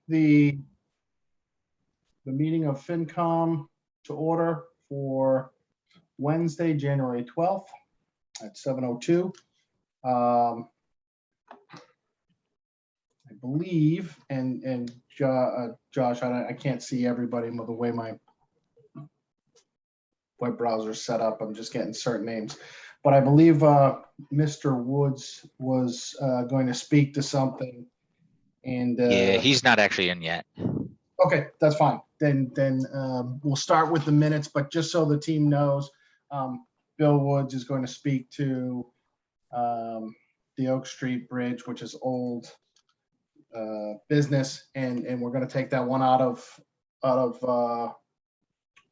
the meeting of FinCom to order for Wednesday, January 12th at 7:02. I believe, and Josh, I can't see everybody with the way my web browser is set up. I'm just getting certain names. But I believe Mr. Woods was going to speak to something. And yeah, he's not actually in yet. okay, that's fine. Then we'll start with the minutes, but just so the team knows, Bill Woods is going to speak to the Oak Street Bridge, which is old business, and we're going to take that one out of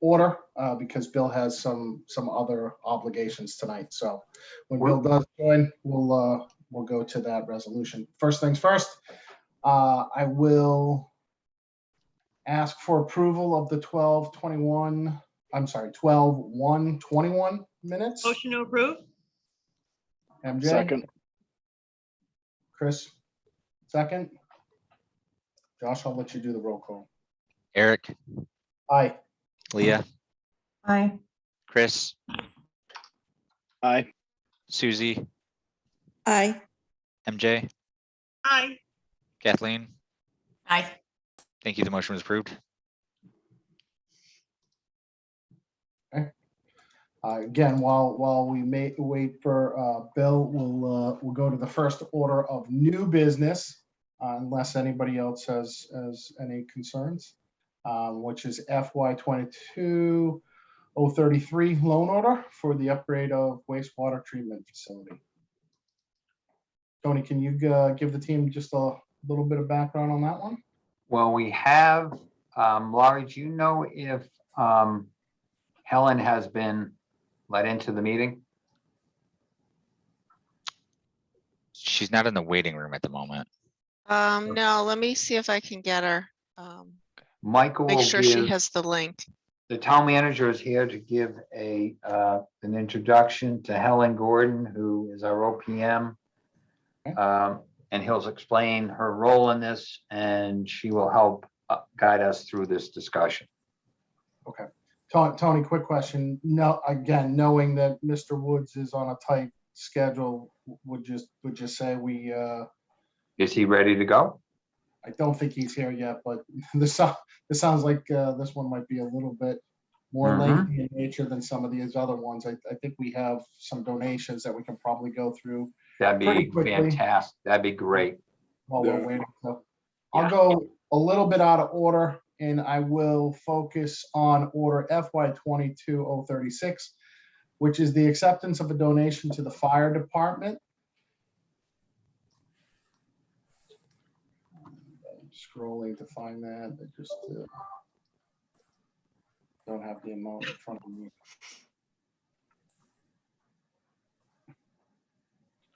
order because Bill has some other obligations tonight. So when Bill does join, we'll go to that resolution. First things first, I will ask for approval of the 12/1/21 minutes. Motion to approve. MJ? Second. Chris? Second? Josh, I'll let you do the roll call. Eric, Aye. Leah, Aye. Chris, Aye. Susie, Aye. MJ, Aye. Kathleen. Aye. Thank you. The motion was approved. Again, while we may wait for Bill, we'll go to the first order of new business, unless anybody else has any concerns, which is FY 22-033 loan order for the upgrade of wastewater treatment facility. Tony, can you give the team just a little bit of background on that one? Well, we have, Laurie, do you know if Helen has been let into the meeting? She's not in the waiting room at the moment. No, let me see if I can get her. Michael Make will sure she give, has the link. the town manager is here to give an introduction to Helen Gordon, who is our OPM. And he'll explain her role in this, and she will help guide us through this discussion. Okay. Tony, quick question. No, again, knowing that Mr. Woods is on a tight schedule, would just say we. Is he ready to go? I don't think he's here yet, but this sounds like this one might be a little bit more lengthy in nature than some of these other ones. I think we have some donations that we can probably go through. That'd Pretty be quickly. fantastic. That'd be great. While we're waiting. So I'll Yeah. go a little bit out of order, and I will focus on order FY 22-036, which is the acceptance of a donation to the fire department. I'm scrolling to find that. I just don't have the amount in front of me. If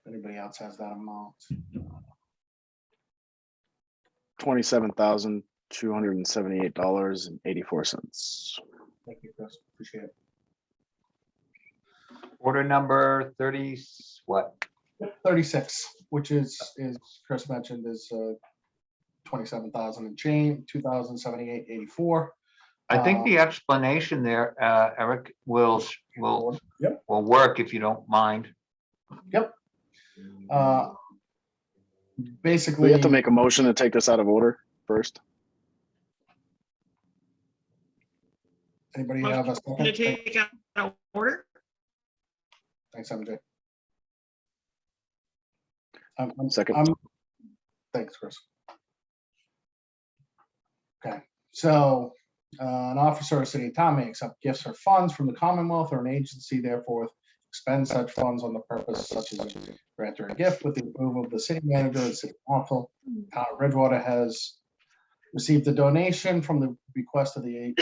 anybody else has that amount. $27,278.84. Thank you, Chris. Appreciate it. Order number 30, what? 36, which is Chris mentioned, is 27,000 and change, 2,078.84. I think the explanation there, Eric, will work if you don't mind. Yep. Basically, We have to make a motion to take this out of order first. anybody have a Motion to second? take out of order. Thanks, MJ. Second. Thanks, Chris. Okay, so an officer of city town may accept gifts or funds from the Commonwealth or an agency, therefore expend such funds on the purpose such as grant or a gift with the approval of the city manager and city council. Town of Bridgewater has received a donation from the bequest of the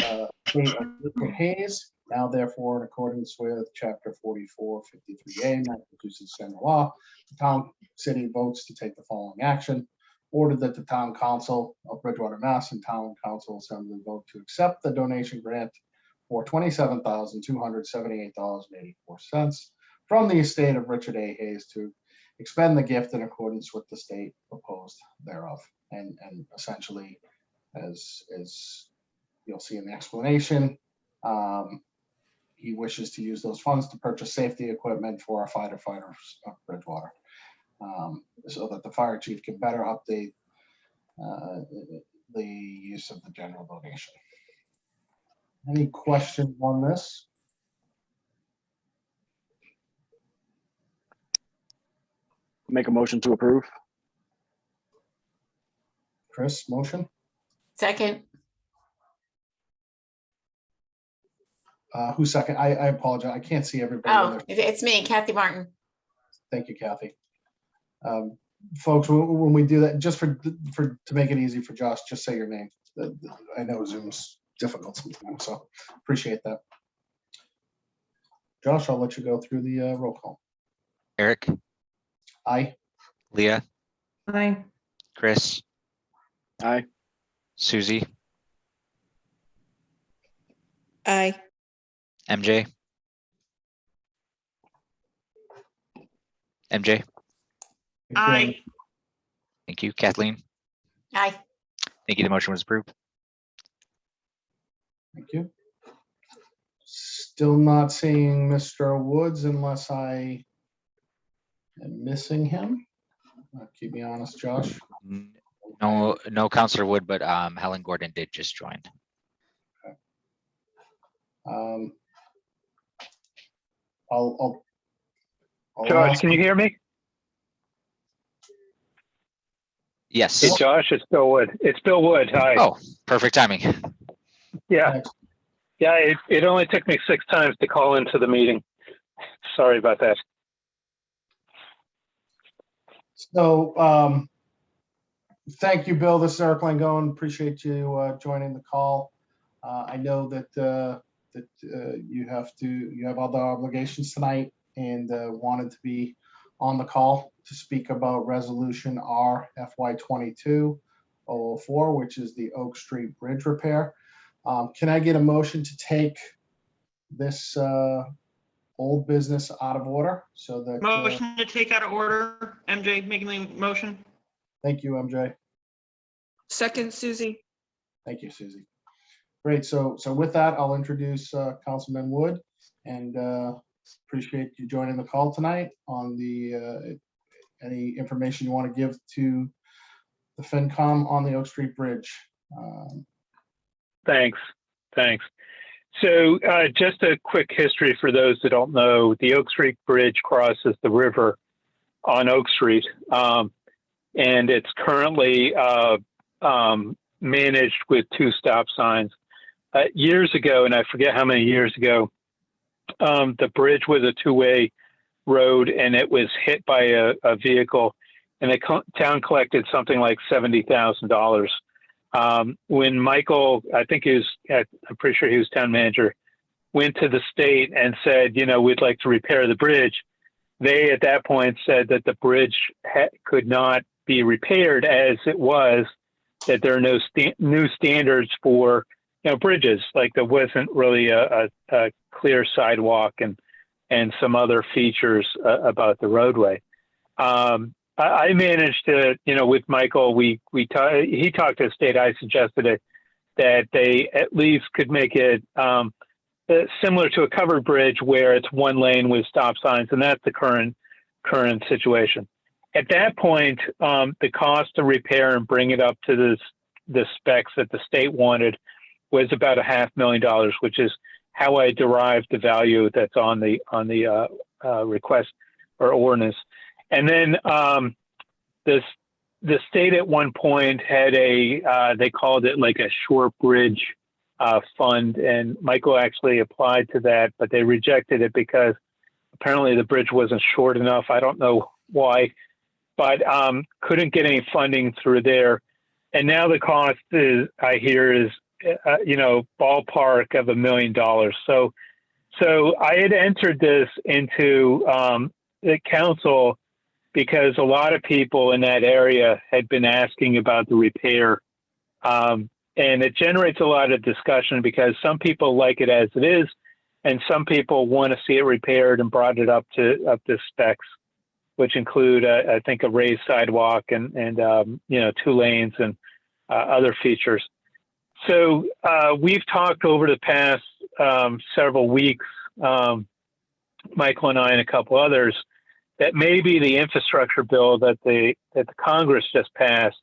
state of Richard Hayes. Now, therefore, in accordance with Chapter 4453A, Massachusetts General Law, the town city votes to take the following action. Order that the town council of Bridgewater, Mass. And town council assembly vote to accept the donation grant for $27,278.84 from the estate of Richard A. Hayes to expend the gift in accordance with the state proposed thereof. And essentially, as you'll see in the explanation, he wishes to use those funds to purchase safety equipment for our firefighters of Bridgewater, so that the fire chief can better update the use of the general donation. Any questions on this? Make a motion to approve. Chris, motion? Second. Who second? I apologize. I can't see everybody. in Oh, there. it's me, Kathy Martin. Thank you, Kathy. Folks, when we do that, just to make it easy for Josh, just say your name. I know Zoom's difficult sometimes, so appreciate that. Josh, I'll let you go through the roll call. Eric, Aye. Leah, Aye. Chris, Aye. Susie, Aye. MJ. MJ, Aye. thank you. Kathleen, Aye. thank you. The motion was approved. Thank you. Still not seeing Mr. Woods unless I am missing him. Keep me honest, Josh. No Counselor Wood, but Helen Gordon did just join. I'll Josh, ask- can you hear me? Yes. Hey, Josh, it's Bill Wood. It's Bill Wood. Hi. Oh, perfect timing. Yeah. Thanks. Yeah, it only took me 6 times to call into the meeting. Sorry about that. So, thank you, Bill. This is Eric Langone. Appreciate you joining the call. I know that you have other obligations tonight and wanted to be on the call to speak about Resolution R FY 22-004, which is the Oak Street Bridge repair. Can I get a motion to take this old business out of order so that? Motion to take out of order. MJ making the motion. Thank you, MJ. Second, Susie. Thank you, Susie. Great. So with that, I'll introduce Councilman Wood, and appreciate you joining the call tonight on the any information you want to give to the FinCom on the Oak Street Bridge. Thanks. So just a quick history for those that don't know, the Oak Street Bridge crosses the river on Oak Street, and it's currently managed with 2 stop signs. Years ago, and I forget how many years ago, the bridge was a 2-way road and it was hit by a vehicle, and the town collected something like $70,000. When Michael, I'm pretty sure he was town manager, went to the state and said, we'd like to repair the bridge, they at that point said that the bridge could not be repaired as it was, that there are no new standards for bridges. Like there wasn't really a clear sidewalk and some other features about the roadway. I managed to, with Michael, he talked to the state. I suggested it, that they at least could make it similar to a covered bridge where it's 1 lane with stop signs, and that's the current situation. At that point, the cost to repair and bring it up to the specs that the state wanted was about $500,000, which is how I derived the value that's on the request or ordinance. And then the state at one point had they called it like a short bridge fund, and Michael actually applied to that, but they rejected it because apparently the bridge wasn't short enough. I don't know why, but couldn't get any funding through there. And now the cost is, I hear, is ballpark of $1 million. So I had entered this into the council because a lot of people in that area had been asking about the repair. And it generates a lot of discussion because some people like it as it is, and some people want to see it repaired and brought it up to specs, which include, I think, a raised sidewalk and 2 lanes and other features. So we've talked over the past several weeks, Michael and I and a couple others, that maybe the infrastructure bill that the Congress just passed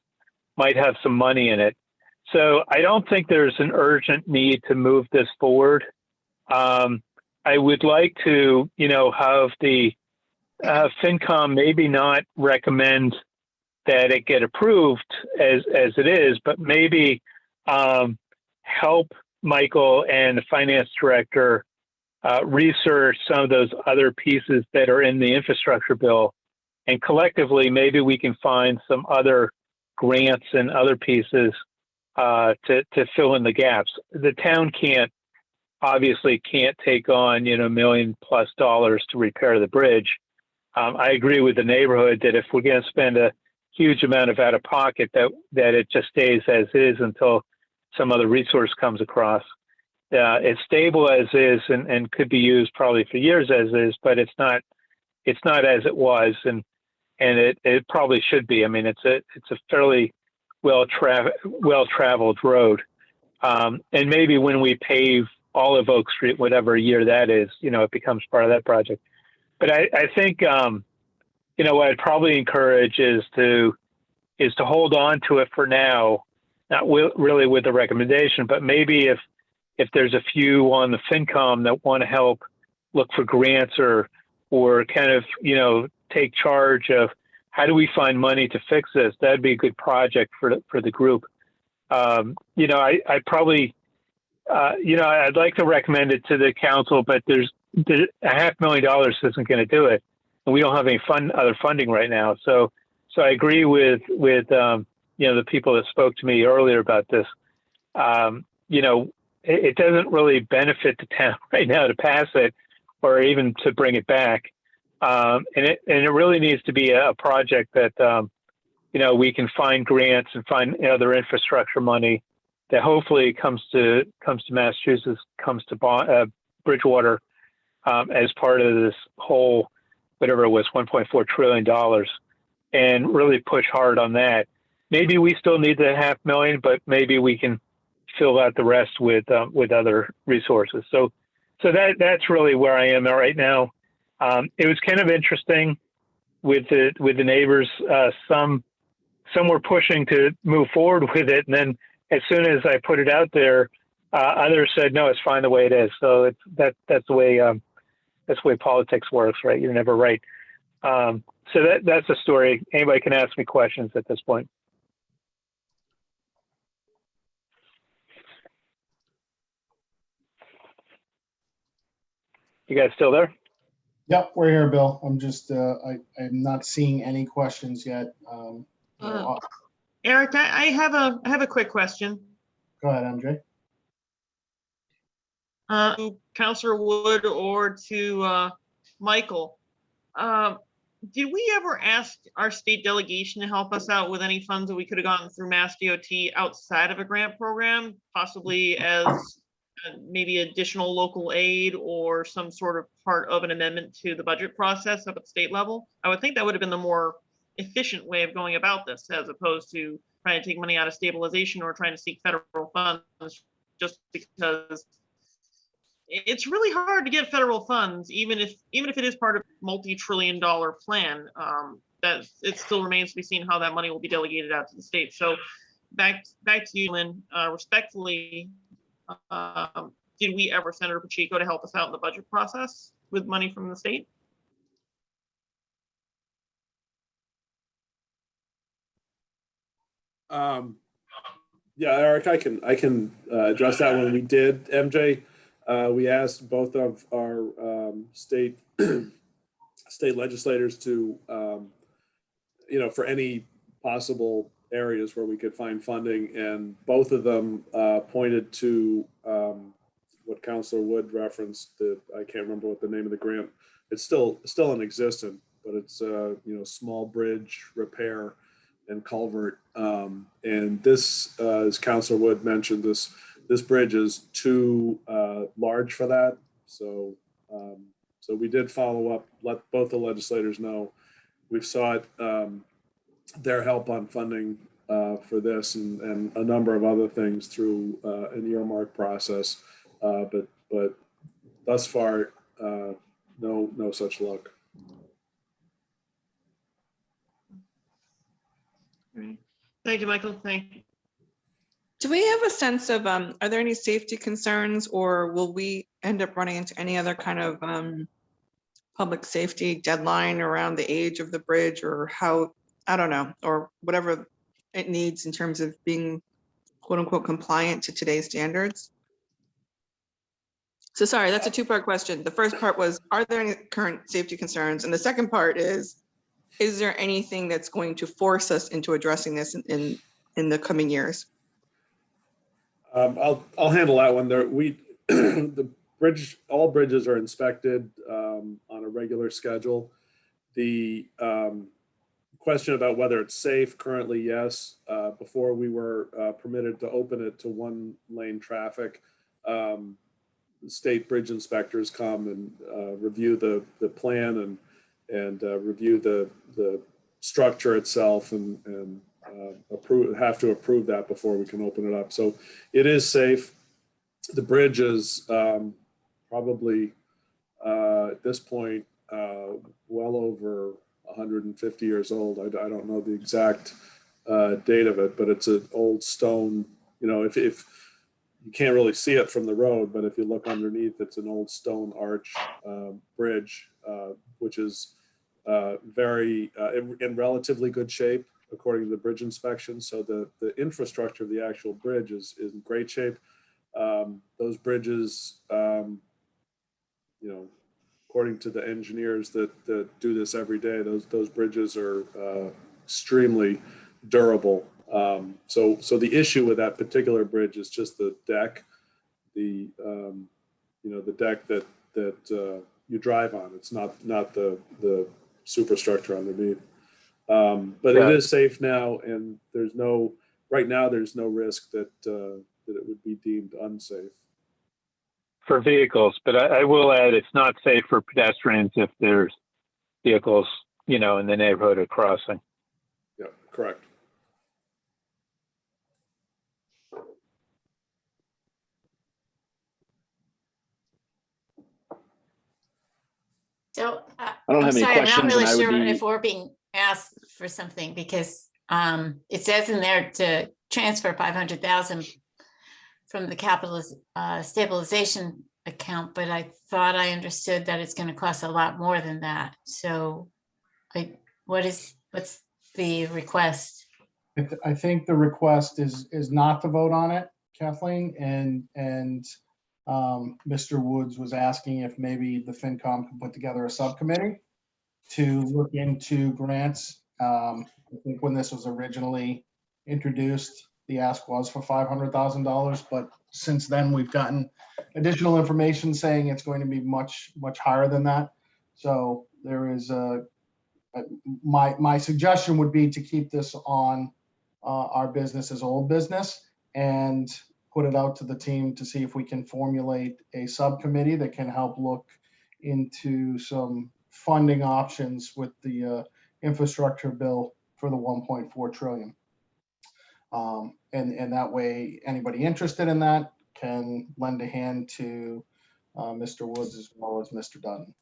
might have some money in it. So I don't think there's an urgent need to move this forward. I would like to, have the FinCom maybe not recommend that it get approved as it is, but maybe help Michael and the finance director research some of those other pieces that are in the infrastructure bill. And collectively, maybe we can find some other grants and other pieces to fill in the gaps. The town obviously can't take on, $1 million+ to repair the bridge. I agree with the neighborhood that if we're going to spend a huge amount of out of pocket, that it just stays as is until some other resource comes across. It's stable as is and could be used probably for years as is, but it's not as it was, and it probably should be. I mean, it's a fairly well traveled road, and maybe when we pave all of Oak Street, whatever year that is, it becomes part of that project. But I think what I'd probably encourage is to hold on to it for now, not really with the recommendation, but maybe if there's a few on the FinCom that want to help look for grants or kind of, take charge of how do we find money to fix this, that'd be a good project for the group. I probably, I'd like to recommend it to the council, but there's $500,000 isn't going to do it. And we don't have any other funding right now. So I agree with the people that spoke to me earlier about this. It doesn't really benefit the town right now to pass it or even to bring it back. And it really needs to be a project that, we can find grants and find other infrastructure money that hopefully comes to Massachusetts, comes to Bridgewater as part of this whole, whatever it was, $1.4 trillion, and really push hard on that. Maybe we still need the $500,000, but maybe we can fill out the rest with other resources. So that's really where I am right now. It was kind of interesting with the neighbors. Some were pushing to move forward with it, and then as soon as I put it out there, others said no, it's fine the way it is. So that's the way politics works, right? You're never right. So that's the story. Anybody can ask me questions at this point. You guys still there? Yep, we're here, Bill. I'm just, I'm not seeing any questions yet. Eric, I have a quick question. Go ahead, MJ. Councilor Wood or to Michael. Did we ever ask our state delegation to help us out with any funds that we could have gotten through Mass DOT outside of a grant program, possibly as maybe additional local aid or some sort of part of an amendment to the budget process up at state level? I would think that would have been the more efficient way of going about this, as opposed to trying to take money out of stabilization or trying to seek federal funds, just because it's really hard to get federal funds, even if it is part of a multi-trillion-dollar plan. That it still remains to be seen how that money will be delegated out to the state. So back to you, Lynn. Respectfully, did we ever Senator Pacheco to help us out in the budget process with money from the state? Yeah, Eric, I can address that one. We did, MJ. We asked both of our state legislators to, for any possible areas where we could find funding, and both of them pointed to what Councilor Wood referenced. That I can't remember what the name of the grant. It's still in existence, but it's small bridge repair and culvert. And this, as Councilor Wood mentioned, this bridge is too large for that. So we did follow up, let both the legislators know. We've sought their help on funding for this and a number of other things through an earmark process. But thus far, no such luck. Thank you, Michael. Thank you. Do we have a sense of, are there any safety concerns, or will we end up running into any other kind of public safety deadline around the age of the bridge, or how, I don't know, or whatever it needs in terms of being quote unquote compliant to today's standards? So sorry, that's a two-part question. The first part was, are there any current safety concerns? And the second part is there anything that's going to force us into addressing this in the coming years? I'll handle that one. There, the bridge, all bridges are inspected on a regular schedule. The question about whether it's safe, currently, yes. Before we were permitted to open it to one lane traffic, state bridge inspectors come and review the plan and review the structure itself and have to approve that before we can open it up. So it is safe. The bridge is probably at this point well over 150 years old. I don't know the exact date of it, but it's an old stone. You know, if you can't really see it from the road, but if you look underneath, it's an old stone arch bridge, which is very in relatively good shape according to the bridge inspection. So the infrastructure of the actual bridge is in great shape. Those bridges, you know, according to the engineers that do this every day, those bridges are extremely durable. So the issue with that particular bridge is just the deck, you know, the deck that you drive on. It's not the superstructure underneath. But it is safe now, and right now there's no risk that it would be deemed unsafe. For vehicles, but I will add, it's not safe for pedestrians if there's vehicles, you know, in the neighborhood or crossing. Yeah, correct. So I don't I'm have any sorry, I'm not questions, really and I would sure be- if we're being asked for something, because it says in there to transfer 500,000 from the capital stabilization account, but I thought I understood that it's going to cost a lot more than that. So what's the request? I think the request is not to vote on it, Kathleen, and Mr. Woods was asking if maybe the FinCom can put together a subcommittee to look into grants. I think when this was originally introduced, the ask was for $500,000, but since then we've gotten additional information saying it's going to be much higher than that. So there is my suggestion would be to keep this on our business as old business and put it out to the team to see if we can formulate a subcommittee that can help look into some funding options with the infrastructure bill for the 1.4 trillion. And that way, anybody interested in that can lend a hand to Mr. Woods as well as Mr. Dutton.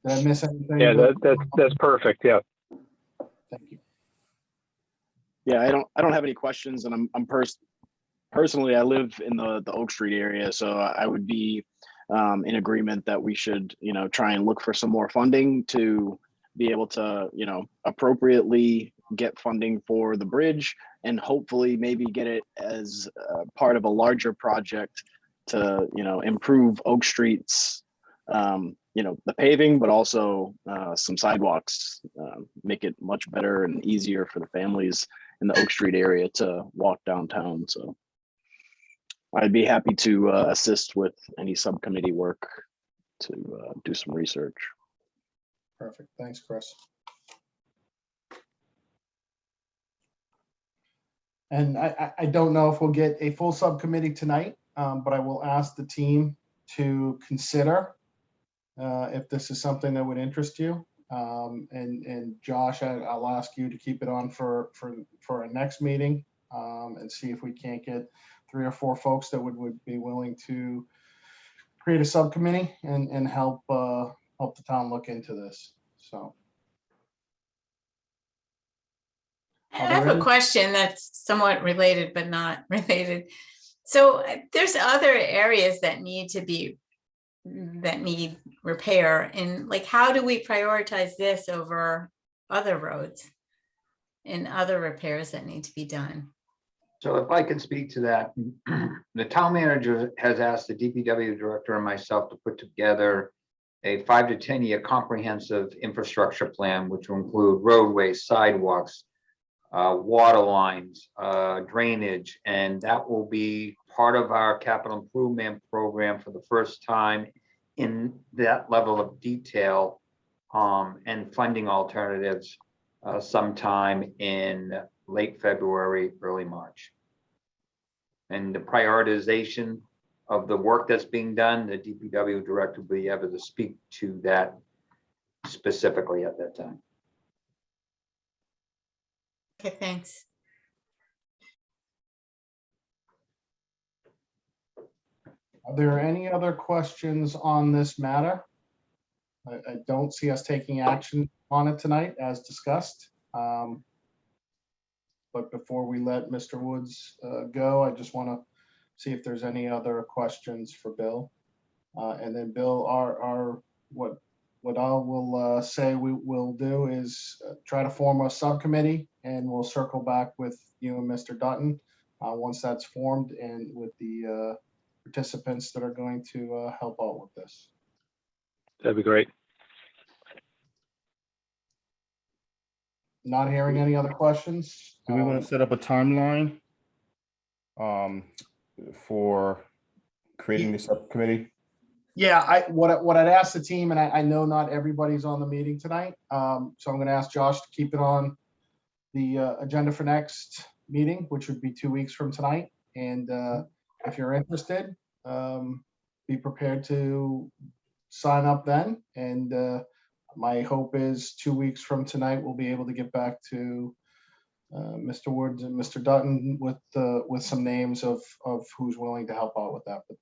Did I miss anything? Yeah, that's perfect. Yeah. Thank you. Yeah, I don't have any questions, and I'm personally, I live in the Oak Street area, so I would be in agreement that we should, you know, try and look for some more funding to be able to, you know, appropriately get funding for the bridge, and hopefully maybe get it as part of a larger project to, you know, improve Oak Street's, you know, the paving, but also some sidewalks, make it much better and easier for the families in the Oak Street area to walk downtown. So I'd be happy to assist with any subcommittee work to do some research. Perfect. Thanks, Chris. And I don't know if we'll get a full subcommittee tonight, but I will ask the team to consider if this is something that would interest you. And Josh, I'll ask you to keep it on for our next meeting, and see if we can't get 3 or 4 folks that would be willing to create a subcommittee and help the town look into this. So. I have a question that's somewhat related, but not related. So there's other areas that need repair, and like, how do we prioritize this over other roads and other repairs that need to be done? So if I can speak to that, the town manager has asked the DPW director and myself to put together a 5 to 10 year comprehensive infrastructure plan, which will include roadways, sidewalks, water lines, drainage, and that will be part of our capital improvement program for the first time in that level of detail, and funding alternatives sometime in late February, early March. And the prioritization of the work that's being done, the DPW director will be able to speak to that specifically at that time. Okay, thanks. Are there any other questions on this matter? I don't see us taking action on it tonight as discussed. But before we let Mr. Woods go, I just want to see if there's any other questions for Bill. And then Bill, what I will say we will do is try to form a subcommittee, and we'll circle back with you and Mr. Dutton once that's formed, and with the participants that are going to help out with this. That'd be great. Not hearing any other questions. Do we want to set up a timeline for creating the subcommittee? Yeah, what I'd ask the team, and I know not everybody's on the meeting tonight, so I'm going to ask Josh to keep it on the agenda for next meeting, which would be 2 weeks from tonight. And if you're interested, be prepared to sign up then. And my hope is 2 weeks from tonight, we'll be able to get back to Mr. Woods and Mr. Dutton with some names of who's willing to help out with that. But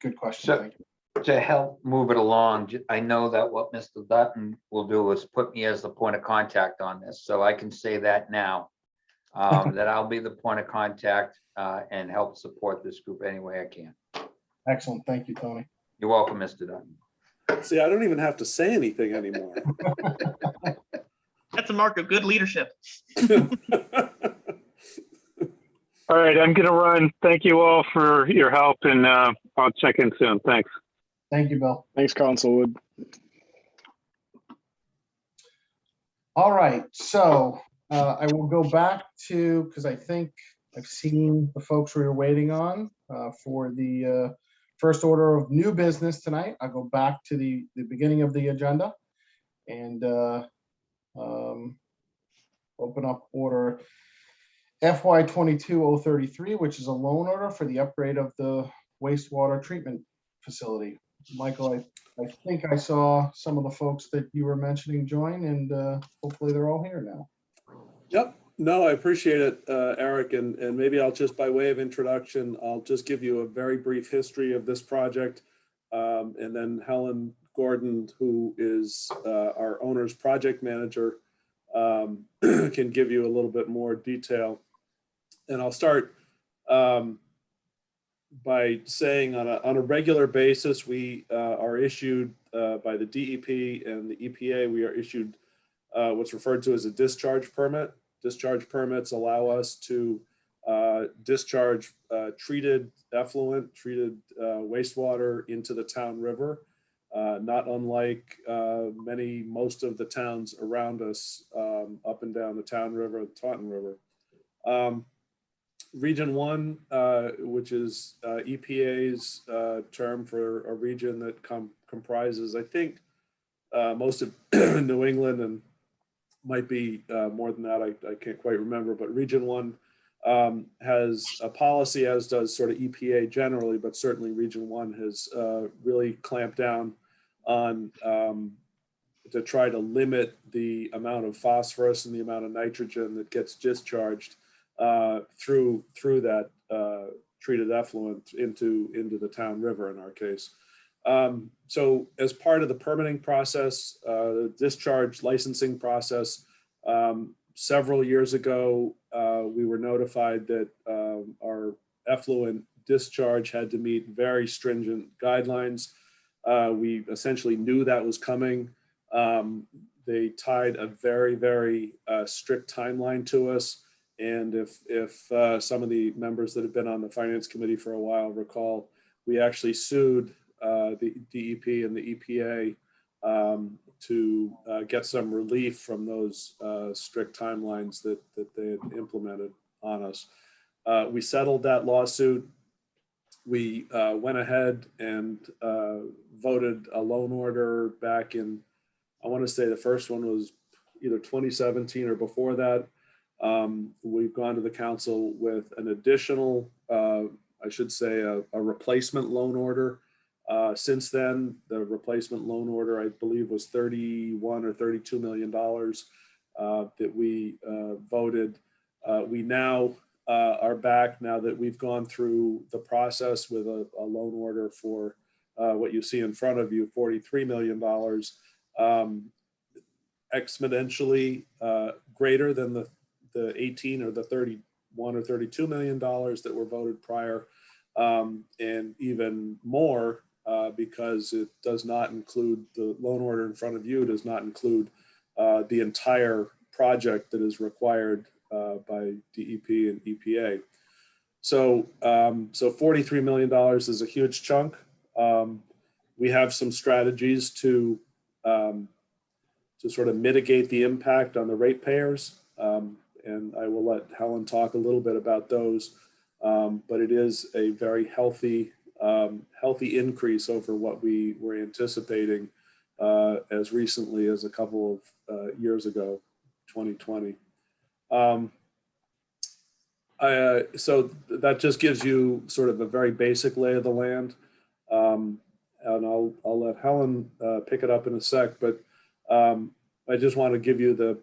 good question. So, thank you. to help move it along, I know that what Mr. Dutton will do is put me as the point of contact on this, so I can say that now, that I'll be the point of contact and help support this group any way I can. Excellent. Thank you, Tony. You're welcome, Mr. Dutton. See, I don't even have to say anything anymore. That's a mark of good leadership. All right, I'm gonna run. Thank you all for your help, and I'll check in soon. Thanks. Thank you, Bill. Thanks, Council Wood. All right, so I will go back to, because I think I've seen the folks we were waiting on for the first order of new business tonight. I'll go back to the beginning of the agenda and open up order FY 22-033, which is a loan order for the upgrade of the wastewater treatment facility. Michael, I think I saw some of the folks that you were mentioning join, and hopefully they're all here now. Yep. No, I appreciate it, Eric. And maybe I'll just, by way of introduction, I'll just give you a very brief history of this project. And then Helen Gordon, who is our owner's project manager, can give you a little bit more detail. And I'll start by saying on a regular basis, we are issued by the DEP and the EPA, we are issued what's referred to as a discharge permit. Discharge permits allow us to discharge treated effluent, treated wastewater into the town river, not unlike most of the towns around us up and down the town river, the Taunton River. Region 1, which is EPA's term for a region that comprises, I think, most of New England, and might be more than that, I can't quite remember, but Region 1 has a policy, as does sort of EPA generally, but certainly Region 1 has really clamped down on to try to limit the amount of phosphorus and the amount of nitrogen that gets discharged through that treated effluent into the town river in our case. So as part of the permitting process, the discharge licensing process, several years ago, we were notified that our effluent discharge had to meet very stringent guidelines. We essentially knew that was coming. They tied a very, very strict timeline to us. And if some of the members that have been on the finance committee for a while recall, we actually sued the DEP and the EPA to get some relief from those strict timelines that they had implemented on us. We settled that lawsuit. We went ahead and voted a loan order back in, I want to say the first one was either 2017 or before that. We've gone to the council with an additional, I should say, a replacement loan order. Since then, the replacement loan order, I believe, was $31 or $32 million that we voted. We now are back, now that we've gone through the process with a loan order for what you see in front of you, $43 million, exponentially greater than the 18 or the 31 or $32 million that were voted prior, and even more because it does not include, the loan order in front of you does not include the entire project that is required by DEP and EPA. So, so $43 million is a huge chunk. We have some strategies to sort of mitigate the impact on the ratepayers. And I will let Helen talk a little bit about those. But it is a very healthy increase over what we were anticipating as recently as a couple of years ago, 2020. So that just gives you sort of a very basic lay of the land. And I'll let Helen pick it up in a sec, but I just want to give you the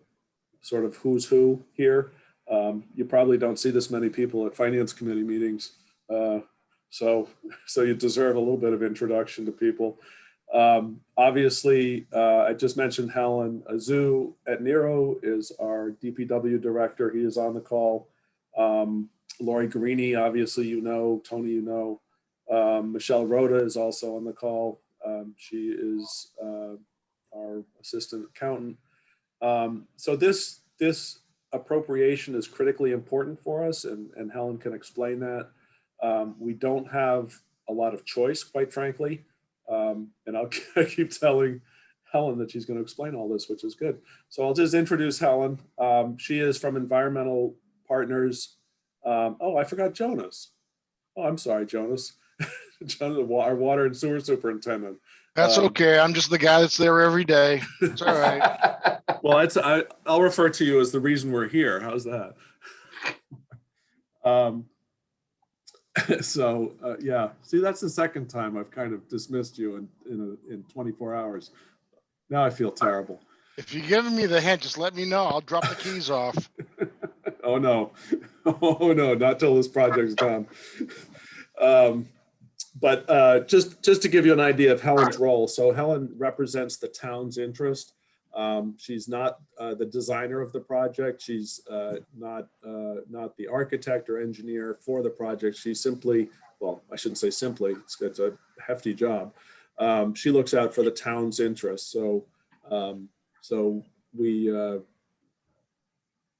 sort of who's who here. You probably don't see this many people at finance committee meetings. So you deserve a little bit of introduction to people. Obviously, I just mentioned Helen. Azu at Nero is our DPW director. He is on the call. Lori Guarini, obviously, you know. Tony, you know. Michelle Rhoda is also on the call. She is our assistant accountant. So this appropriation is critically important for us, and Helen can explain that. We don't have a lot of choice, quite frankly. And I'll keep telling Helen that she's going to explain all this, which is good. So I'll just introduce Helen. She is from Environmental Partners. Oh, I forgot Jonas. Oh, I'm sorry, Jonas. Jonas, our water and sewer superintendent. That's okay. I'm just the guy that's there every day. It's all right. Well, I'll refer to you as the reason we're here. How's that? Yeah, see, that's the second time I've kind of dismissed you in 24 hours. Now I feel terrible. If you're giving me the hint, just let me know. I'll drop the keys off. Oh no, oh no, not till this project's done. But just to give you an idea of Helen's role. So Helen represents the town's interest. She's not the designer of the project. She's not the architect or engineer for the project. She's simply, well, I shouldn't say simply, it's a hefty job. She looks out for the town's interests. So we,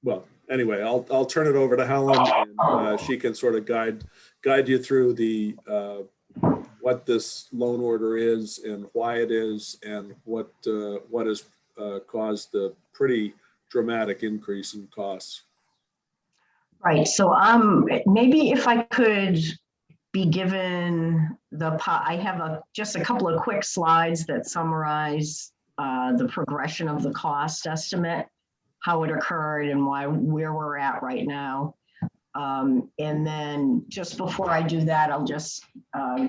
well, anyway, I'll turn it over to Helen, and she can sort of guide you through the what this loan order is and why it is, and what has caused the pretty dramatic increase in costs. Right. So maybe if I could be given I have just a couple of quick slides that summarize the progression of the cost estimate, how it occurred, and where we're at right now. And then just before I do that, I'll just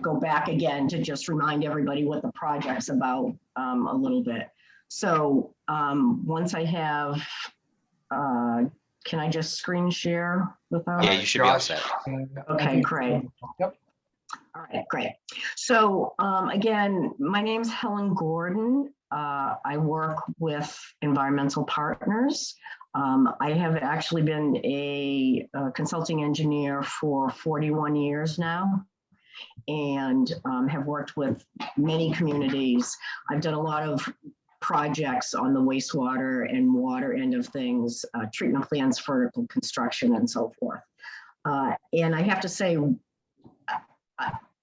go back again to just remind everybody what the project's about a little bit. So once I have, can I just screen share without? Yeah, you should be all set. Okay, great. Yep. All right, great. So again, my name's Helen Gordon. I work with environmental partners. I have actually been a consulting engineer for 41 years now, and have worked with many communities. I've done a lot of projects on the wastewater and water end of things, treatment plants, vertical construction, and so forth. And I have to say,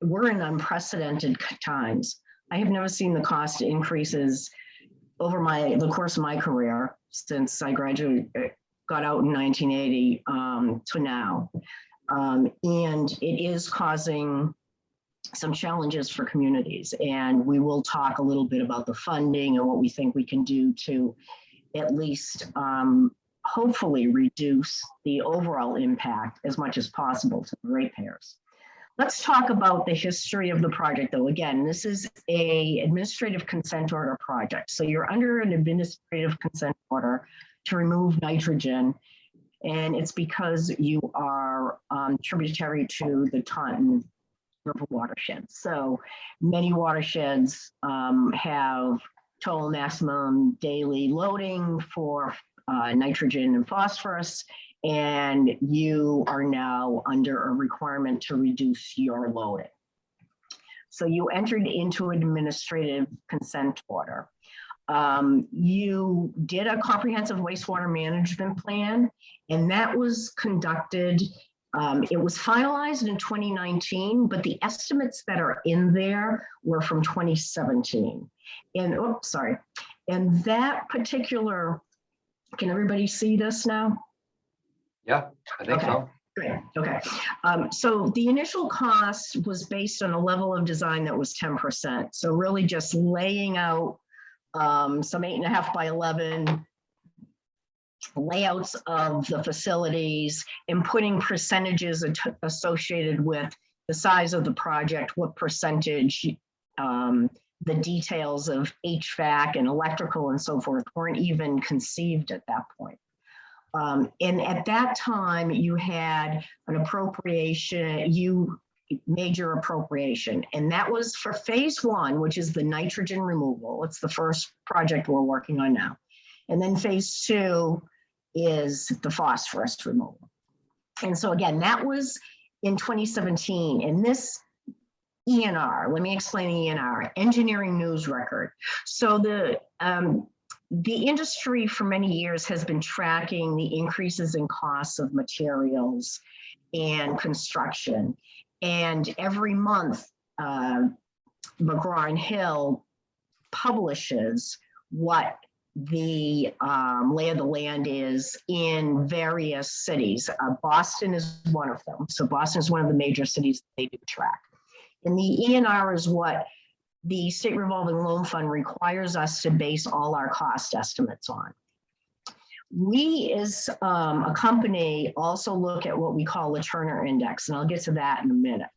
we're in unprecedented times. I have never seen the cost increases over the course of my career since I graduated, got out in 1980 to now. And it is causing some challenges for communities. And we will talk a little bit about the funding and what we think we can do to at least hopefully reduce the overall impact as much as possible to the ratepayers. Let's talk about the history of the project, though. Again, this is an administrative consent order project. So you're under an administrative consent order to remove nitrogen, and it's because you are tributary to the Taunton River watershed. So many watersheds have total maximum daily loading for nitrogen and phosphorus, and you are now under a requirement to reduce your loading. So you entered into an administrative consent order. You did a comprehensive wastewater management plan, and that was conducted, it was finalized in 2019, but the estimates that are in there were from 2017. And, oops, sorry. And that particular, can everybody see this now? Yeah, I think so. Great, okay. So the initial cost was based on a level of design that was 10%. So really just laying out some 8.5 by 11 layouts of the facilities and putting percentages associated with the size of the project, what percentage, the details of HVAC and electrical and so forth weren't even conceived at that point. And at that time, you had an appropriation, major appropriation, and that was for phase one, which is the nitrogen removal. It's the first project we're working on now. And then phase two is the phosphorus removal. And so again, that was in 2017. And this ENR, let me explain the ENR, Engineering News Record. So the industry for many years has been tracking the increases in costs of materials and construction. And every month, McGraw-Hill publishes what the lay of the land is in various cities. Boston is one of them. So Boston is one of the major cities they do track. And the ENR is what the State Revolving Loan Fund requires us to base all our cost estimates on. We as a company also look at what we call the Turner Index, and I'll get to that in a minute.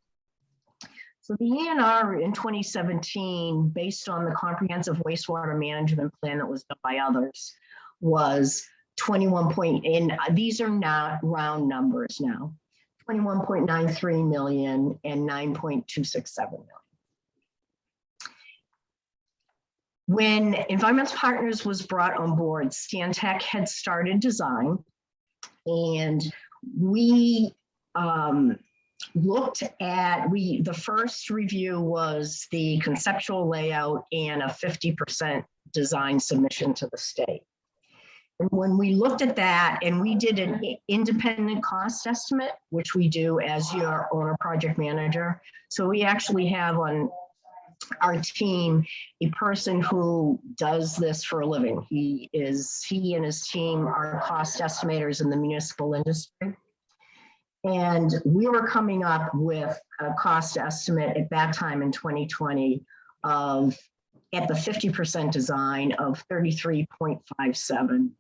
So the ENR in 2017, based on the comprehensive wastewater management plan that was done by others, was 21 point, and these are not round numbers now, 21.93 million and 9.267 million. When Environmental Partners was brought on board, Stantec had started design, and we looked at, the first review was the conceptual layout and a 50% design submission to the state. And when we looked at that, and we did an independent cost estimate, which we do as your owner project manager. So we actually have on our team a person who does this for a living. He and his team are cost estimators in the municipal industry. And we were coming up with a cost estimate at that time in 2020 of, at the 50% design, of 33.57,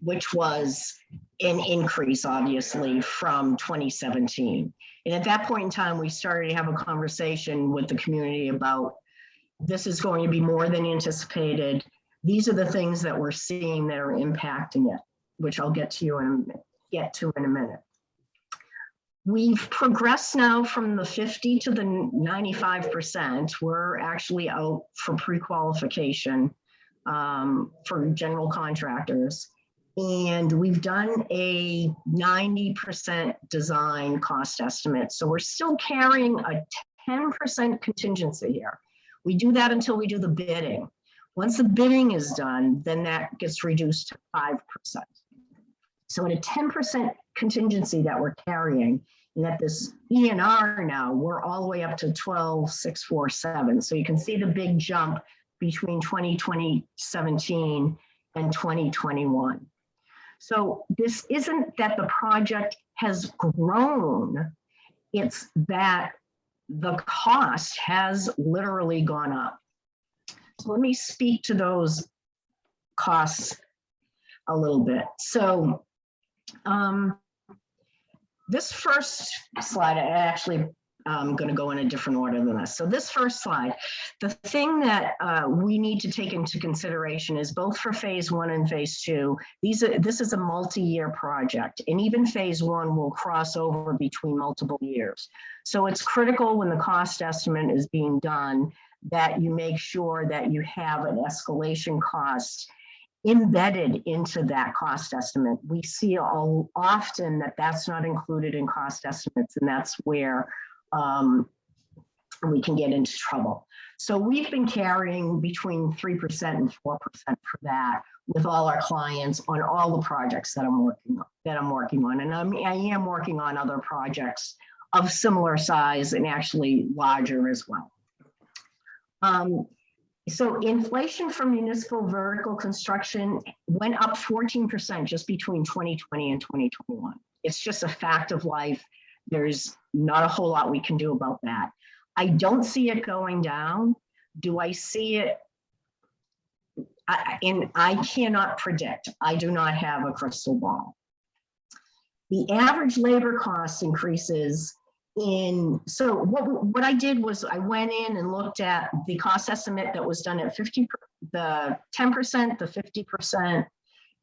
which was an increase, obviously, from 2017. And at that point in time, we started to have a conversation with the community about this is going to be more than anticipated. These are the things that we're seeing that are impacting it, which I'll get to in a minute. We've progressed now from the 50 to the 95%. We're actually out for pre-qualification for general contractors. And we've done a 90% design cost estimate. So we're still carrying a 10% contingency here. We do that until we do the bidding. Once the bidding is done, then that gets reduced to 5%. So at a 10% contingency that we're carrying, and at this ENR now, we're all the way up to 12,647. So you can see the big jump between 2017 and 2021. So this isn't that the project has grown, it's that the cost has literally gone up. So let me speak to those costs a little bit. So this first slide, I actually I'm going to go in a different order than this. So this first slide, the thing that we need to take into consideration is both for phase 1 and phase 2, this is a multi-year project, and even phase 1 will cross over between multiple years. So it's critical when the cost estimate is being done that you make sure that you have an escalation cost embedded into that cost estimate. We see often that that's not included in cost estimates, and that's where we can get into trouble. So we've been carrying between 3% and 4% for that with all our clients on all the projects that I'm working on. And I am working on other projects of similar size and actually larger as well. So inflation for municipal vertical construction went up 14% just between 2020 and 2021. It's just a fact of life. There's not a whole lot we can do about that. I don't see it going down. Do I see it? I cannot predict. I do not have a crystal ball. The average labor cost increases so what I did was I went in and looked at the cost estimate that was done at the 10%, the 50%,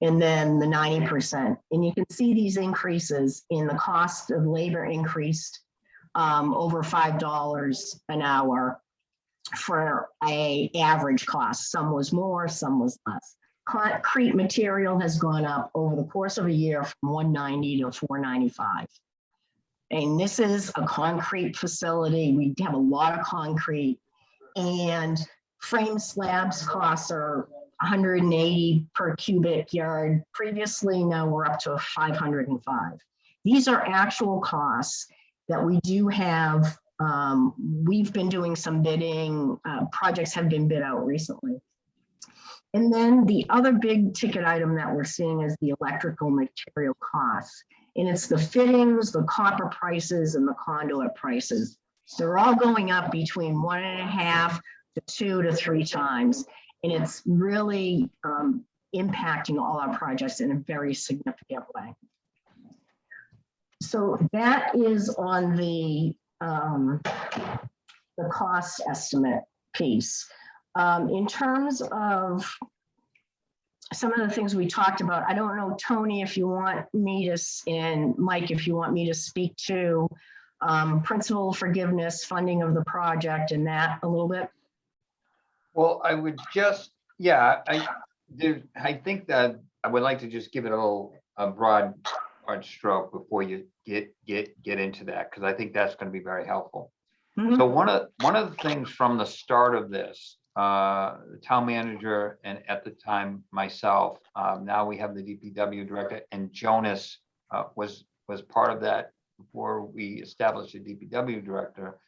and then the 90%. And you can see these increases in the cost of labor increased over $5 an hour for an average cost. Some was more, some was less. Concrete material has gone up over the course of a year from $190 to $495. And this is a concrete facility. We have a lot of concrete, and frame slabs costs are $180 per cubic yard. Previously, now we're up to $505. These are actual costs that we do have. We've been doing some bidding. Projects have been bid out recently. And then the other big ticket item that we're seeing is the electrical material costs. And it's the fittings, the copper prices, and the conduit prices. They're all going up between 1.5 to 2 to 3 times. And it's really impacting all our projects in a very significant way. So that is on the cost estimate piece. In terms of some of the things we talked about, I don't know, Tony, if you want me to, and Mike, if you want me to speak to principal forgiveness, funding of the project, and that a little bit. Well, I would just, yeah, I think that I would like to just give it a broad stroke before you get into that, because I think that's going to be very helpful. Mm-hmm. So one of the things from the start of this, the town manager and at the time myself, now we have the DPW director, and Jonas was part of that before we established the DPW director.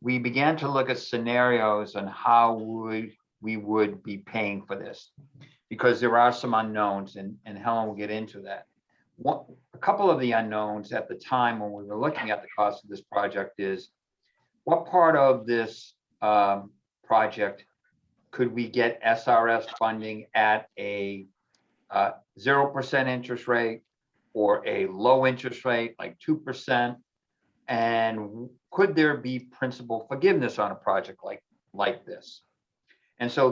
We began to look at scenarios on how we would be paying for this, because there are some unknowns, and Helen will get into that. A couple of the unknowns at the time when we were looking at the cost of this project is, what part of this project could we get SRS funding at a 0% interest rate or a low interest rate like 2%? And could there be principal forgiveness on a project like this? And so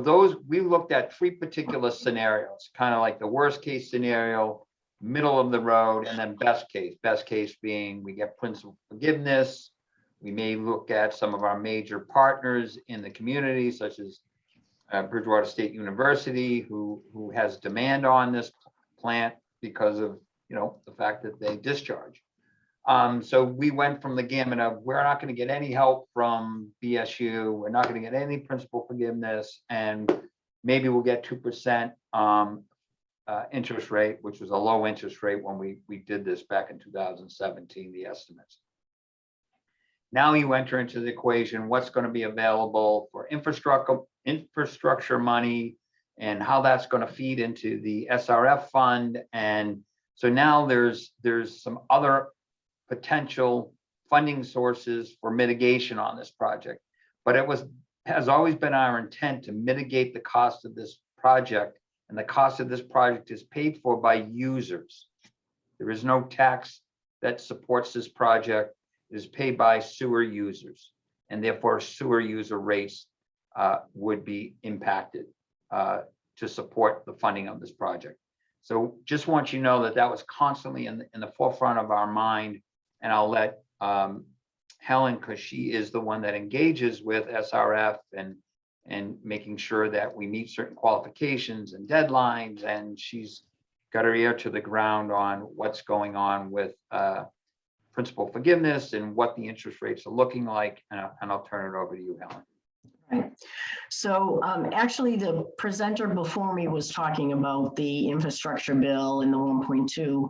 we looked at 3 particular scenarios, kind of like the worst case scenario, middle of the road, and then best case. Best case being we get principal forgiveness. We may look at some of our major partners in the community, such as Bridgewater State University, who has demand on this plant because of, the fact that they discharge. So we went from the gamut of we're not going to get any help from BSU, we're not going to get any principal forgiveness, and maybe we'll get 2% interest rate, which was a low interest rate when we did this back in 2017, the estimates. Now you enter into the equation, what's going to be available for infrastructure money and how that's going to feed into the SRF fund. And so now there's some other potential funding sources for mitigation on this project. But has always been our intent to mitigate the cost of this project, and the cost of this project is paid for by users. There is no tax that supports this project. It is paid by sewer users, and therefore sewer user rates would be impacted to support the funding of this project. So just want you to know that that was constantly in the forefront of our mind. And I'll let Helen, because she is the one that engages with SRF and making sure that we meet certain qualifications and deadlines. And she's got her ear to the ground on what's going on with principal forgiveness and what the interest rates are looking like. And I'll turn it over to you, Helen. Right. So actually the presenter before me was talking about the infrastructure bill and the $1.2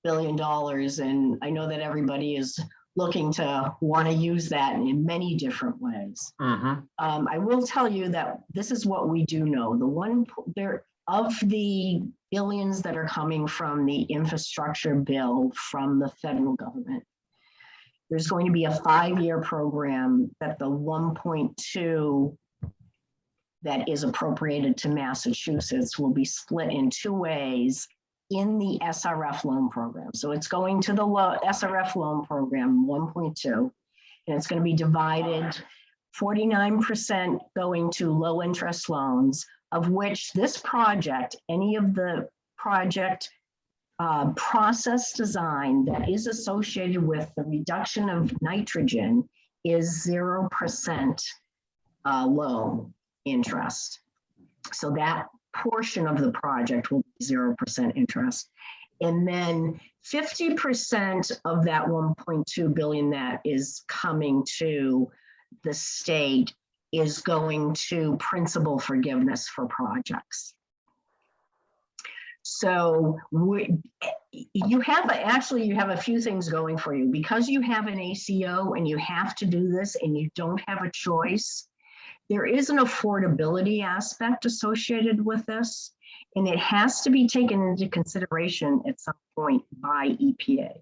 billion. And I know that everybody is looking to want to use that in many different ways. I will tell you that this is what we do know. Of the billions that are coming from the infrastructure bill from the federal government, there's going to be a 5-year program that the 1.2 that is appropriated to Massachusetts will be split in 2 ways in the SRF loan program. So it's going to the SRF loan program, 1.2, and it's going to be divided 49% going to low interest loans, of which this project, any of the project process design that is associated with the reduction of nitrogen is 0% loan interest. So that portion of the project will be 0% interest. And then 50% of that 1.2 billion that is coming to the state is going to principal forgiveness for projects. So you have a few things going for you. Because you have an ACO and you have to do this and you don't have a choice, there is an affordability aspect associated with this, and it has to be taken into consideration at some point by EPA.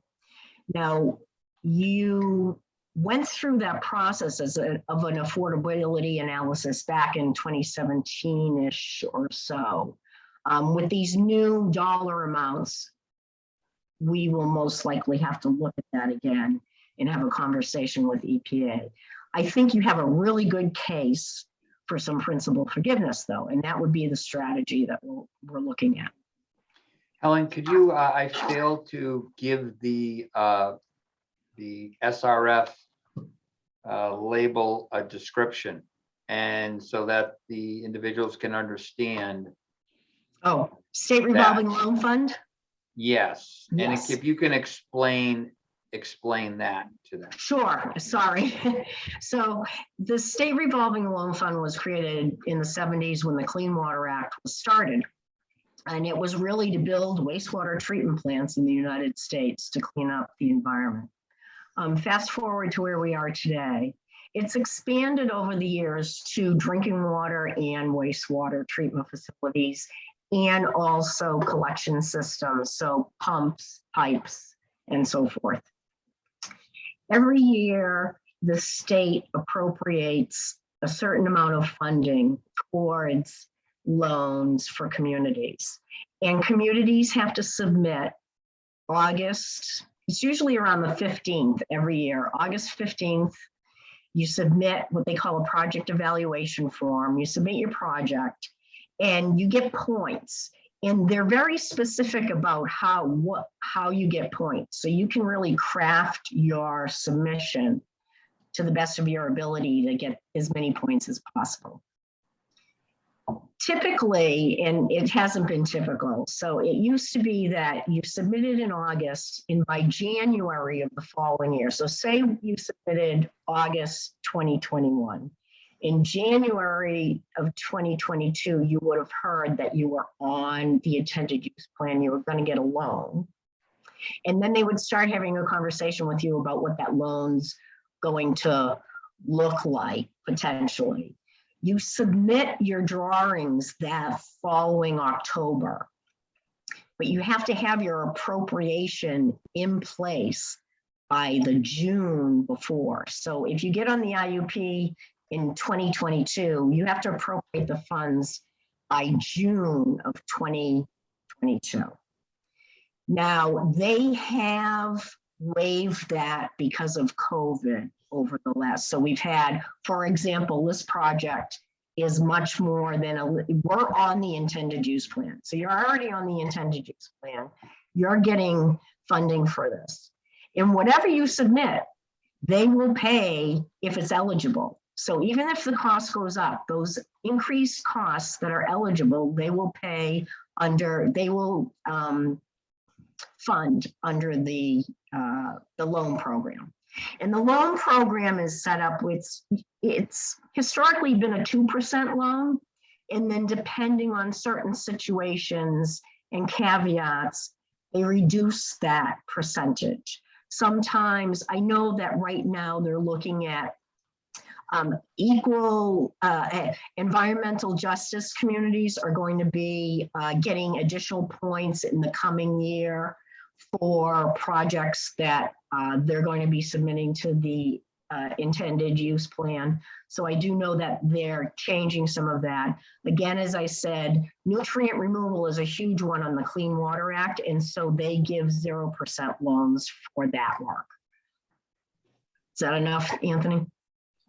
Now, you went through that process of an affordability analysis back in 2017-ish or so. With these new dollar amounts, we will most likely have to look at that again and have a conversation with EPA. I think you have a really good case for some principal forgiveness, though, and that would be the strategy that we're looking at. Helen, could you, I failed to give the SRF label a description, and so that the individuals can understand. Oh, State Revolving Loan Fund? Yes, and Yes. if you can explain that to them. Sure, sorry. So the State Revolving Loan Fund was created in the 70s when the Clean Water Act was started. And it was really to build wastewater treatment plants in the United States to clean up the environment. Fast forward to where we are today. It's expanded over the years to drinking water and wastewater treatment facilities, and also collection systems, so pumps, pipes, and so forth. Every year, the state appropriates a certain amount of funding towards loans for communities. And communities have to submit August, it's usually around the 15th every year, August 15th You submit what they call a project evaluation form. You submit your project and you get points. And they're very specific about how you get points. So you can really craft your submission to the best of your ability to get as many points as possible. Typically, and it hasn't been typical, so it used to be that you submitted in August and by January of the following year. So say you submitted August 2021. In January of 2022, you would have heard that you were on the intended use plan, you were going to get a loan. And then they would start having a conversation with you about what that loan's going to look like potentially. You submit your drawings that following October, but you have to have your appropriation in place by the June before. So if you get on the IUP in 2022, you have to appropriate the funds by June of 2022. Now, they have waived that because of COVID over the last, so we've had, for example, this project is much more than we're on the intended use plan. So you're already on the intended use plan. You're getting funding for this. And whatever you submit, they will pay if it's eligible. So even if the cost goes up, those increased costs that are eligible, they will pay under, they will fund under the loan program. And the loan program is set up with, it's historically been a 2% loan. And then depending on certain situations and caveats, they reduce that percentage. Sometimes I know that right now they're looking at equal environmental justice communities are going to be getting additional points in the coming year for projects that they're going to be submitting to the intended use plan. So I do know that they're changing some of that. Again, as I said, nutrient removal is a huge one on the Clean Water Act, and so they give 0% loans for that work. Is that enough, Anthony?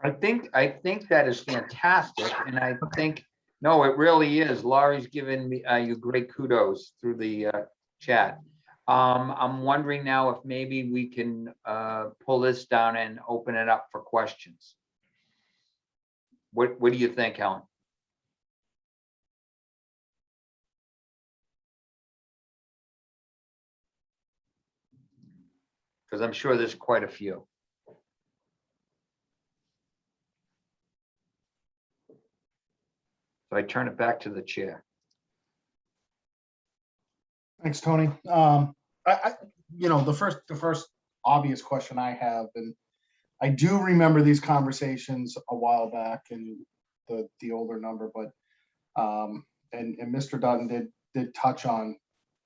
I think that is fantastic, and I think, no, it really is. Laurie's given me you great kudos through the chat. I'm wondering now if maybe we can pull this down and open it up for questions. What do you think, Helen? Because I'm sure there's quite a few. So I turn it back to the chair. Thanks, Tony. The first obvious question I have, and I do remember these conversations a while back in the older number, but and Mr. Dutton did touch on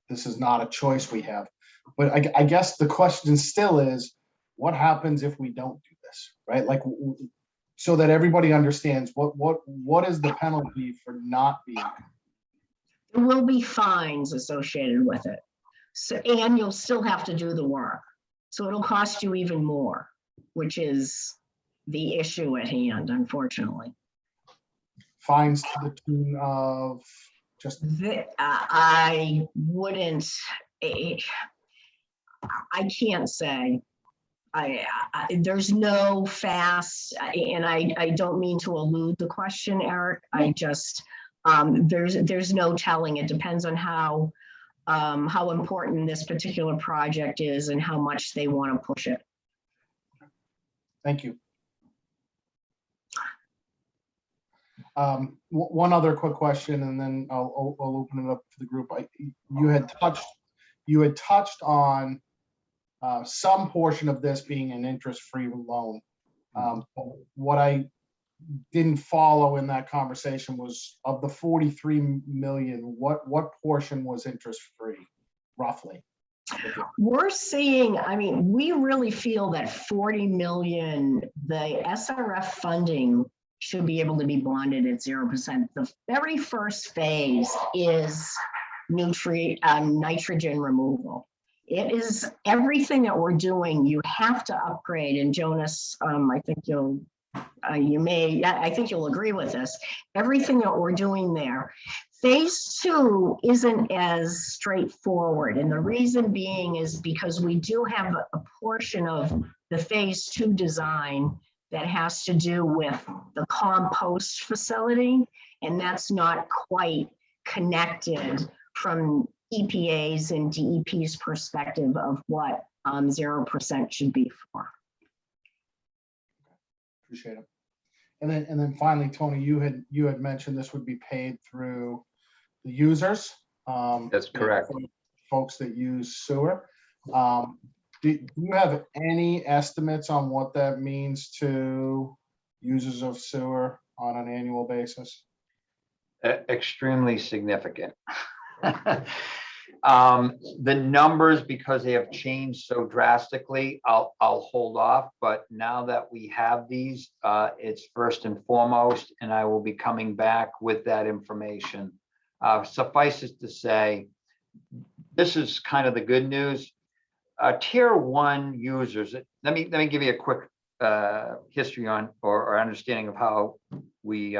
this is not a choice we have. But I guess the question still is, what happens if we don't do this, right? Like, so that everybody understands what is the penalty for not being. There will be fines associated with it. So, and you'll still have to do the work. So it'll cost you even more, which is the issue at hand, unfortunately. Fines to the tune of just. I wouldn't, I can't say. There's no fast, and I don't mean to elude the question, Eric. I just, there's no telling. It depends on how important this particular project is and how much they want to push it. Thank you. One other quick question, and then I'll open it up to the group. You had touched on some portion of this being an interest-free loan. What I didn't follow in that conversation was, of the 43 million, what portion was interest-free, roughly? We're seeing, I mean, we really feel that 40 million, the SRF funding should be able to be bonded at 0%. The very first phase is nitrogen removal. It is everything that we're doing, you have to upgrade. And Jonas, I think you'll I think you'll agree with this, everything that we're doing there. Phase 2 isn't as straightforward. And the reason being is because we do have a portion of the phase 2 design that has to do with the compost facility. And that's not quite connected from EPA's and DEP's perspective of what 0% should be for. Appreciate it. And then finally, Tony, you had mentioned this would be paid through the users. That's correct. Folks that use sewer. Do you have any estimates on what that means to users of sewer on an annual basis? Extremely significant. The numbers, because they have changed so drastically, I'll hold off. But now that we have these, it's first and foremost, and I will be coming back with that information. Suffice it to say, this is kind of the good news. Tier 1 users. Let me give you a quick history on or understanding of how we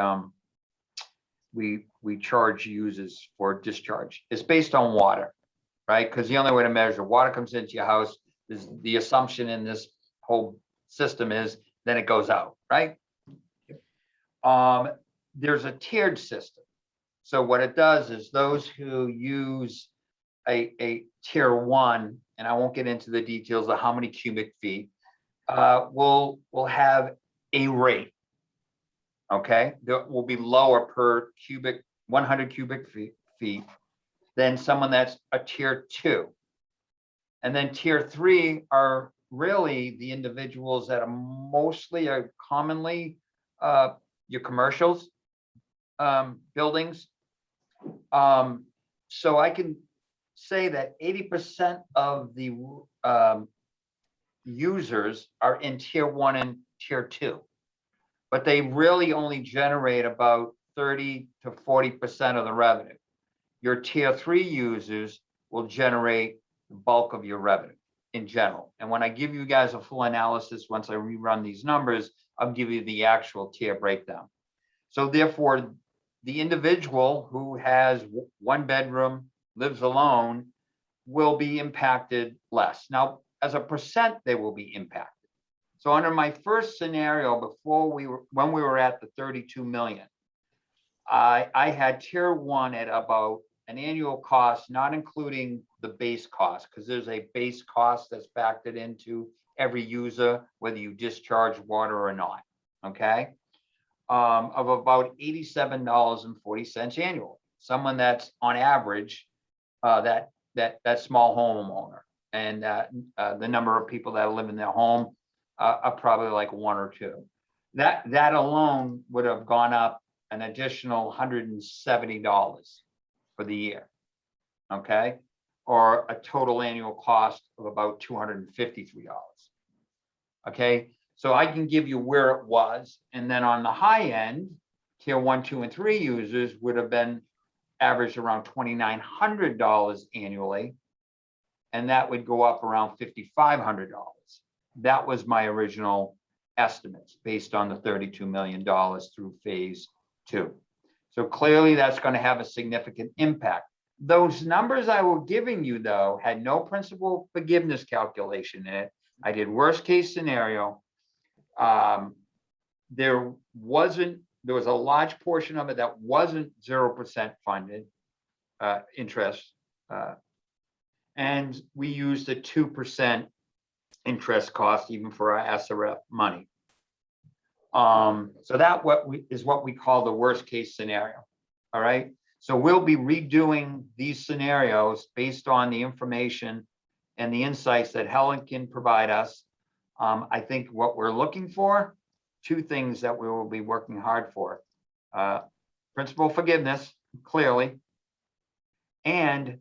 charge users for discharge. It's based on water, right? Because the only way to measure water comes into your house is the assumption in this whole system is then it goes out, right? There's a tiered system. So what it does is those who use a tier 1, and I won't get into the details of how many cubic feet, will have a rate. Okay, that will be lower per 100 cubic feet than someone that's a tier 2. And then tier 3 are really the individuals that are commonly your commercials, buildings. So I can say that 80% of the users are in tier 1 and tier 2. But they really only generate about 30 to 40% of the revenue. Your tier 3 users will generate the bulk of your revenue in general. And when I give you guys a full analysis, once I rerun these numbers, I'll give you the actual tier breakdown. So therefore, the individual who has 1 bedroom, lives alone, will be impacted less. Now, as a percent, they will be impacted. So under my first scenario, when we were at the 32 million, I had tier 1 at about an annual cost, not including the base cost, because there's a base cost that's factored into every user, whether you discharge water or not, okay? Of about $87.40 annual. Someone that's on average, that small homeowner, and the number of people that live in their home are probably like 1 or 2. That alone would have gone up an additional $170 for the year, okay? Or a total annual cost of about $253, okay? So I can give you where it was, and then on the high end, tier 1, 2, and 3 users would have been averaged around $2,900 annually, and that would go up around $5,500. That was my original estimates based on the $32 million through phase 2. So clearly that's going to have a significant impact. Those numbers I was giving you, though, had no principal forgiveness calculation in it. I did worst case scenario. There was a large portion of it that wasn't 0% funded interest. And we used a 2% interest cost even for our SRF money. So that is what we call the worst case scenario. All right. So we'll be redoing these scenarios based on the information and the insights that Helen can provide us. I think what we're looking for, 2 things that we will be working hard for. Principal forgiveness, clearly, and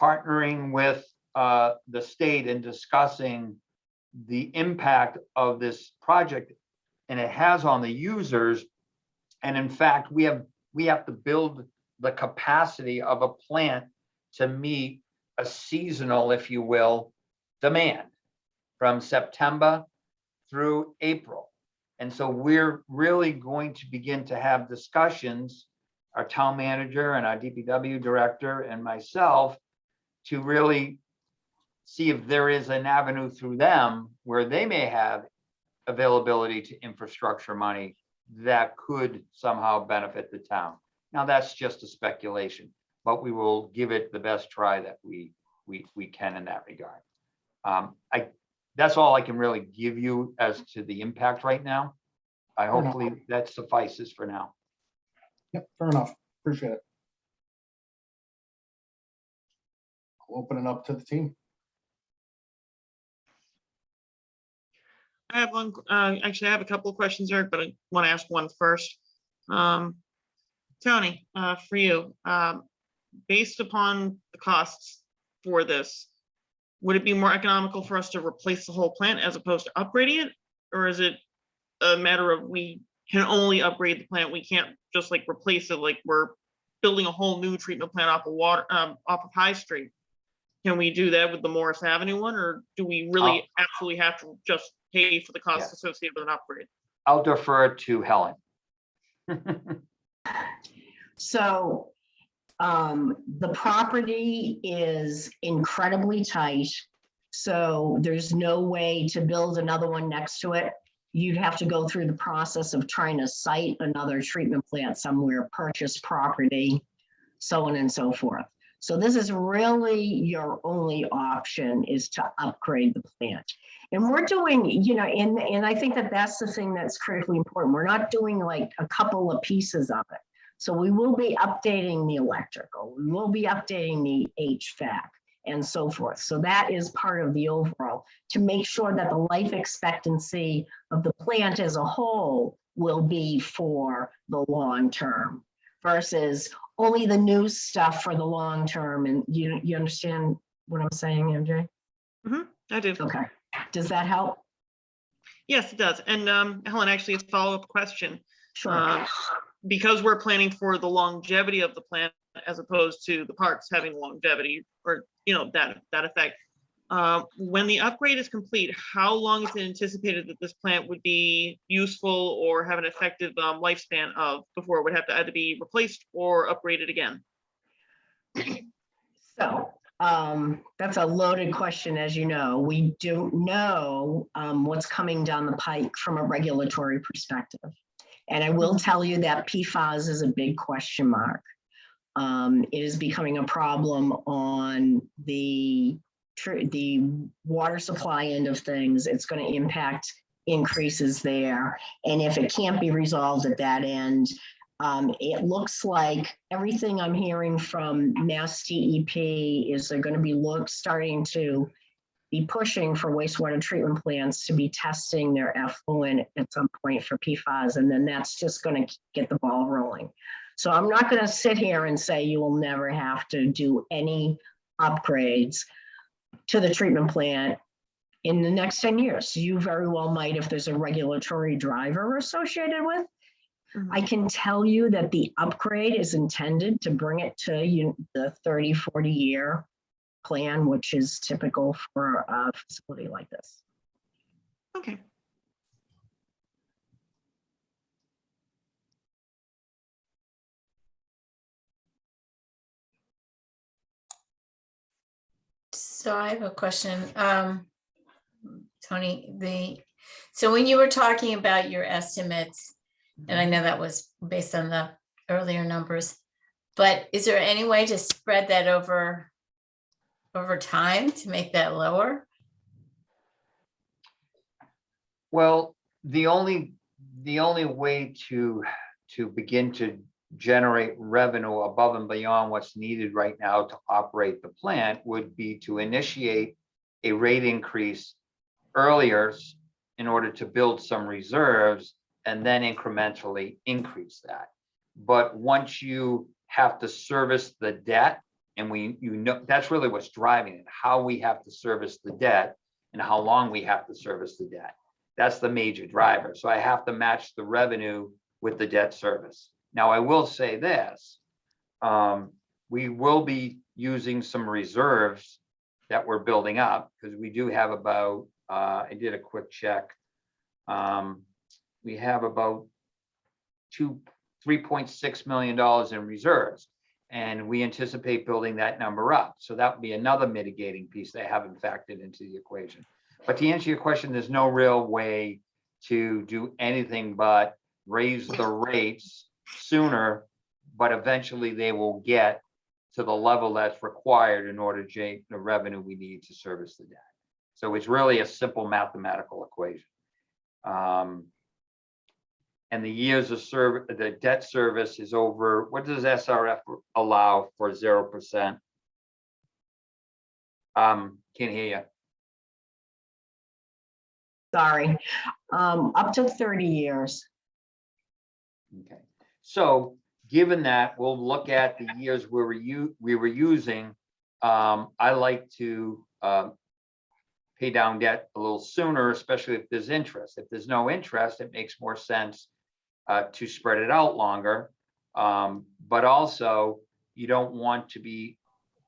partnering with the state and discussing the impact of this project and it has on the users. And in fact, we have to build the capacity of a plant to meet a seasonal, if you will, demand from September through April. And so we're really going to begin to have discussions, our town manager and our DPW director and myself, to really see if there is an avenue through them where they may have availability to infrastructure money that could somehow benefit the town. Now, that's just a speculation, but we will give it the best try that we can in that regard. That's all I can really give you as to the impact right now. Hopefully that suffices for now. Yep, fair enough. Appreciate it. I'll open it up to the team. I have one, actually, I have a couple of questions, Eric, but I want to ask one first. Tony, for you, based upon the costs for this, would it be more economical for us to replace the whole plant as opposed to upgrading it? Or is it a matter of we can only upgrade the plant? We can't just like replace it, like we're building a whole new treatment plant off of off of High Street. Can we do that with the Morris Avenue one, or do we really absolutely have to just pay for the costs associated with an upgrade? I'll defer to Helen. So the property is incredibly tight. So there's no way to build another one next to it. You'd have to go through the process of trying to site another treatment plant somewhere, purchase property, so on and so forth. So this is really your only option, is to upgrade the plant. And we're doing, you know, and I think that that's the thing that's critically important. We're not doing like a couple of pieces of it. So we will be updating the electrical, we will be updating the HVAC and so forth. So that is part of the overall, to make sure that the life expectancy of the plant as a whole will be for the long term versus only the new stuff for the long term. And you understand what I'm saying, MJ? Mm-hmm, I do. Okay. Does that help? Yes, it does. And Helen, actually a follow-up question. Sure. Because we're planning for the longevity of the plant as opposed to the parks having longevity, or you know, that effect. When the upgrade is complete, how long is it anticipated that this plant would be useful or have an effective lifespan of before it would have to either be replaced or upgraded again? So that's a loaded question, as you know. We don't know what's coming down the pike from a regulatory perspective. And I will tell you that PFAS is a big question mark. It is becoming a problem on the water supply end of things. It's going to impact increases there. And if it can't be resolved at that end, it looks like everything I'm hearing from Mass DEP is they're going to be starting to be pushing for wastewater treatment plants to be testing their effluent at some point for PFAS, and then that's just going to get the ball rolling. So I'm not going to sit here and say you will never have to do any upgrades to the treatment plant in the next 10 years. You very well might if there's a regulatory driver associated with. I can tell you that the upgrade is intended to bring it to the 30, 40 year plan, which is typical for a facility like this. Okay. So I have a question, Tony. So when you were talking about your estimates, and I know that was based on the earlier numbers, but is there any way to spread that over time to make that lower? Well, the only way to begin to generate revenue above and beyond what's needed right now to operate the plant would be to initiate a rate increase earlier in order to build some reserves and then incrementally increase that. But once you have to service the debt, and that's really what's driving it, how we have to service the debt and how long we have to service the debt. That's the major driver. So I have to match the revenue with the debt service. Now, I will say this, we will be using some reserves that we're building up because we do have about, I did a quick check. we have about $3.6 million in reserves. And we anticipate building that number up. So that would be another mitigating piece they haven't factored into the equation. But to answer your question, there's no real way to do anything but raise the rates sooner, but eventually they will get to the level that's required in order to generate the revenue we need to service the debt. So it's really a simple mathematical equation. And the years of service, the debt service is over, what does SRF allow for 0%? Can't hear you. Sorry, up to 30 years. Okay, so given that, we'll look at the years we were using. I like to pay down debt a little sooner, especially if there's interest. If there's no interest, it makes more sense to spread it out longer. But also, you don't want to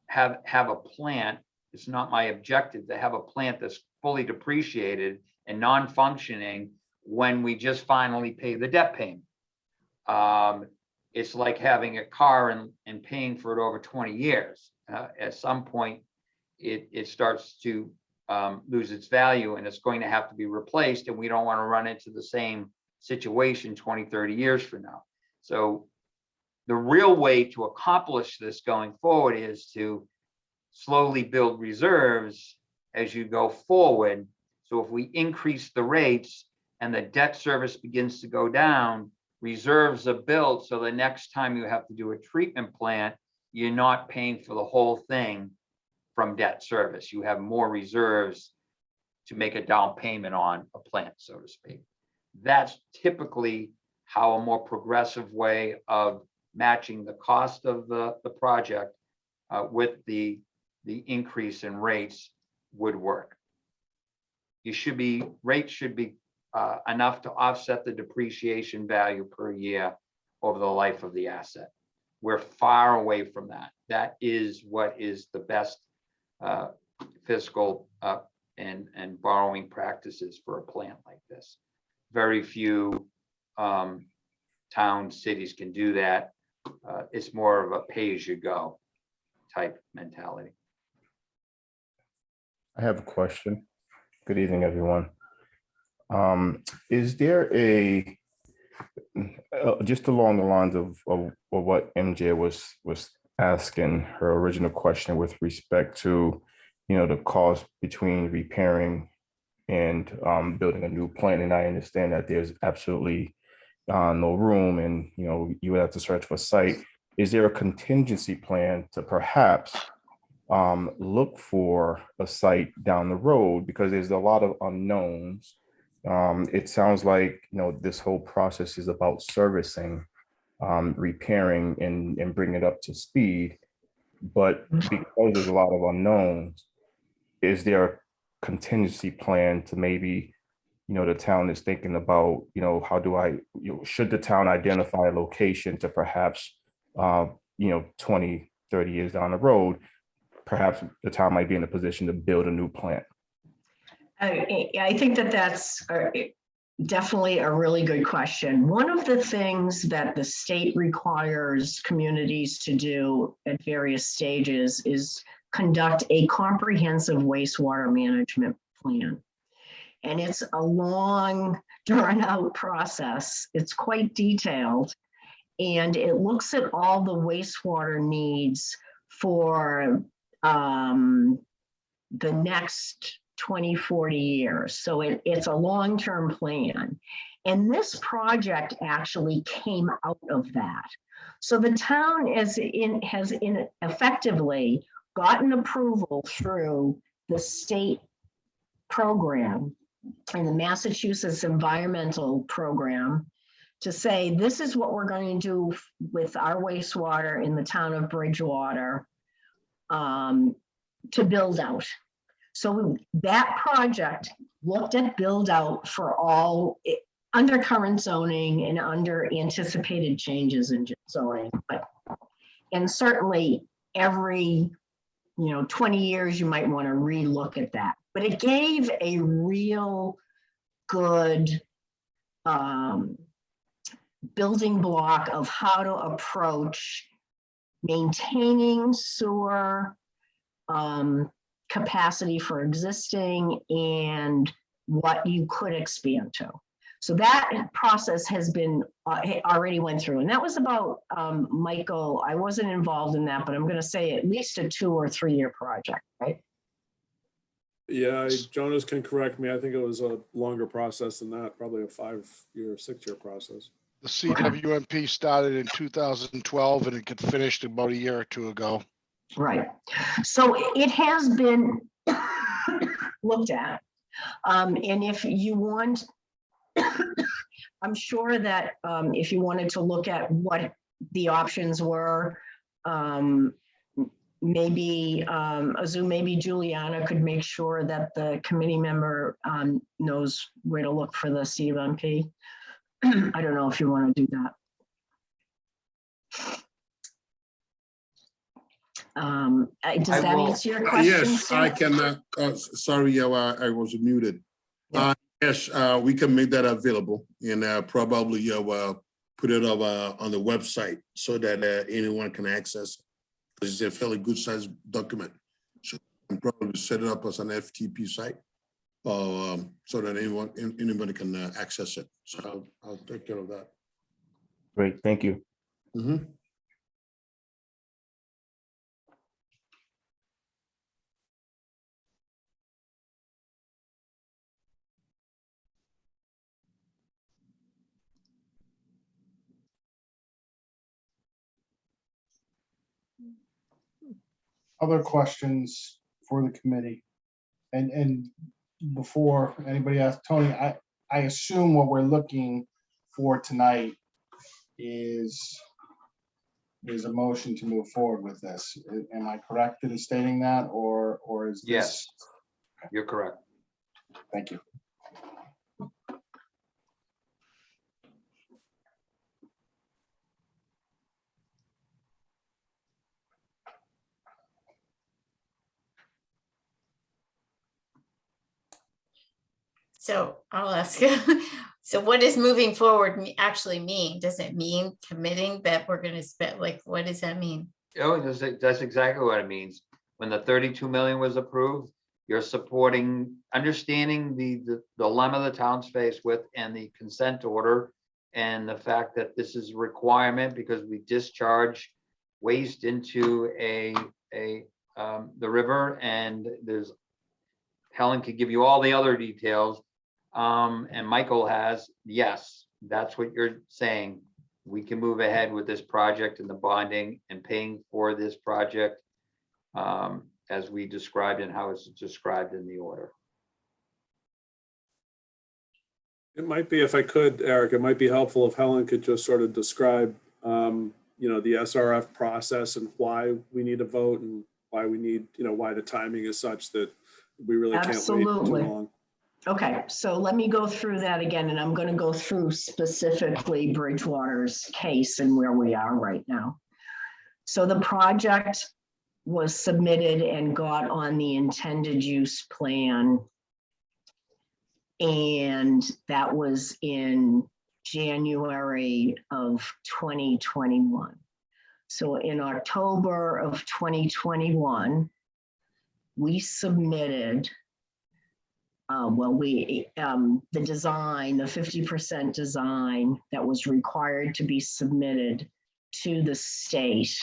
have a plant. It's not my objective to have a plant that's fully depreciated and non-functioning when we just finally pay the debt payment. It's like having a car and paying for it over 20 years. At some point, it starts to lose its value, and it's going to have to be replaced, and we don't want to run into the same situation 20, 30 years from now. So the real way to accomplish this going forward is to slowly build reserves as you go forward. So if we increase the rates and the debt service begins to go down, reserves are built, so the next time you have to do a treatment plant, you're not paying for the whole thing from debt service. You have more reserves to make a down payment on a plant, so to speak. That's typically how a more progressive way of matching the cost of the project with the increase in rates would work. Rates should be enough to offset the depreciation value per year over the life of the asset. We're far away from that. That is what is the best fiscal and borrowing practices for a plant like this. Very few towns, cities can do that. It's more of a pay-as-you-go type mentality. I have a question. Good evening, everyone. Is there just along the lines of what MJ was asking her original question with respect to, the cost between repairing and building a new plant, and I understand that there's absolutely no room, and you would have to search for a site. Is there a contingency plan to perhaps look for a site down the road, because there's a lot of unknowns? It sounds like this whole process is about servicing, repairing, and bringing it up to speed. But because there's a lot of unknowns, is there a contingency plan to maybe, the town is thinking about, how do I, should the town identify a location to perhaps, 20, 30 years down the road, perhaps the town might be in a position to build a new plant? I think that's definitely a really good question. One of the things that the state requires communities to do at various stages is conduct a comprehensive wastewater management plan. And it's a long, drawn-out process. It's quite detailed, and it looks at all the wastewater needs for the next 20, 40 years. So it's a long-term plan. And this project actually came out of that. So the town has effectively gotten approval through the state program and the Massachusetts environmental program to say, this is what we're going to do with our wastewater in the town of Bridgewater to build out. So that project looked at build out for all under current zoning and under anticipated changes in zoning. And certainly every 20 years, you might want to relook at that. But it gave a real good building block of how to approach maintaining sewer capacity for existing and what you could expand to. So that process has been already went through, and that was about Michael. I wasn't involved in that, but I'm going to say at least a 2 or 3 year project, right? Yeah, Jonas can correct me. I think it was a longer process than that, probably a 5-year, 6-year process. The CWMP started in 2012 and it got finished about a year or 2 ago. Right. So it has been looked at. And if you want, I'm sure that if you wanted to look at what the options were, maybe Azu, maybe Juliana could make sure that the committee member knows where to look for the CWMP. I don't know if you want to do that. Does that answer your question? Yes, Sue? I can. Sorry, I was muted. Yes, we can make that available and probably put it up on the website so that anyone can access it. It's a fairly good sized document. So we can probably set it up as an FTP site so that anybody can access it. So I'll take care of that. Great, thank you. Mm-hmm. Other questions for the committee? And before anybody asks, Tony, I assume what we're looking for tonight is a motion to move forward with this. Am I correct in stating that, or is this? Yes, you're correct. Thank you. So I'll ask you, so what does moving forward actually mean? Does it mean committing that we're going to spend, like, what does that mean? Oh, that's exactly what it means. When the 32 million was approved, you're supporting, understanding the dilemma the town's faced with and the consent order and the fact that this is a requirement because we discharge waste into the river, and there's, Helen could give you all the other details. And Michael has, yes, that's what you're saying. We can move ahead with this project and the bonding and paying for this project as we described and how it's described in the order. It might be, if I could, Eric, it might be helpful if Helen could just sort of describe, the SRF process and why we need a vote and why we need, why the timing is such that we really can't wait too long. Okay, so let me go through that again, and I'm going to go through specifically Bridgewater's case and where we are right now. So the project was submitted and got on the intended use plan, and that was in January of 2021. So in October of 2021, we submitted the design, the 50% design that was required to be submitted to the state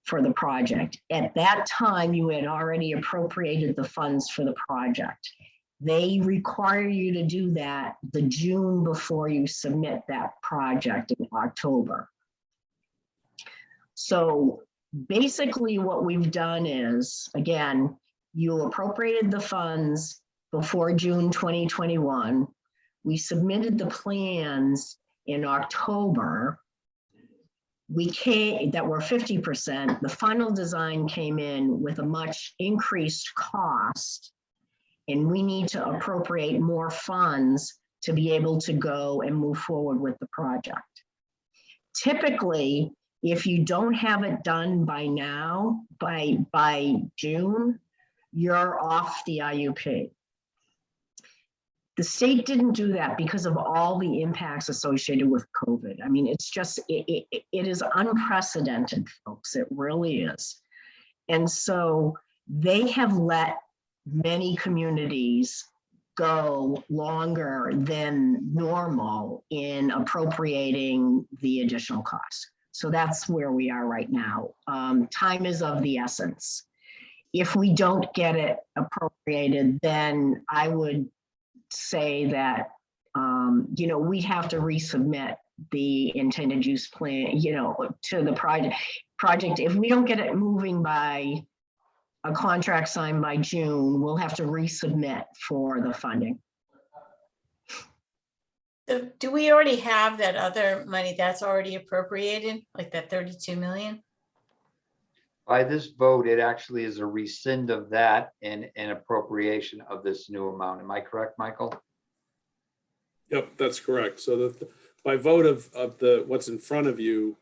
for the project. At that time, you had already appropriated the funds for the project. They require you to do that the June before you submit that project in October. So basically what we've done is, again, you appropriated the funds before June 2021. We submitted the plans in October. That were 50%. The final design came in with a much increased cost, and we need to appropriate more funds to be able to go and move forward with the project. Typically, if you don't have it done by now, by June, you're off the IUP. The state didn't do that because of all the impacts associated with COVID. I mean, it's just, it is unprecedented, folks. It really is. And so they have let many communities go longer than normal in appropriating the additional costs. So that's where we are right now. Time is of the essence. If we don't get it appropriated, then I would say that, we'd have to resubmit the intended use plan, to the project. If we don't get it moving by a contract signed by June, we'll have to resubmit for the funding. So do we already have that other money that's already appropriated, like that 32 million? By this vote, it actually is a rescind of that and an appropriation of this new amount. Am I correct, Michael? Yep, that's correct. So by vote of what's in front of you,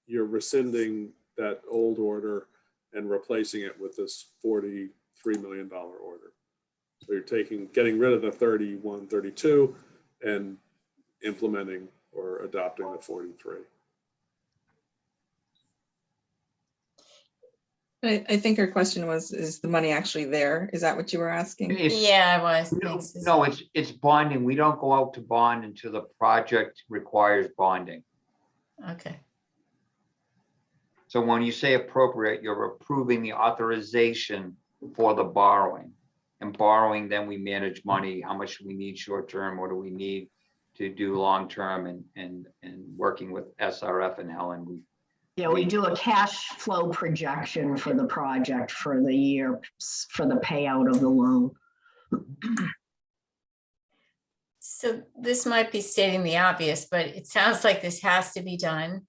you're rescinding that old order and replacing it with this $43 million order. So you're getting rid of the 31, 32 and implementing or adopting the 43. I think her question was, is the money actually there? Is that what you were asking? Yeah, I was. No, it's bonding. We don't go out to bond until the project requires bonding. Okay. So when you say appropriate, you're approving the authorization for the borrowing. And borrowing, then we manage money, how much we need short-term, what do we need to do long-term, and working with SRF and Helen. We do a cash flow projection for the project for the year for the payout of the loan. So this might be stating the obvious, but it sounds like this has to be done.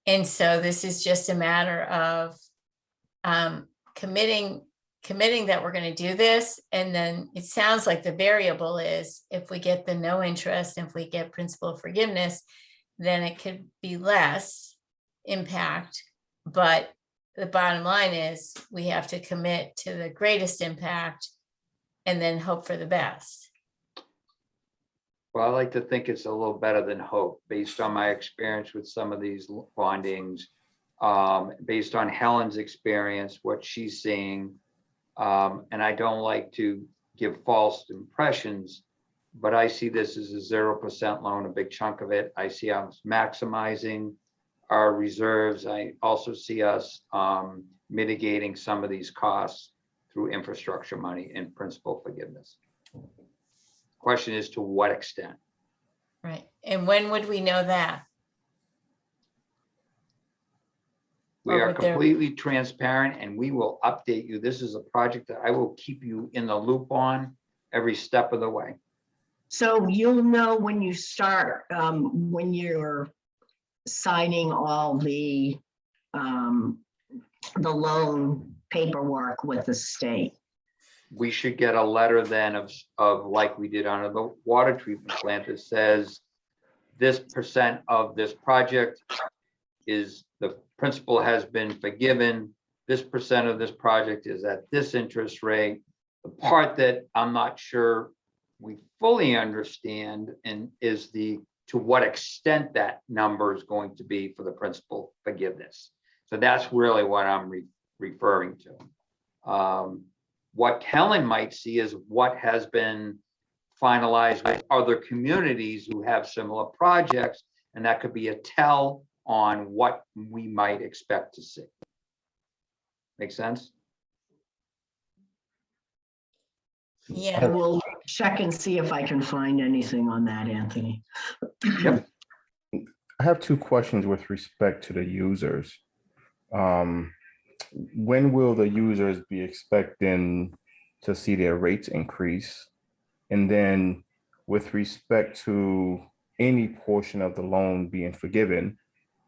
And so this is just a matter of committing that we're going to do this. And then it sounds like the variable is if we get the no interest, if we get principal forgiveness, then it could be less impact. But the bottom line is we have to commit to the greatest impact and then hope for the best. Well, I like to think it's a little better than hope, based on my experience with some of these bondings, based on Helen's experience, what she's seeing. And I don't like to give false impressions, but I see this as a 0% loan, a big chunk of it. I see us maximizing our reserves. I also see us mitigating some of these costs through infrastructure money and principal forgiveness. Question is, to what extent? Right. And when would we know that? We are completely transparent and we will update you. This is a project that I will keep you in the loop on every step of the way. So you'll know when you start, when you're signing all the loan paperwork with the state. We should get a letter then of like we did on the water treatment plant that says this % of this project is the principal has been forgiven. This % of this project is at this interest rate. The part that I'm not sure we fully understand and is to what extent that number is going to be for the principal forgiveness. So that's really what I'm referring to. What Helen might see is what has been finalized with other communities who have similar projects, and that could be a tell on what we might expect to see. Make sense? Yeah. I will check and see if I can find anything on that, Anthony. Yep. I have two questions with respect to the users. When will the users be expecting to see their rates increase? And then with respect to any portion of the loan being forgiven,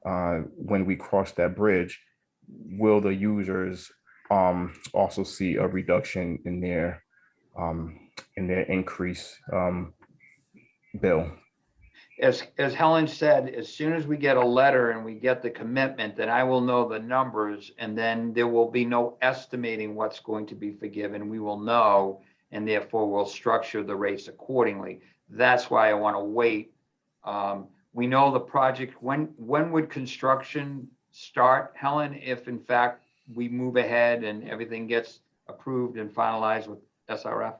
when we cross that bridge, will the users also see a reduction in their increase bill? As Helen said, as soon as we get a letter and we get the commitment, then I will know the numbers, and then there will be no estimating what's going to be forgiven. We will know, and therefore we'll structure the rates accordingly. That's why I want to wait. We know the project, when would construction start, Helen, if in fact we move ahead and everything gets approved and finalized with SRF?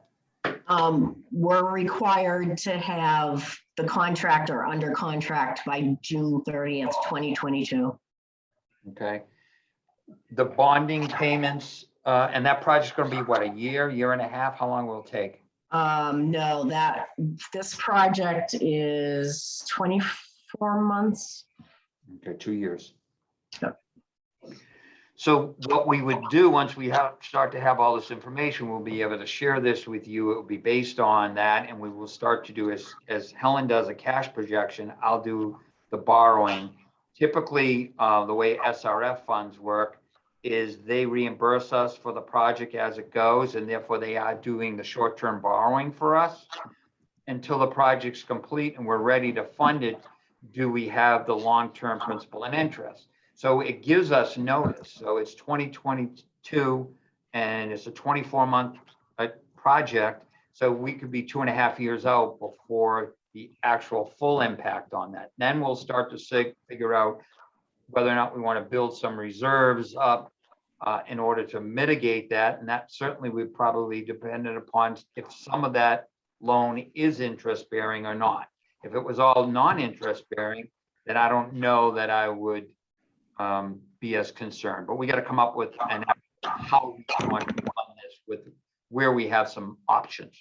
We're required to have the contractor under contract by June 30th, 2022. Okay. The bonding payments, and that project's gonna be what, a year and a half? How long will it take? No, this project is 24 months. Okay, 2 years. Yep. So what we would do once we start to have all this information, we'll be able to share this with you. It will be based on that, and we will start to do as Helen does a cash projection, I'll do the borrowing. Typically, the way SRF funds work is they reimburse us for the project as it goes, and therefore they are doing the short-term borrowing for us until the project's complete and we're ready to fund it. Do we have the long-term principal and interest? So it gives us notice. So it's 2022 and it's a 24-month project. So we could be 2.5 years out before the actual full impact on that. Then we'll start to figure out whether or not we want to build some reserves up in order to mitigate that. And that certainly would probably depend upon if some of that loan is interest bearing or not. If it was all non-interest bearing, then I don't know that I would be as concerned, but we got to come up with how we want to fund this with where we have some options.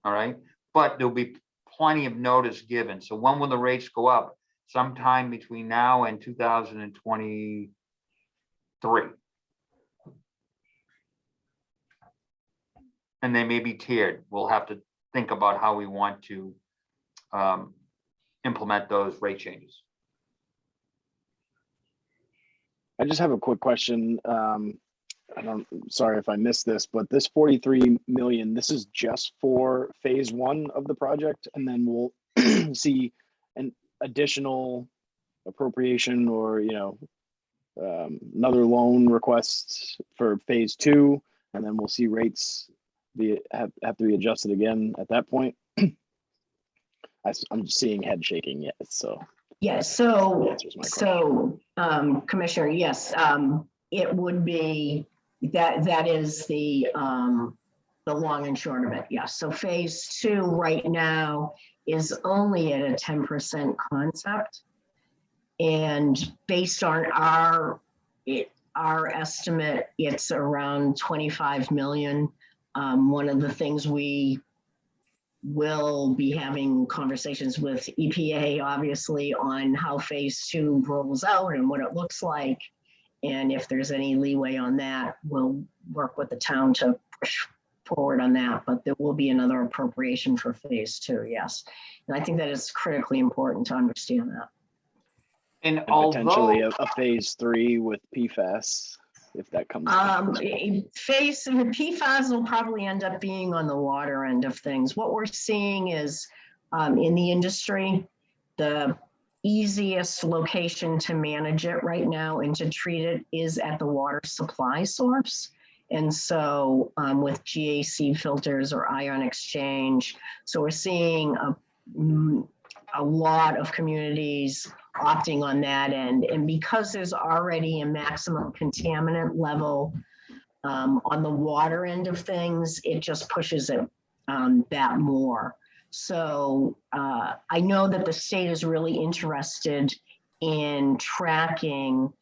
All right, but there'll be plenty of notice given. So when will the rates go up? Sometime between now and 2023. And they may be tiered. We'll have to think about how we want to implement those rate changes. I just have a quick question. Sorry if I missed this, but this 43 million, this is just for phase 1 of the project, and then we'll see an additional appropriation or, another loan request for phase 2, and then we'll see rates have to be adjusted again at that point. I'm just seeing head shaking yet, so. Yes, Commissioner, yes, it would be, that is the long and short of it, yes. So phase 2 right now is only at a 10% concept. And based on our estimate, it's around 25 million. One of the things we will be having conversations with EPA, obviously, on how phase 2 rolls out and what it looks like. And if there's any leeway on that, we'll work with the town to push forward on that. But there will be another appropriation for phase 2, yes. And I think that is critically important to understand that. And potentially a phase 3 with PFAS, if that comes up. PFAS will probably end up being on the water end of things. What we're seeing is in the industry, the easiest location to manage it right now and to treat it is at the water supply source. And so with GAC filters or ion exchange, so we're seeing a lot of communities opting on that end. And because there's already a maximum contaminant level on the water end of things, it just pushes it that more. So I know that the state is really interested in tracking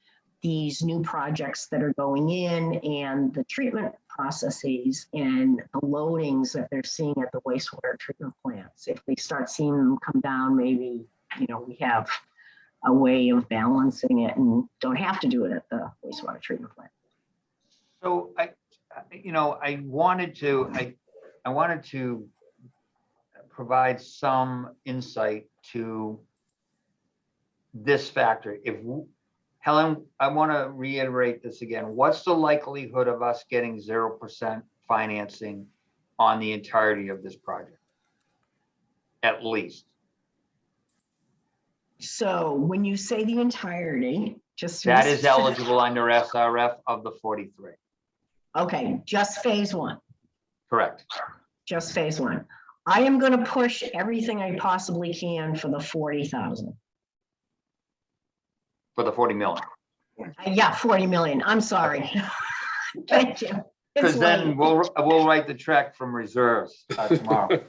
these new projects that are going in and the treatment processes and the loadings that they're seeing at the wastewater treatment plants. If they start seeing them come down, maybe, we have a way of balancing it and don't have to do it at the wastewater treatment plant. So I wanted to provide some insight to this factor. Helen, I want to reiterate this again. What's the likelihood of us getting 0% financing on the entirety of this project? At least. So when you say the entirety, that is eligible under SRF of the 43. Okay, just phase 1. Correct. Just phase one. I am going to push everything I possibly can for the 40,000. For the 40 million. Yeah, 40 million. I'm sorry. Thank you. Because It's then late. we'll write the check from reserves tomorrow.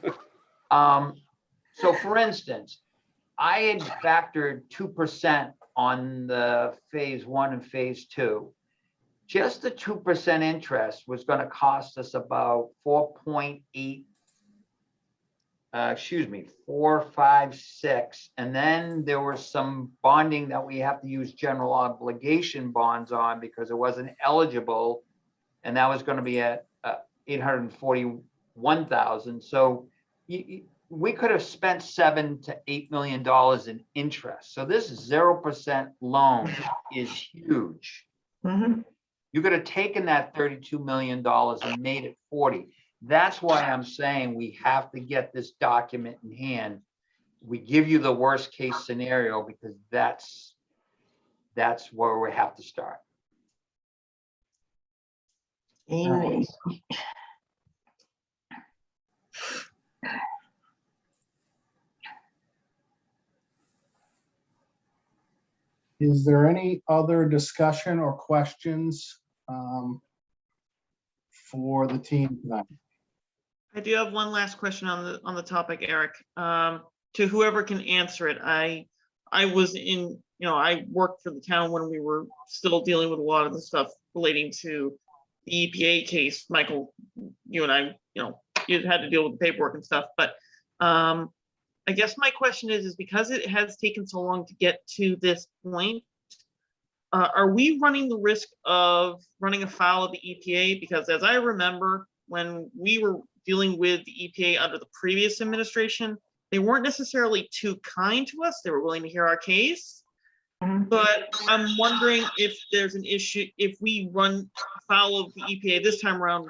So for instance, I had factored 2% on the phase one and phase two. Just the 2% interest was going to cost us about 4.56. And then there was some bonding that we have to use general obligation bonds on because it wasn't eligible. And that was going to be at 841,000. So we could have spent $7 to $8 million in interest. So this 0% loan is huge. Mhm. You could have taken that $32 million and made it 40. That's why I'm saying we have to get this document in hand. We give you the worst case scenario because that's where we have to start. Amen. Is there any other discussion or questions for the team tonight? I do have one last question on the topic, Eric. To whoever can answer it, I was in, I worked for the town when we were still dealing with a lot of the stuff relating to the EPA case. Michael, you and I, you had to deal with the paperwork and stuff, but I guess my question is because it has taken so long to get to this point, are we running the risk of running afoul of the EPA? Because as I remember, when we were dealing with the EPA under the previous administration, they weren't necessarily too kind to us. They were willing to hear our case. But I'm wondering if there's an issue, if we run afoul of the EPA this time around,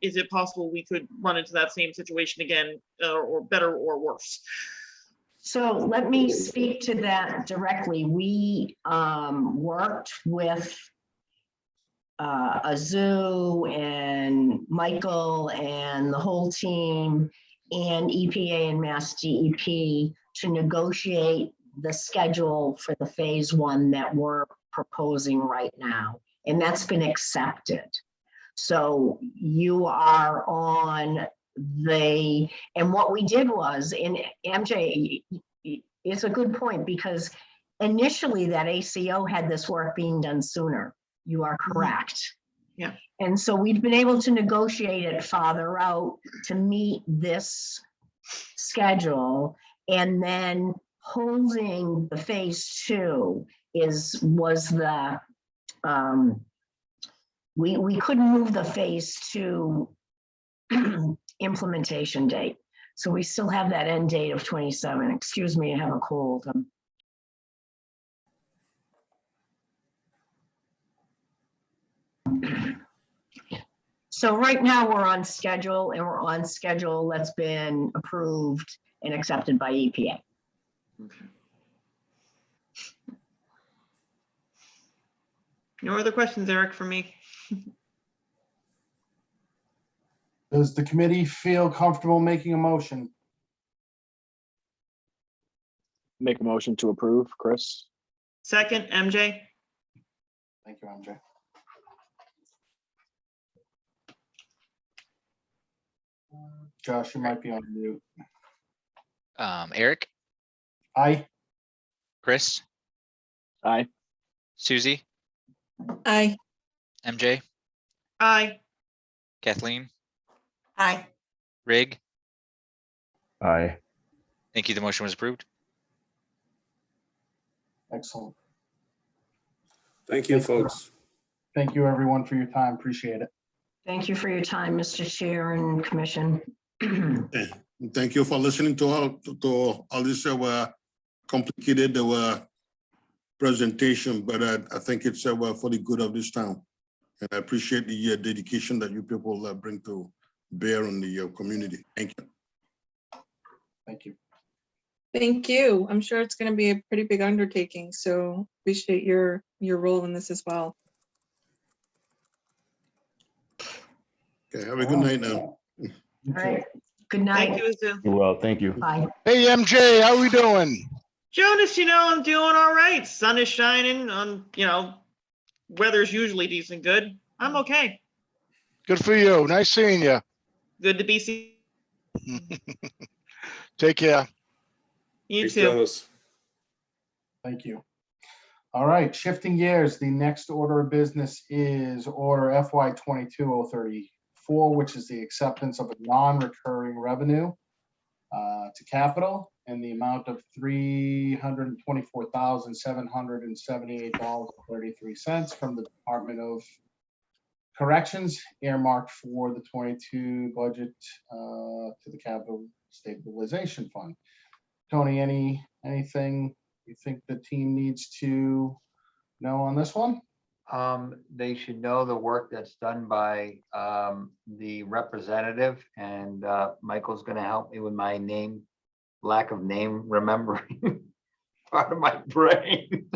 is it possible we could run into that same situation again, or better or worse? So let me speak to that directly. We worked with Azu and Michael and the whole team and EPA and Mass DEP to negotiate the schedule for the phase one that we're proposing right now. And that's been accepted. So you are on and what we did was, and MJ, it's a good point because initially that ACO had this work being done sooner. You are correct. Yeah. And so we've been able to negotiate it farther out to meet this schedule, and then holding the phase two was the we couldn't move the phase two implementation date. So we still have that end date of 27. Excuse me, I have a cold. So right now we're on schedule, and we're on schedule that's been approved and accepted by EPA. Okay. No other questions, Eric, for me? Does the committee feel comfortable making a motion? Make a motion to approve, Chris. Second, MJ. Thank you, MJ. Josh, you might be on mute. Eric, Aye. Chris, Aye. Susie, Aye. MJ, Aye. Kathleen, Aye. Rig. Aye. Thank you. The motion was approved. Excellent. Thank you, folks. Thank you, everyone, for your time. Appreciate it. Thank you for your time, Mr. Chair and Commission. Thank you for listening to all this complicated presentation, but I think it's for the good of this town. And I appreciate the dedication that you people bring to bear on the community. Thank you. Thank you. Thank you. I'm sure it's going to be a pretty big undertaking, so appreciate your role in this as well. Okay, have a good night now. You All too. right. Good Thank night. you, Azu. You're well, thank you. Bye. Hey, MJ, how we doing? Jonas, I'm doing all right. Sun is shining on, weather's usually decent good. I'm okay. Good for you. Nice seeing you. Good to be seen. Take care. You Thanks, too. Jonas. Thank you. All right, shifting gears, the next order of business is order FY 22-034, which is the acceptance of a non-recurring revenue to capital in the amount of $324,778.33 from the Department of Corrections, earmarked for the 22 budget to the Capital Stabilization Fund. Tony, anything you think the team needs to know on this one? They should know the work that's done by the representative, and Michael's gonna help me with my lack of name remembering part of my brain.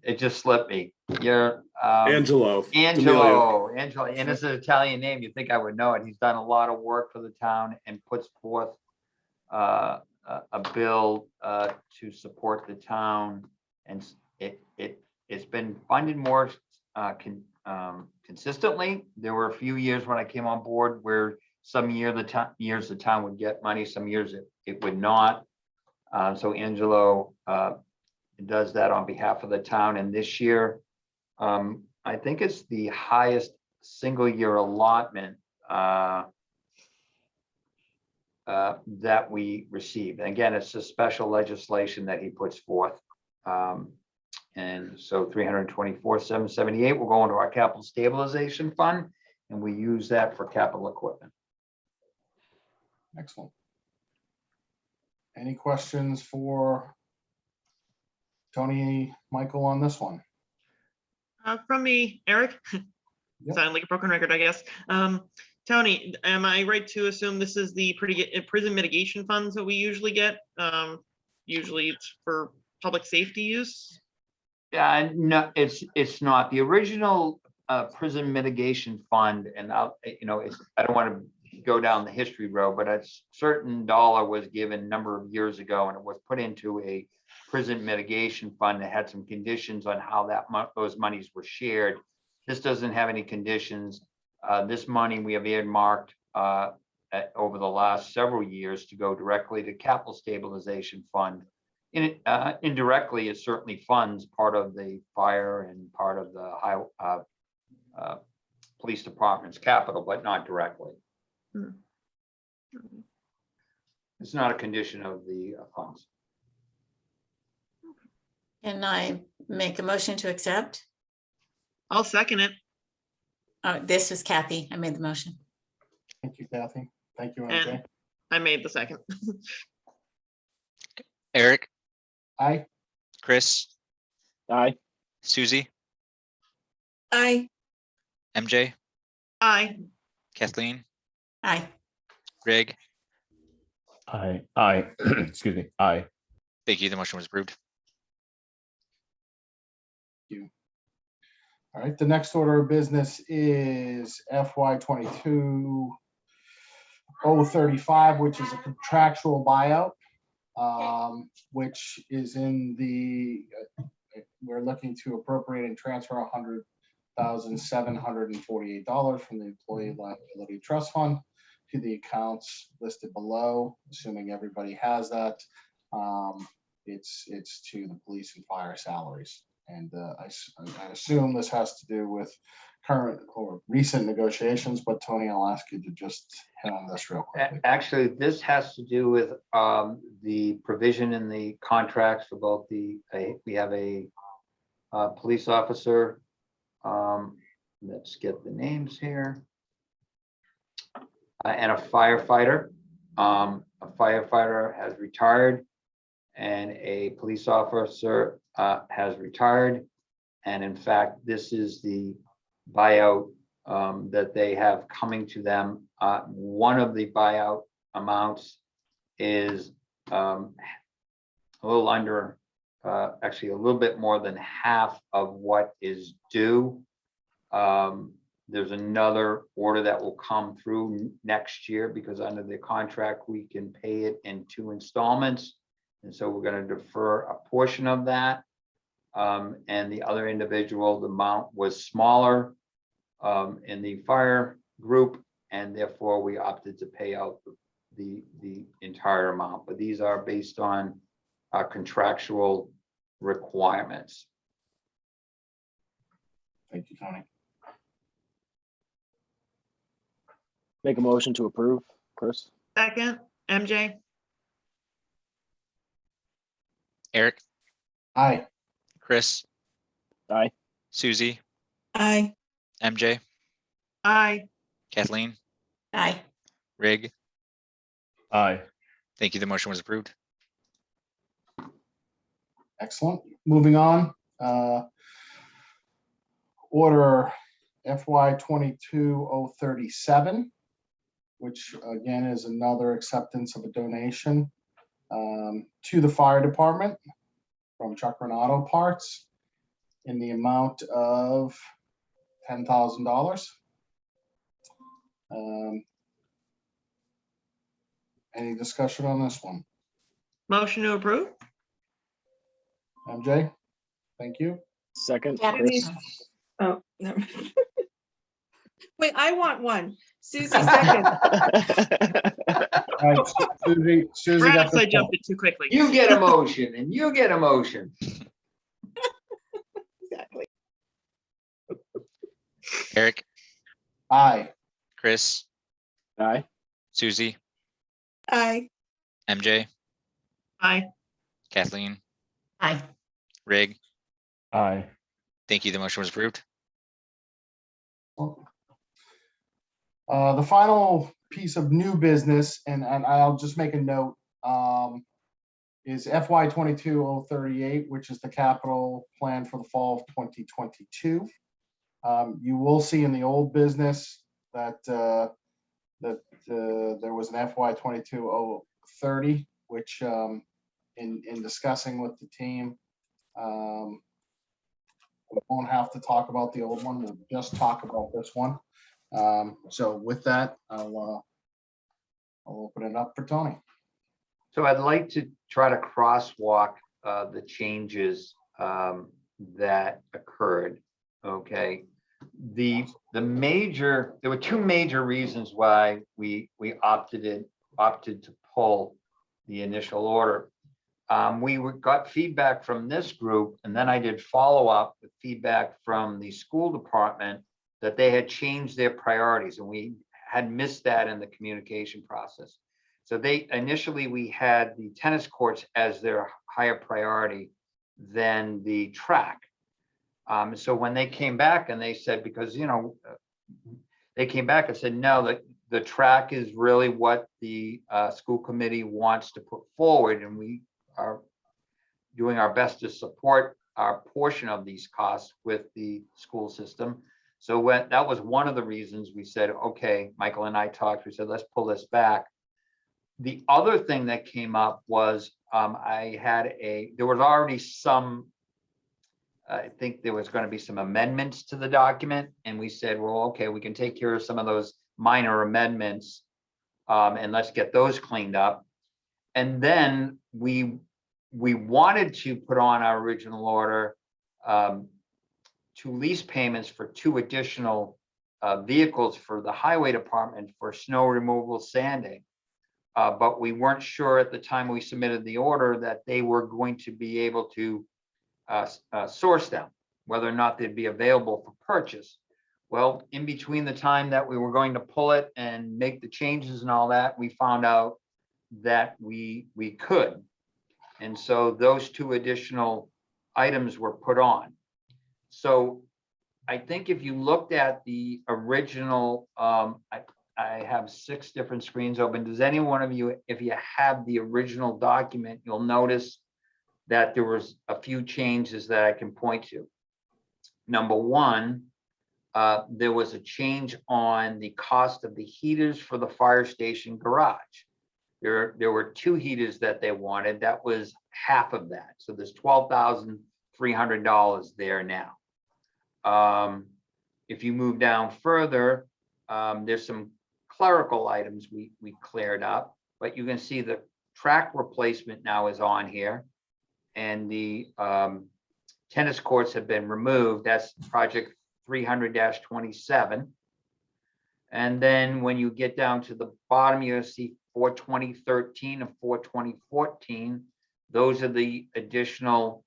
It just slipped me. You're Angelo. Angelo, and it's an Italian name. You'd think I would know it. He's done a lot of work for the town and puts forth a bill to support the town, and it's been funded more consistently. There were a few years when I came on board where some years the town would get money, some years it would not. So Angelo does that on behalf of the town, and this year I think it's the highest single year allotment that we receive. And again, it's a special legislation that he puts forth. And so 324,778 will go into our capital stabilization fund, and we use that for capital equipment. Excellent. Any questions for Tony, Michael on this one? From me, Eric. Yep. Sound like a broken record, I guess. Tony, am I right to assume this is the prison mitigation funds that we usually get? Usually it's for public safety use. Yeah, no, it's not the original prison mitigation fund, and I don't want to go down the history road, but a certain dollar was given a number of years ago, and it was put into a prison mitigation fund that had some conditions on how those monies were shared. This doesn't have any conditions. This money we have earmarked over the last several years to go directly to capital stabilization fund. Indirectly, it certainly funds part of the fire and part of the police department's capital, but not directly. It's not a condition of the funds. Can I make a motion to accept? I'll second it. Oh, this was Kathy. I made the motion. Thank you, Kathy. Thank you, And MJ. I made the second. Eric, Aye. Chris, Aye. Susie, Aye. MJ, Aye. Kathleen, Aye. Greg. Aye, excuse me, aye. Thank you. The motion was approved. All right, the next order of business is FY 22-035, which is a contractual buyout, which is in the, we're looking to appropriate and transfer $100,748 from the Employee Liability Trust Fund to the accounts listed below, assuming everybody has that. It's to the police and fire salaries. And I assume this has to do with current or recent negotiations, but Tony, I'll ask you to just hit on this real quickly. Actually, this has to do with the provision in the contracts for both we have a police officer. Let's get the names here. And a firefighter. A firefighter has retired, and a police officer has retired. And in fact, this is the buyout that they have coming to them. One of the buyout amounts is a little under, actually a little bit more than half of what is due. There's another order that will come through next year because under the contract, we can pay it in 2 installments. And so we're going to defer a portion of that. And the other individual, the amount was smaller in the fire group, and therefore we opted to pay out the entire amount. But these are based on contractual requirements. Thank you, Tony. Make a motion to approve, Chris. Second, MJ. Eric, Aye. Chris, Aye. Susie, Aye. MJ, Aye. Kathleen, Aye. Rig. Aye. Thank you. The motion was approved. Excellent. Moving on. Order FY 22-037, which again is another acceptance of a donation to the fire department from Chuck Renato Parts in the amount of $10,000. Any discussion on this one? Motion to approve? MJ, thank you. Second, Yeah. Chris. Oh, no. Wait, I want one. Susie, second. All right, Susie got Perhaps this I one. jumped it too quickly. You get a motion and you get a motion. Exactly. Eric, Aye. Chris, Aye. Susie, Aye. MJ, Aye. Kathleen, Aye. Rig. Aye. Thank you. The motion was approved. The final piece of new business, and I'll just make a note, is FY 22-038, which is the capital plan for the fall of 2022. You will see in the old business that there was an FY 22-030, which in discussing with the team, we won't have to talk about the old one. We'll just talk about this one. So with that, I'll open it up for Tony. So I'd like to try to crosswalk the changes that occurred. Okay. There were 2 major reasons why we opted to pull the initial order. We got feedback from this group, and then I did follow up with feedback from the school department that they had changed their priorities, and we had missed that in the communication process. So initially we had the tennis courts as their higher priority than the track. So when they came back and they said, because, they came back and said, no, the track is really what the school committee wants to put forward, and we are doing our best to support our portion of these costs with the school system. So that was one of the reasons we said, okay, Michael and I talked, we said, let's pull this back. The other thing that came up was there was already some, I think there was going to be some amendments to the document. And we said, well, okay, we can take care of some of those minor amendments and let's get those cleaned up. And then we wanted to put on our original order 2 lease payments for 2 additional vehicles for the highway department for snow removal, sanding. But we weren't sure at the time we submitted the order that they were going to be able to source them, whether or not they'd be available for purchase. Well, in between the time that we were going to pull it and make the changes and all that, we found out that we could. And so those 2 additional items were put on. So I think if you looked at the original, I have 6 different screens open. Does any one of you, if you have the original document, you'll notice that there was a few changes that I can point to. Number 1, there was a change on the cost of the heaters for the fire station garage. There were 2 heaters that they wanted. That was half of that. So there's $12,300 there now. If you move down further, there's some clerical items we cleared up, but you can see the track replacement now is on here. And the tennis courts have been removed. That's project 300-27. And then when you get down to the bottom, you'll see 42013 and 42014. Those are the additional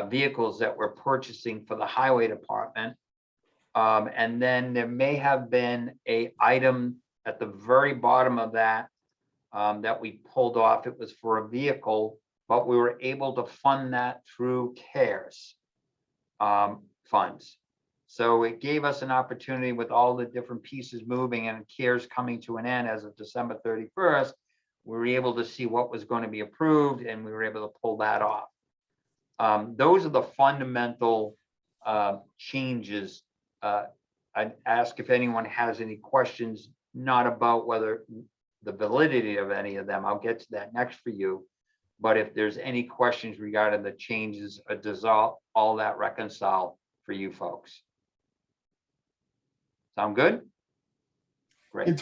vehicles that we're purchasing for the highway department. And then there may have been a item at the very bottom of that that we pulled off. It was for a vehicle, but we were able to fund that through CARES funds. So it gave us an opportunity with all the different pieces moving and CARES coming to an end as of December 31st. We were able to see what was going to be approved, and we were able to pull that off. Those are the fundamental changes. I'd ask if anyone has any questions, not about whether the validity of any of them. I'll get to that next for you. But if there's any questions regarding the changes, does all that reconcile for you folks? Sound good? Great.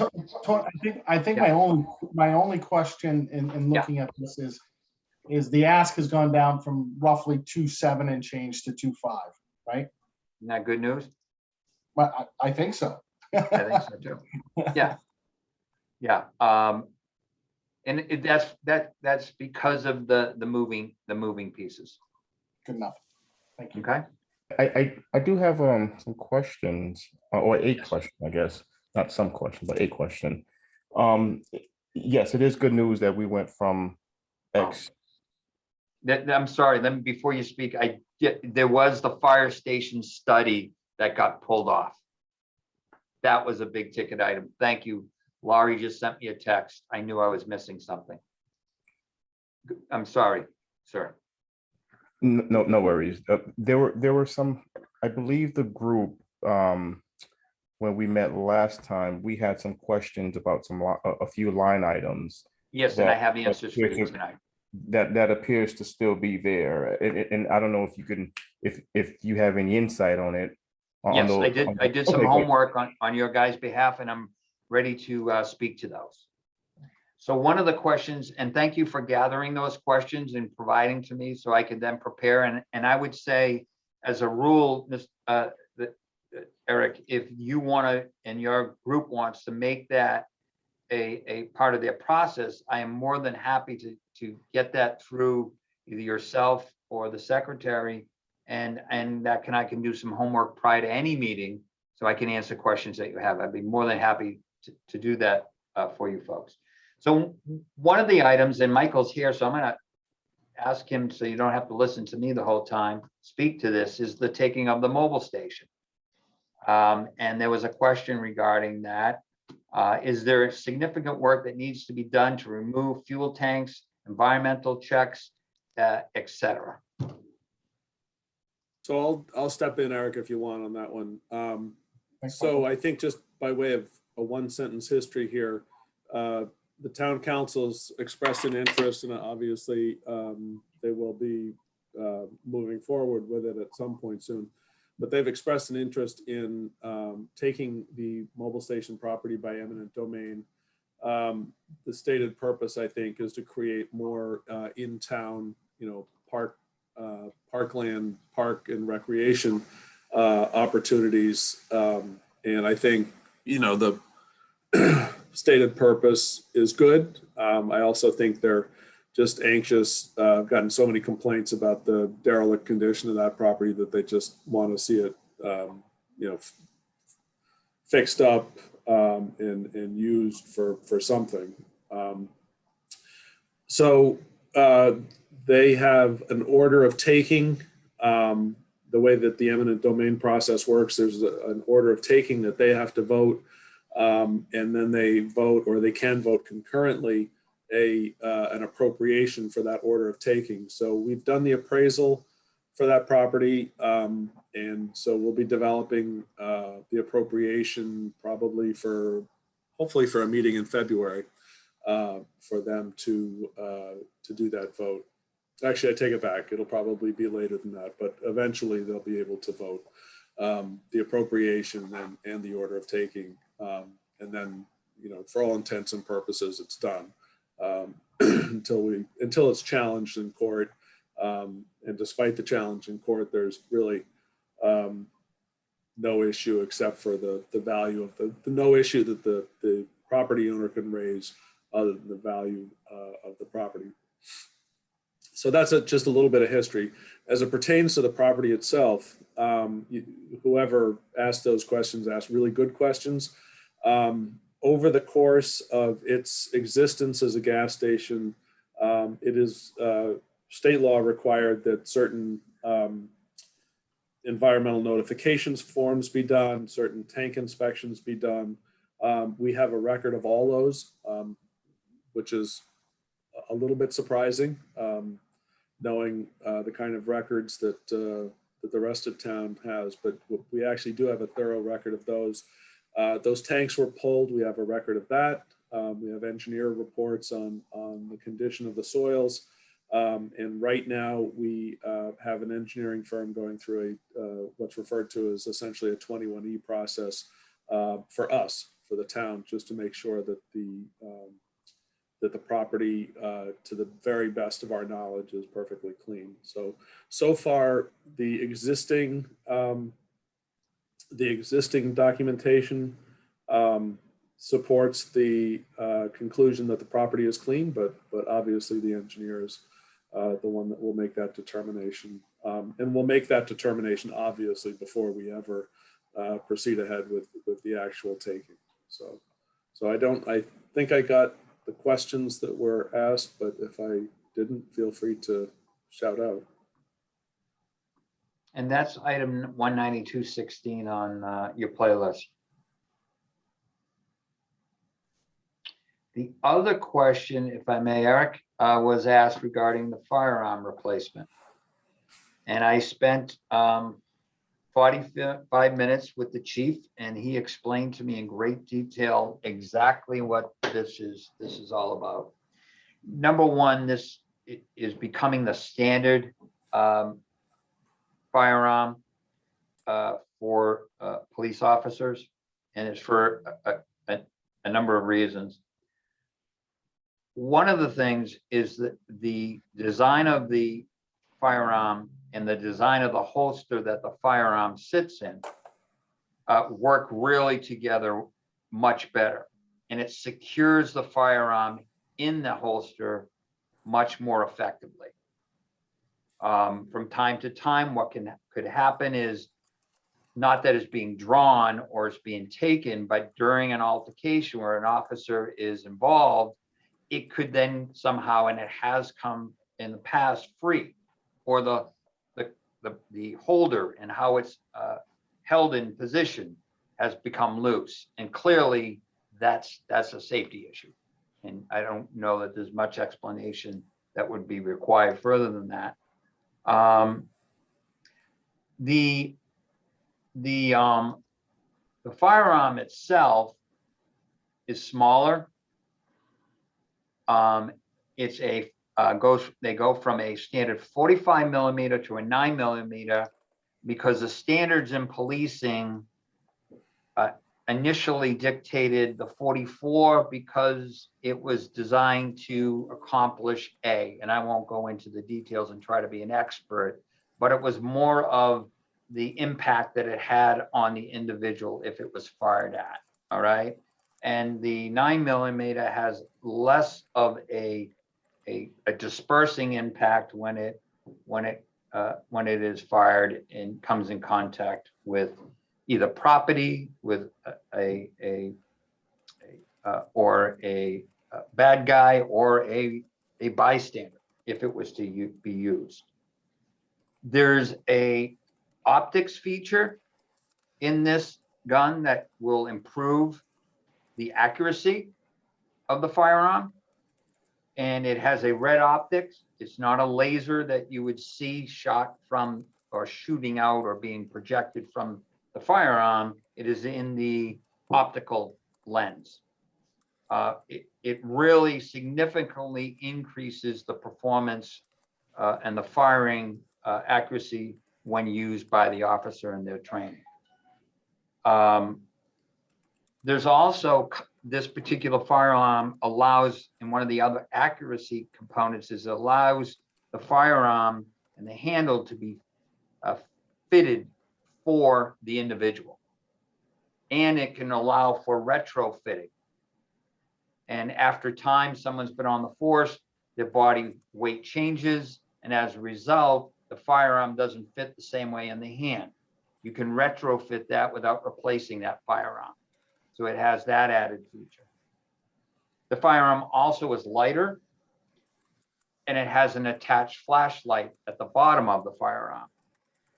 I think Yeah. my only question in looking at this is the ask has gone down from roughly 2.7 and change to 2.5, right? Isn't that good news? But I think so. I think so too. Yeah. Yeah. And that's because of the moving pieces. Good enough. Thank you. Okay. I do have some questions, or a question, I guess, not some question, but a question. Yes, it is good news that we went from X. I'm sorry, let me, before you speak, there was the fire station study that got pulled off. That was a big ticket item. Thank you. Laurie just sent me a text. I knew I was missing something. I'm sorry, sir. No worries. There were some, I believe the group, when we met last time, we had some questions about a few line items. Yes, and I have the answers for you tonight. That appears to still be there. And I don't know if you can, if you have any insight on it. Yes, I did some homework on your guys' behalf, and I'm ready to speak to those. So one of the questions, and thank you for gathering those questions and providing to me so I could then prepare. And I would say, as a rule, Eric, if you want to, and your group wants to make that a part of their process, I am more than happy to get that through either yourself or the secretary, and that I can do some homework prior to any meeting so I can answer questions that you have. I'd be more than happy to do that for you folks. So one of the items, and Michael's here, so I'm going to ask him so you don't have to listen to me the whole time, speak to this, is the taking of the mobile station. And there was a question regarding that. Is there significant work that needs to be done to remove fuel tanks, environmental checks, et cetera? So I'll step in, Eric, if you want on that one. So I think just by way of a one-sentence history here, the town council's expressed an interest, and obviously they will be moving forward with it at some point soon. But they've expressed an interest in taking the mobile station property by eminent domain. The stated purpose, I think, is to create more in-town, parkland, park and recreation opportunities. And I think, the stated purpose is good. I also think they're just anxious. I've gotten so many complaints about the derelict condition of that property that they just want to see it, fixed up and used for something. So they have an order of taking. The way that the eminent domain process works, there's an order of taking that they have to vote, and then they vote, or they can vote concurrently, an appropriation for that order of taking. So we've done the appraisal for that property, and so we'll be developing the appropriation probably hopefully for a meeting in February for them to do that vote. Actually, I take it back. It'll probably be later than that, but eventually they'll be able to vote. the appropriation and the order of taking. And then, for all intents and purposes, it's done until it's challenged in court. And despite the challenge in court, there's really no issue except for the value of the no issue that the property owner can raise other than the value of the property. So that's just a little bit of history. As it pertains to the property itself, whoever asked those questions asked really good questions. Over the course of its existence as a gas station, it is state law required that certain environmental notifications forms be done, certain tank inspections be done. We have a record of all those, which is a little bit surprising, knowing the kind of records that the rest of town has, but we actually do have a thorough record of those. Those tanks were pulled. We have a record of that. We have engineer reports on the condition of the soils. And right now we have an engineering firm going through what's referred to as essentially a 21E process for us, for the town, just to make sure that the property, to the very best of our knowledge, is perfectly clean. So far, the existing documentation supports the conclusion that the property is clean, but obviously the engineer is the one that will make that determination. And we'll make that determination, obviously, before we ever proceed ahead with the actual taking. So I think I got the questions that were asked, but if I didn't, feel free to shout out. And that's item 19216 on your playlist. The other question, if I may, Eric, was asked regarding the firearm replacement. And I spent 45 minutes with the chief, and he explained to me in great detail exactly what this is all about. Number one, this is becoming the standard firearm for police officers, and it's for a number of reasons. One of the things is that the design of the firearm and the design of the holster that the firearm sits in work really together much better. And it secures the firearm in the holster much more effectively. From time to time, what could happen is not that it's being drawn or it's being taken, but during an altercation where an officer is involved, it could then somehow, and it has come in the past, free, or the holder and how it's held in position has become loose. And clearly that's a safety issue. And I don't know that there's much explanation that would be required further than that. The firearm itself is smaller. It's they go from a standard 45 millimeter to a 9 millimeter because the standards in policing initially dictated the 44 because it was designed to accomplish A, and I won't go into the details and try to be an expert, but it was more of the impact that it had on the individual if it was fired at, all right? And the 9 millimeter has less of a dispersing impact when it is fired and comes in contact with either property, with or a bad guy or a bystander if it was to be used. There's a optics feature in this gun that will improve the accuracy of the firearm, and it has a red optics. It's not a laser that you would see shot from or shooting out or being projected from the firearm. It is in the optical lens. It really significantly increases the performance and the firing accuracy when used by the officer in their training. There's also, this particular firearm allows, and one of the other accuracy components is it allows the firearm and the handle to be fitted for the individual. And it can allow for retrofitting. And after time, someone's been on the force, their body weight changes, and as a result, the firearm doesn't fit the same way in the hand. You can retrofit that without replacing that firearm. So it has that added feature. The firearm also is lighter, and it has an attached flashlight at the bottom of the firearm.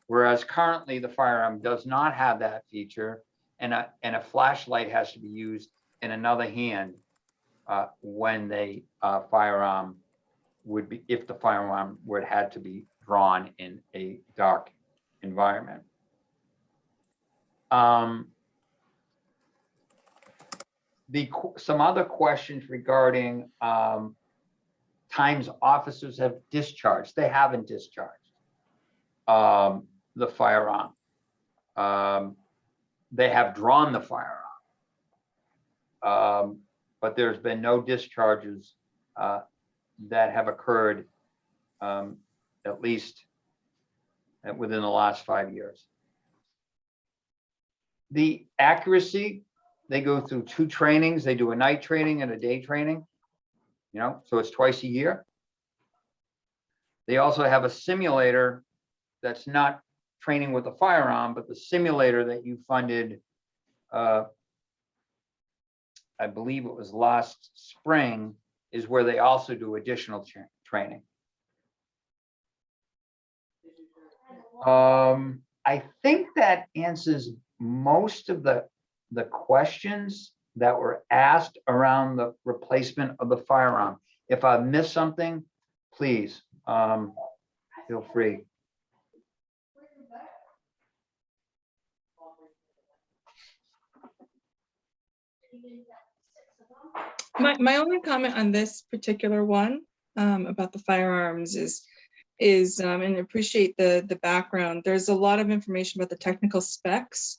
Whereas currently the firearm does not have that feature, and a flashlight has to be used in another hand when the firearm would be, if the firearm had to be drawn in a dark environment. Some other questions regarding times officers have discharged. They haven't discharged the firearm. They have drawn the firearm, but there's been no discharges that have occurred, at least within the last 5 years. The accuracy, they go through 2 trainings. They do a night training and a day training, you know, so it's twice a year. They also have a simulator that's not training with a firearm, but the simulator that you funded, I believe it was last spring, is where they also do additional training. I think that answers most of the questions that were asked around the replacement of the firearm. If I missed something, please feel free. My only comment on this particular one about the firearms is and I appreciate the background. There's a lot of information about the technical specs,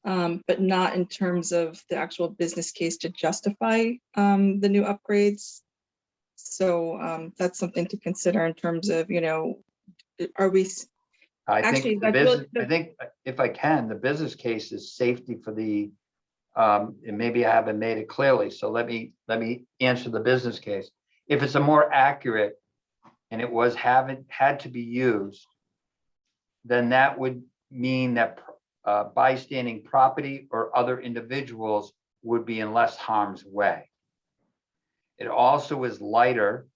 but not in terms of the actual business case to justify the new upgrades. So that's something to consider in terms of, you know, are we? I think if I can, the business case is safety for the, and maybe I haven't made it clearly. So let me answer the business case. If it's a more accurate and it was had to be used, then that would mean that bystanding property or other individuals would be in less harm's way. It also is lighter.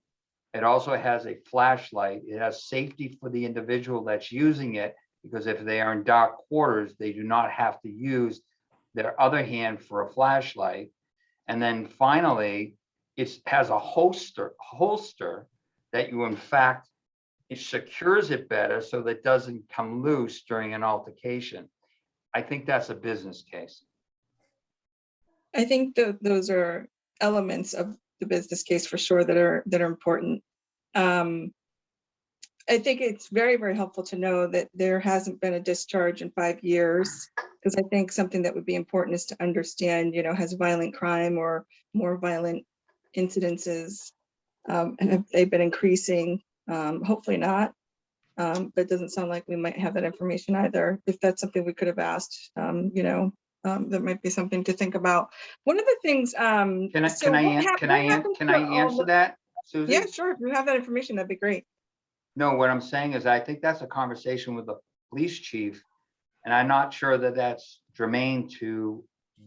It also has a flashlight. It has safety for the individual that's using it, because if they are in dark quarters, they do not have to use their other hand for a flashlight. And then finally, it has a holster that you, in fact, it secures it better so that it doesn't come loose during an altercation. I think that's a business case. I think that those are elements of the business case for sure that are important. I think it's very, very helpful to know that there hasn't been a discharge in 5 years, because I think something that would be important is to understand, you know, has violent crime or more violent incidences, have they been increasing? Hopefully not, but it doesn't sound like we might have that information either. If that's something we could have asked, you know, that might be something to think about. One of the things, Can I answer that, Susie? Yeah, sure. If you have that information, that'd be great. No, what I'm saying is I think that's a conversation with the police chief, and I'm not sure that that's germane to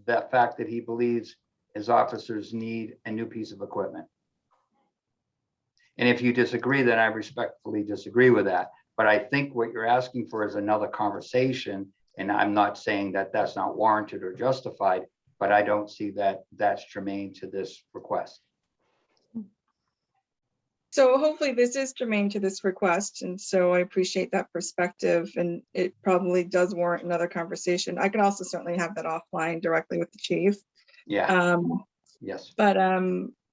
the fact that he believes his officers need a new piece of equipment. And if you disagree, then I respectfully disagree with that. But I think what you're asking for is another conversation, and I'm not saying that that's not warranted or justified, but I don't see that that's germane to this request. So hopefully this is germane to this request. And so I appreciate that perspective, and it probably does warrant another conversation. I can also certainly have that offline directly with the chief. Yeah. Yes. But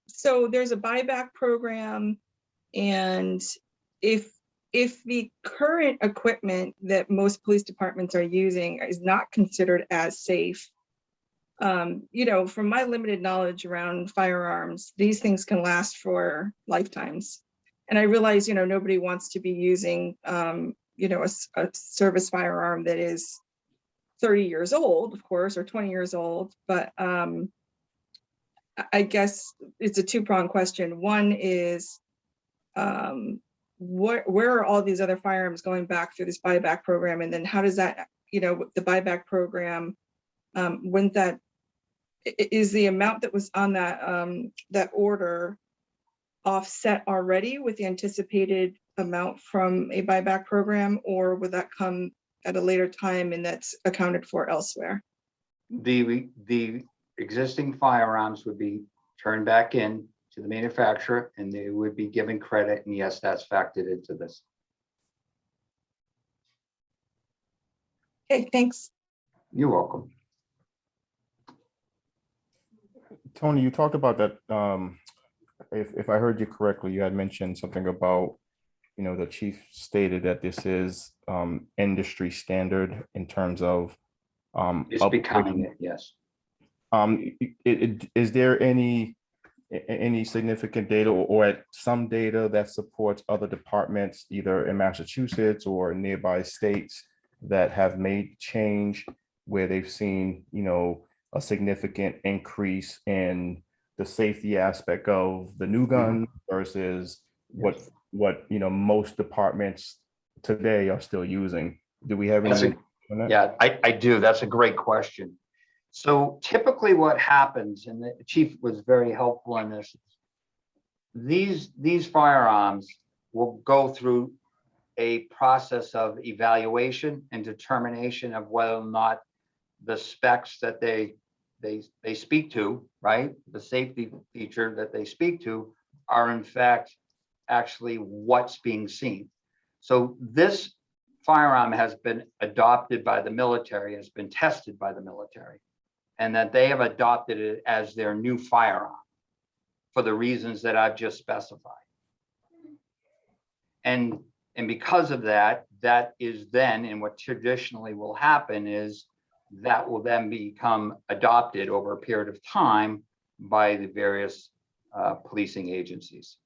so there's a buyback program, and if if the current equipment that most police departments are using is not considered as safe, you know, from my limited knowledge around firearms, these things can last for lifetimes. And I realize, you know, nobody wants to be using, you know, a service firearm that is 30 years old, of course, or 20 years old. But I guess it's a two-pronged question. One is, where are all these other firearms going back through this buyback program? And then how does that, you know, the buyback program, wouldn't that, is the amount that was on that, that order offset already with the anticipated amount from a buyback program, or would that come at a later time and that's accounted for elsewhere? The existing firearms would be turned back in to the manufacturer and they would be given credit. And yes, that's factored into this. Okay, thanks. You're welcome. Tony, you talked about that. If I heard you correctly, you had mentioned something about, you know, the chief stated that this is industry standard in terms of It's becoming it, yes. Is there any significant data or some data that supports other departments, either in Massachusetts or nearby states, that have made change where they've seen, you know, a significant increase in the safety aspect of the new gun versus what you know most departments today are still using? Do we have any? Yeah, I do. That's a great question. So typically what happens, and the chief was very helpful in this, these firearms will go through a process of evaluation and determination of whether or not the specs that they speak to, right? The safety feature that they speak to are in fact actually what's being seen. So this firearm has been adopted by the military, has been tested by the military, and that they have adopted it as their new firearm for the reasons that I've just specified. And because of that, that is then, and what traditionally will happen is that will then become adopted over a period of time by the various policing agencies.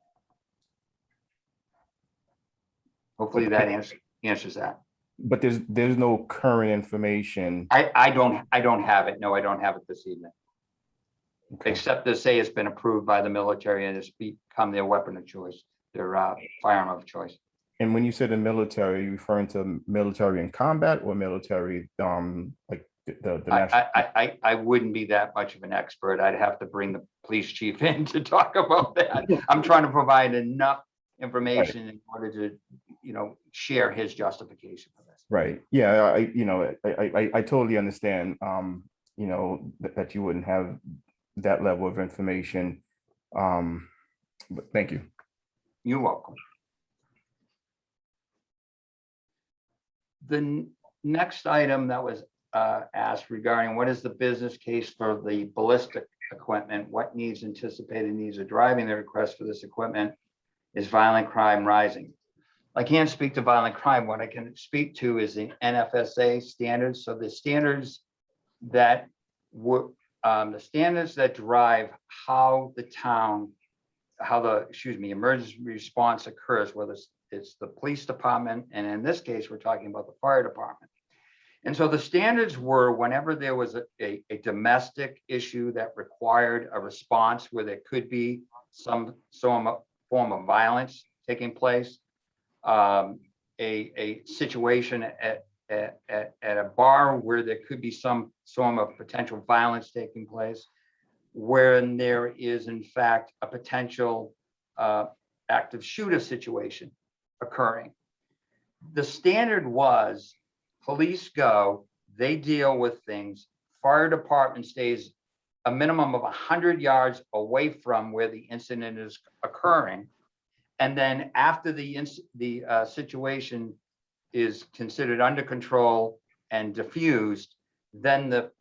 Hopefully that answers that. But there's no current information. I don't have it. No, I don't have it this evening. Okay. Except to say it's been approved by the military and it's become their weapon of choice, their firearm of choice. And when you say the military, are you referring to military in combat or military like the national? I wouldn't be that much of an expert. I'd have to bring the police chief in to talk about that. I'm trying to provide enough information in order to, you know, share his justification for this. Right. Yeah. I totally understand. You know, that you wouldn't have that level of information. But thank you. You're welcome. The next item that was asked regarding what is the business case for the ballistic equipment, what needs anticipated needs are driving the request for this equipment, is violent crime rising. I can't speak to violent crime. What I can speak to is the NFSA standards. So the standards that were drive how the town, emergency response occurs, whether it's the police department, and in this case, we're talking about the fire department. And so the standards were whenever there was a domestic issue that required a response where there could be some form of violence taking place, a situation at a bar where there could be some form of potential violence taking place, where there is in fact a potential active shooter situation occurring. The standard was police go, they deal with things, fire department stays a minimum of 100 yards away from where the incident is occurring. And then after the situation is considered under control and diffused, then the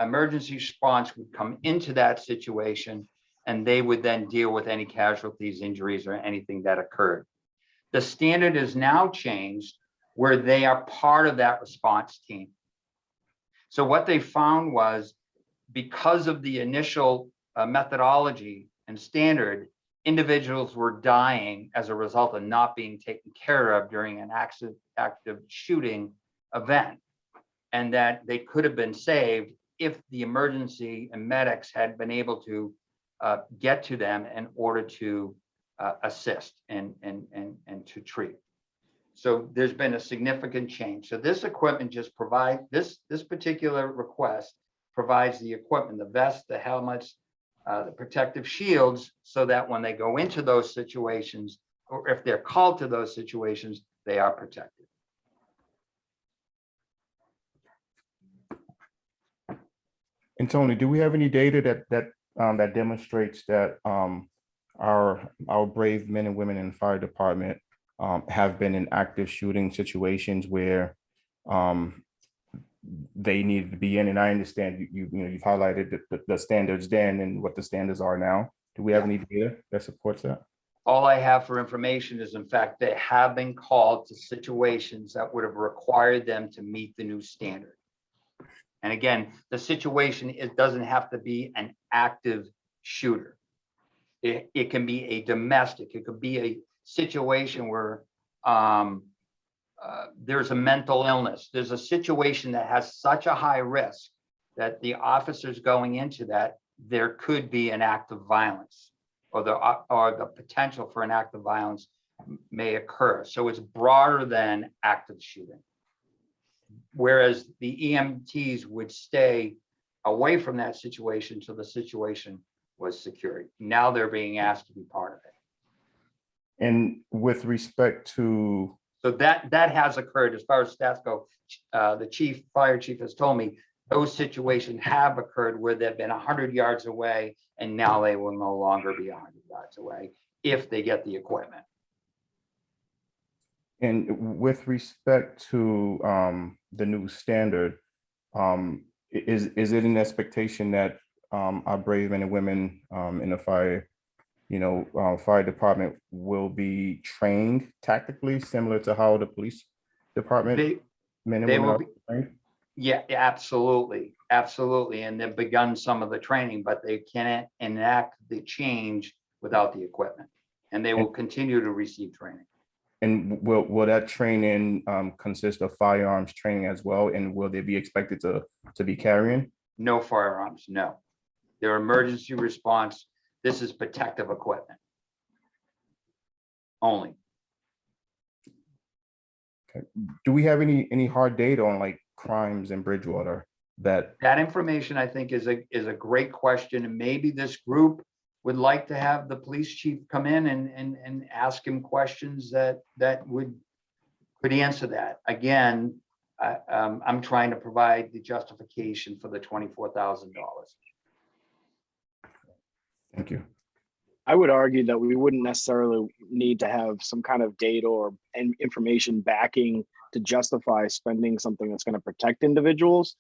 emergency response would come into that situation and they would then deal with any casualties, injuries, or anything that occurred. The standard is now changed where they are part of that response team. So what they found was, because of the initial methodology and standard, individuals were dying as a result of not being taken care of during an active shooting event, and that they could have been saved if the emergency and medics had been able to get to them in order to assist and to treat. So there's been a significant change. So this equipment just provides, this particular request provides the equipment, the vests, the helmets, the protective shields, so that when they go into those situations, or if they're called to those situations, they are protected. And Tony, do we have any data that demonstrates that our brave men and women in the fire department have been in active shooting situations where they needed to be in? And I understand you've highlighted the standards then and what the standards are now. Do we have any data that supports that? All I have for information is, in fact, they have been called to situations that would have required them to meet the new standard. And again, the situation, it doesn't have to be an active shooter. It can be a domestic, it could be a situation where there's a mental illness. There's a situation that has such a high risk that the officers going into that, there could be an act of violence, or the potential for an act of violence may occur. So it's broader than active shooting. Whereas the EMTs would stay away from that situation till the situation was secured. Now they're being asked to be part of it. And with respect to, so that has occurred as far as stats go. The fire chief has told me those situations have occurred where they've been 100 yards away, and now they will no longer be 100 yards away if they get the equipment. and with respect to the new standard, is it an expectation that our brave men and women in the fire, fire department will be trained tactically, similar to how the police department men and women are trained? Yeah, absolutely. Absolutely. And they've begun some of the training, but they can't enact the change without the equipment. And they will continue to receive training. And will that training consist of firearms training as well? And will they be expected to be carrying? No firearms, no. Their emergency response, this is protective equipment only. Okay. Do we have any hard data on like crimes in Bridgewater? That information, I think, is a great question, and maybe this group would like to have the police chief come in and ask him questions that could answer that. Again, I'm trying to provide the justification for the $24,000. Thank you. I would argue that we wouldn't necessarily need to have some kind of data or information backing to justify spending something that's going to protect individuals.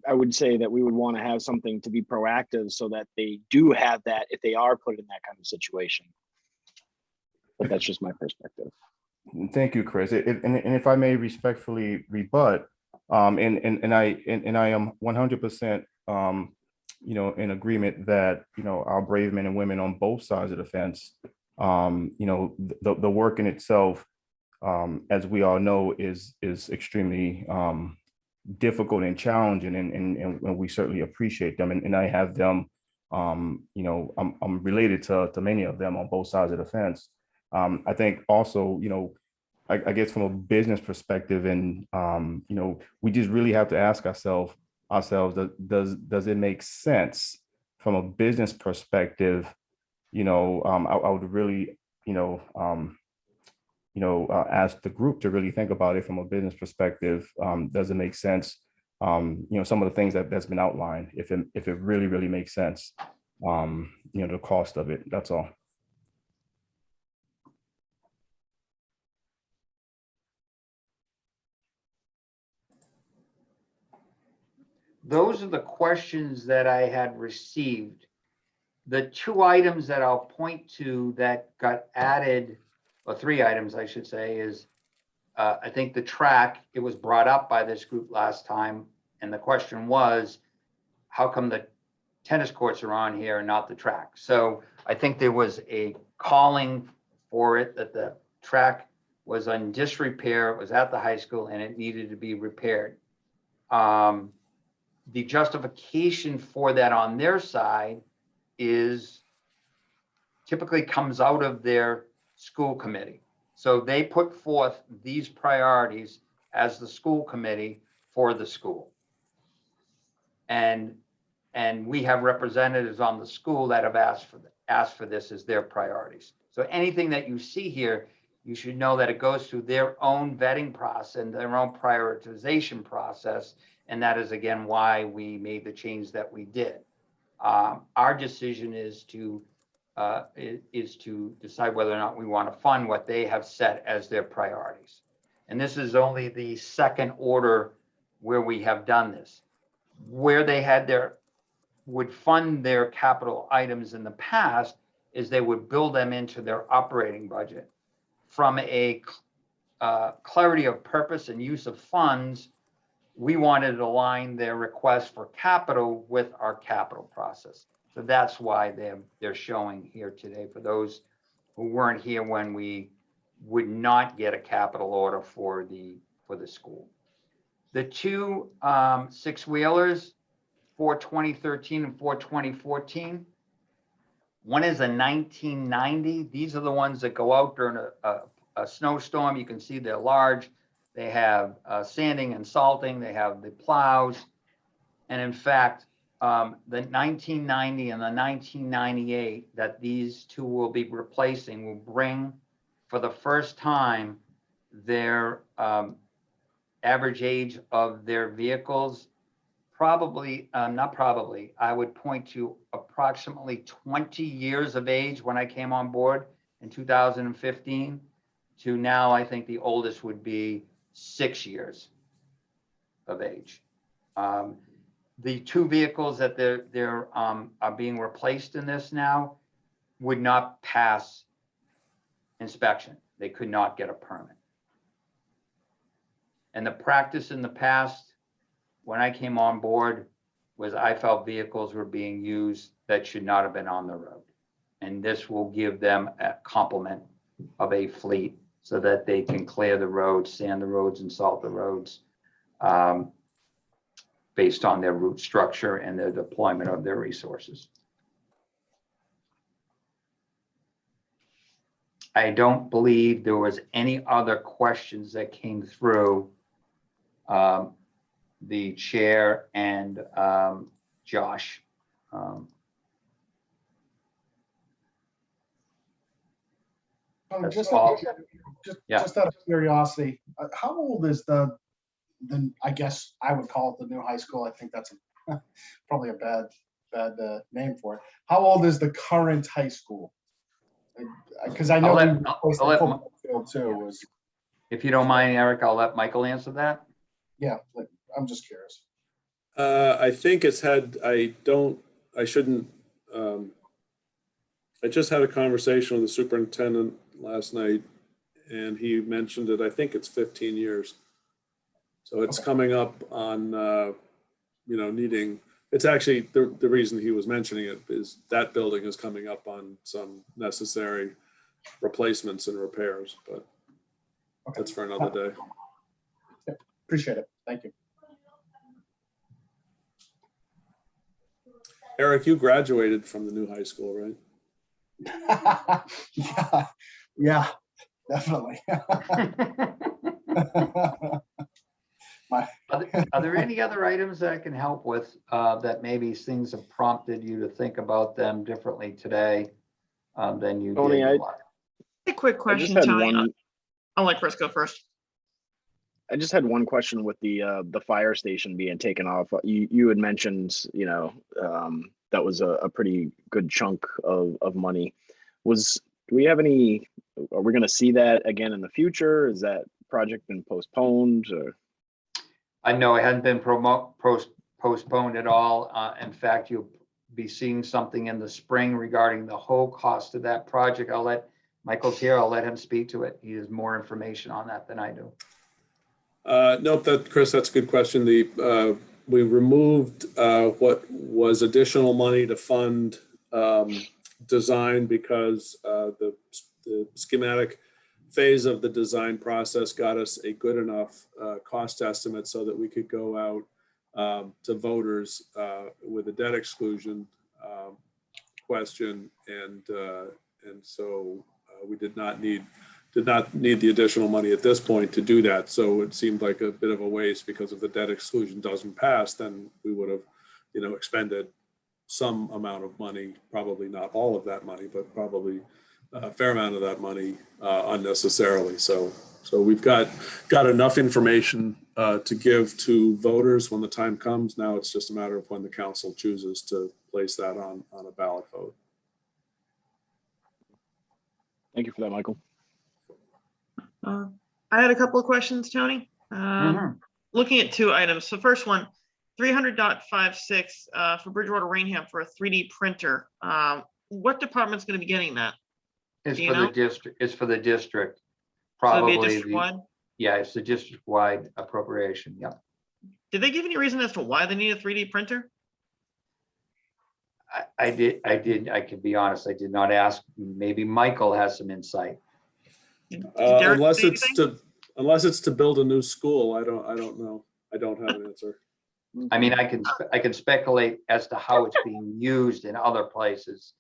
I would say that we would want to have something to be proactive so that they do have that if they are put in that kind of situation. But that's just my perspective. Thank you, Chris. And if I may respectfully rebut, and I am 100% in agreement that our brave men and women on both sides of the fence, the work in itself, as we all know, is extremely difficult and challenging, and we certainly appreciate them, and I have them. I'm related to many of them on both sides of the fence. I think also, I guess from a business perspective, and we just really have to ask ourselves, does it make sense from a business perspective? I would really, ask the group to really think about it from a business perspective. Does it make sense? Some of the things that's been outlined, if it really makes sense, the cost of it, that's all. Those are the questions that I had received. The two items that I'll point to that got added or 3 items, I should say, is I think the track, it was brought up by this group last time, and the question was, how come the tennis courts are on here and not the track? So I think there was a calling for it, that the track was in disrepair, it was at the high school, and it needed to be repaired. The justification for that on their side is typically comes out of their school committee. So they put forth these priorities as the school committee for the school. And we have representatives on the school that have asked for this as their priorities. So anything that you see here, you should know that it goes through their own vetting process and their own prioritization process. And that is, again, why we made the change that we did. Our decision is to decide whether or not we want to fund what they have set as their priorities. And this is only the second order where we have done this. Where they had would fund their capital items in the past is they would build them into their operating budget. From a clarity of purpose and use of funds, we wanted to align their request for capital with our capital process. So that's why they're showing here today for those who weren't here when we would not get a capital order for the school. The 2 6-wheelers for 2013 and for 2014. One is a 1990. These are the ones that go out during a snowstorm. You can see they're large. They have sanding and salting. They have the plows. And in fact, the 1990 and the 1998 that these 2 will be replacing will bring, for the first time, their average age of their vehicles, I would point to approximately 20 years of age when I came on board in 2015 to now, I think the oldest would be 6 years of age. The 2 vehicles that are being replaced in this now would not pass inspection. They could not get a permit. And the practice in the past, when I came on board, was I felt vehicles were being used that should not have been on the road. And this will give them a complement of a fleet so that they can clear the roads, sand the roads, and salt the roads based on their route structure and their deployment of their resources. I don't believe there was any other questions that came through the chair and Josh. Just all. Just out of curiosity, how old is the I guess I would call it the new high school. I think that's probably a bad name for it. How old is the current high school? Because I know the football field too. If you don't mind, Eric, I'll let Michael answer that. Yeah, I'm just curious. I think it's had, I just had a conversation with the superintendent last night and he mentioned it. I think it's 15 years. So it's coming up on, needing, it's actually the reason he was mentioning it is that building is coming up on some necessary replacements and repairs, but that's for another day. Yeah, appreciate it. Thank you. Eric, you graduated from the new high school, right? yeah, definitely. Are there any other items that I can help with that maybe things have prompted you to think about them differently today than you Tony, did? A quick question, Tony. I'll let Chris go first. I just had one question with the fire station being taken off. You had mentioned, that was a pretty good chunk of money. Do we have any? Are we going to see that again in the future? Is that project been postponed? Or? I know it hasn't been postponed at all. In fact, you'll be seeing something in the spring regarding the whole cost of that project. I'll let Michael's here. I'll let him speak to it. He has more information on that than I do. Nope, Chris, that's a good question. We removed what was additional money to fund design because the schematic phase of the design process got us a good enough cost estimate so that we could go out to voters with a debt exclusion question, and so we did not need the additional money at this point to do that. So it seemed like a bit of a waste because if the debt exclusion doesn't pass, then we would have, expended some amount of money, probably not all of that money, but probably a fair amount of that money unnecessarily. So we've got enough information to give to voters when the time comes. Now it's just a matter of when the council chooses to place that on a ballot vote. Thank you for that, Michael. I had a couple of questions, Tony. Looking at two items. So first one, 300.56 for Bridgewater Rainham for a 3D printer. What department's going to be getting that? It's for the district. It's for the district. So it'll be a Probably. district-wide? Yeah, it's the district-wide appropriation. Yeah. Did they give any reason as to why they need a 3D printer? I did. I can be honest. I did not ask. Maybe Michael has some insight. Unless it's to build a new school, I don't know. I don't have an answer. I mean, I can speculate as to how it's being used in other places,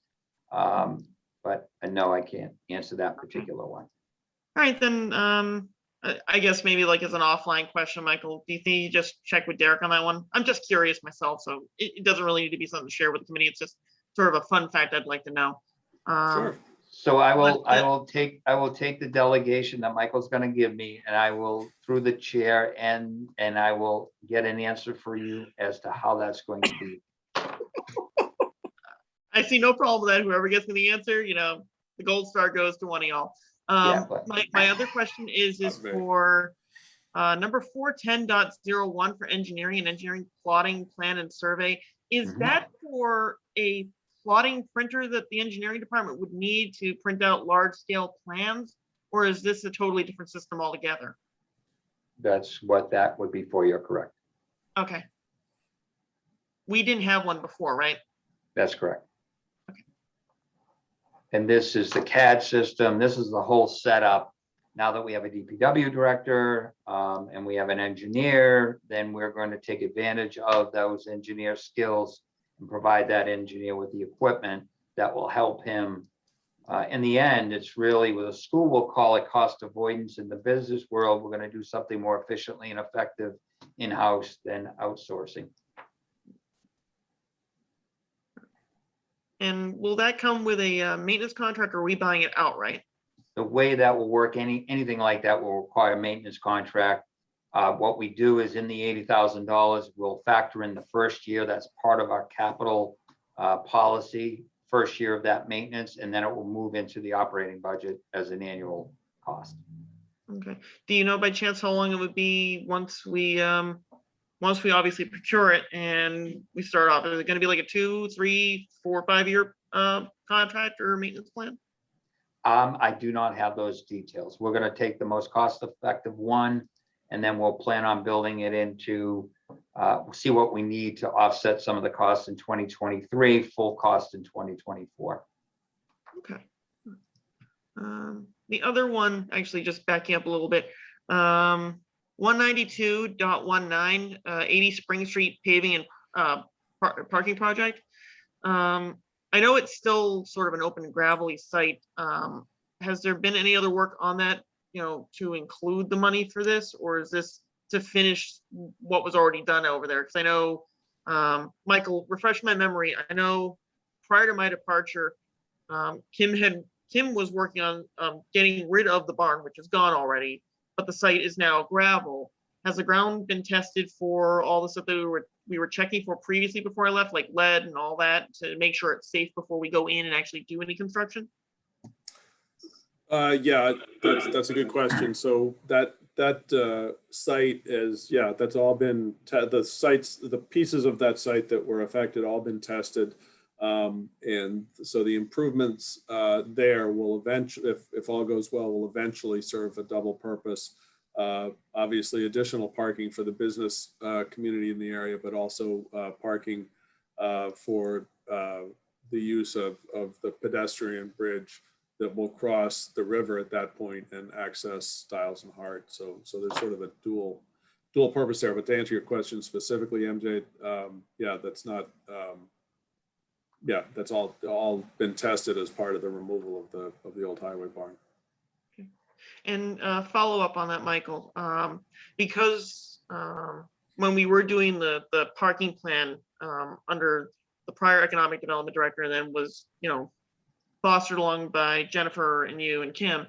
but no, I can't answer that particular one. All right, then I guess maybe like as an offline question, Michael, do you think you just check with Derek on that one? I'm just curious myself, so it doesn't really need to be something to share with the committee. It's just sort of a fun fact I'd like to know. Sure. So I will take the delegation that Michael's going to give me, and I will through the chair and I will get an answer for you as to how that's going to be. I see no problem with that. Whoever gets me the answer, the gold star goes to one of y'all. My other question is for number 410.01 for engineering and engineering plotting, plan and survey. Is that for a plotting printer that the engineering department would need to print out large scale plans, or is this a totally different system altogether? That's what that would be for. You're correct. Okay. We didn't have one before, right? That's correct. And this is the CAD system. This is the whole setup. Now that we have a DPW director and we have an engineer, then we're going to take advantage of those engineer skills and provide that engineer with the equipment that will help him. In the end, it's really with a school, we'll call it cost avoidance. In the business world, we're going to do something more efficiently and effective in-house than outsourcing. And will that come with a maintenance contract, or are we buying it outright? The way that will work, anything like that will require a maintenance contract. What we do is in the $80,000, we'll factor in the first year. That's part of our capital policy, first year of that maintenance, and then it will move into the operating budget as an annual cost. Okay. Do you know by chance how long it would be once we obviously procure it and we start off? Is it going to be like a 2, 3, 4, 5 year contract or maintenance plan? I do not have those details. We're going to take the most cost-effective one, and then we'll plan on building it into, see what we need to offset some of the costs in 2023, full cost in 2024. Okay. The other one, actually just backing up a little bit, 192.19, 80 Spring Street paving and parking project. I know it's still sort of an open gravelly site. Has there been any other work on that, to include the money for this, or is this to finish what was already done over there? Because I know, Michael, refresh my memory. I know prior to my departure, Kim was working on getting rid of the barn, which is gone already, but the site is now gravel. Has the ground been tested for all the stuff that we were checking for previously before I left, like lead and all that, to make sure it's safe before we go in and actually do any construction? Yeah, that's a good question. So that site is, that's all been, the pieces of that site that were affected, all been tested. And so the improvements there will eventually, if all goes well, will eventually serve a double purpose. Obviously additional parking for the business community in the area, but also parking for the use of the pedestrian bridge that will cross the river at that point and access Stiles and Hart. So there's sort of a dual purpose there. But to answer your question specifically, MJ, yeah, that's not, yeah, that's all been tested as part of the removal of the old highway barn. And follow up on that, Michael, because when we were doing the parking plan under the prior economic development director, and then was, you know, fostered along by Jennifer and you and Kim,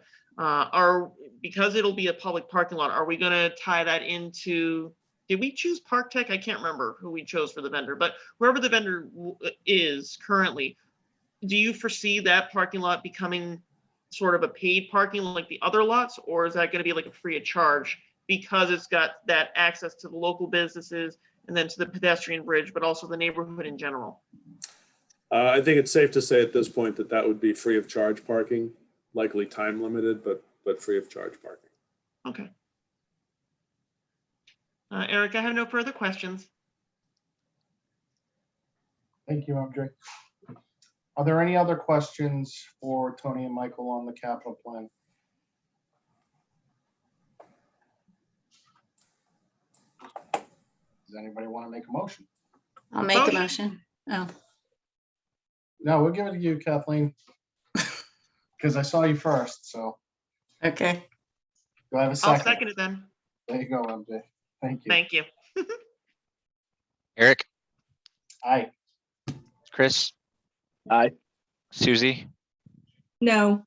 because it'll be a public parking lot, are we going to tie that into? Did we choose Park Tech? I can't remember who we chose for the vendor, but whoever the vendor is currently, do you foresee that parking lot becoming sort of a paid parking like the other lots, or is that going to be like a free of charge because it's got that access to the local businesses and then to the pedestrian bridge, but also the neighborhood in general? I think it's safe to say at this point that would be free of charge parking, likely time limited, but free of charge parking. Okay. Eric, I have no further questions. Thank you, MJ. Are there any other questions for Tony and Michael on the capital plan? Does anybody want to make a motion? I'll make a motion. Oh, No, we'll give it to you, Kathleen, because I saw you first. So okay. do I have a I'll second? second it then. There you go, MJ. Thank you. Thank you. Eric, Aye. Chris, Aye. Susie, No.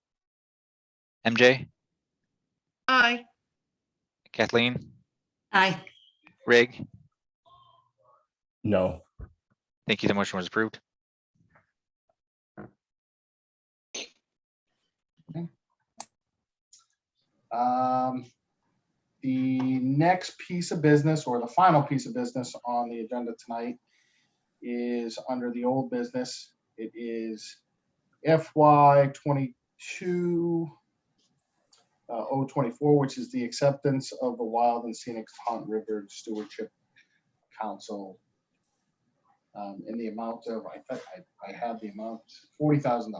MJ, Aye. Kathleen, Aye. Rig. No. Thank you. The motion was approved. The next piece of business, or the final piece of business on the agenda tonight, is under the old business. It is FY 22-024, which is the acceptance of the Wild and Scenic Hunt River Stewardship Council in the amount of, I have the amount, $40,000.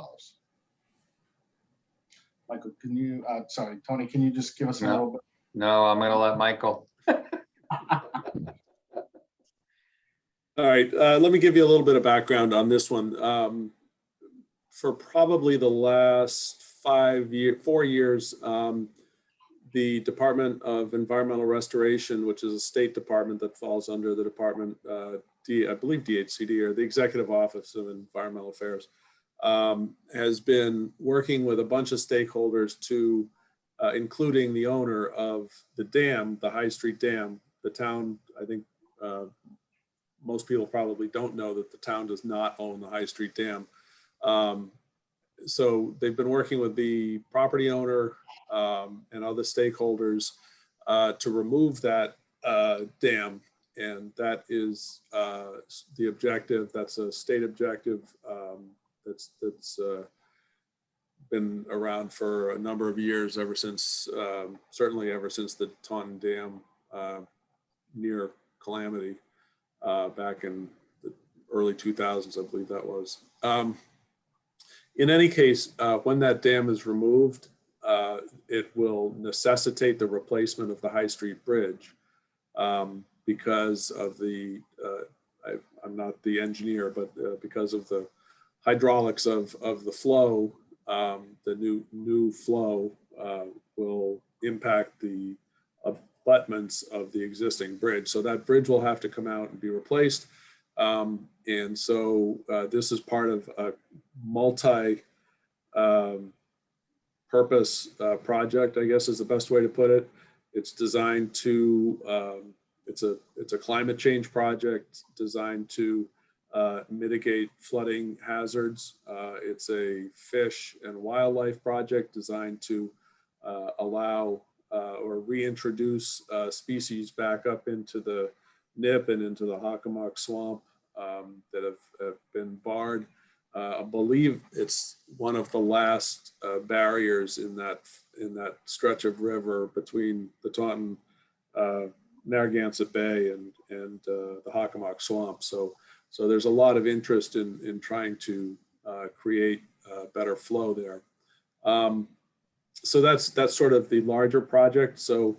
Michael, can you, sorry, Tony, can you just give us a little bit? No, I'm gonna let Michael. All right, let me give you a little bit of background on this one. For probably the last 4 years, the Department of Environmental Restoration, which is a state department that falls under the department, I believe DHCD, or the Executive Office of Environmental Affairs, has been working with a bunch of stakeholders to, including the owner of the dam, the High Street Dam. The town, I think most people probably don't know that the town does not own the High Street Dam. So they've been working with the property owner and other stakeholders to remove that dam. And that is the objective. That's a state objective that's been around for a number of years, ever since, certainly ever since the Taunton Dam near calamity back in the early 2000s, I believe that was. In any case, when that dam is removed, it will necessitate the replacement of the High Street Bridge because of the, I'm not the engineer, but because of the hydraulics of the flow, the new flow will impact the abutments of the existing bridge. So that bridge will have to come out and be replaced. And so this is part of a multi-purpose project, I guess is the best way to put it. It's designed to, it's a climate change project designed to mitigate flooding hazards. It's a fish and wildlife project designed to allow or reintroduce species back up into the Nip and into the Hockomock Swamp that have been barred. I believe it's one of the last barriers in that stretch of river between the Taunton, Narragansett Bay and the Hockomock Swamp. So there's a lot of interest in trying to create better flow there. So that's sort of the larger project. So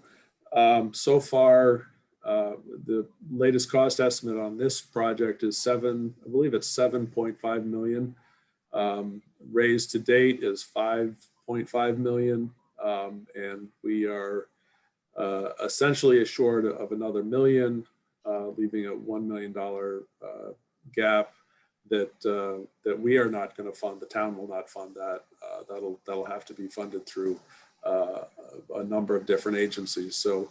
so far, the latest cost estimate on this project is I believe it's 7.5 million. Raised to date is 5.5 million. And we are essentially assured of another million, leaving a $1 million gap that we are not going to fund. The town will not fund that. That'll have to be funded through a number of different agencies. So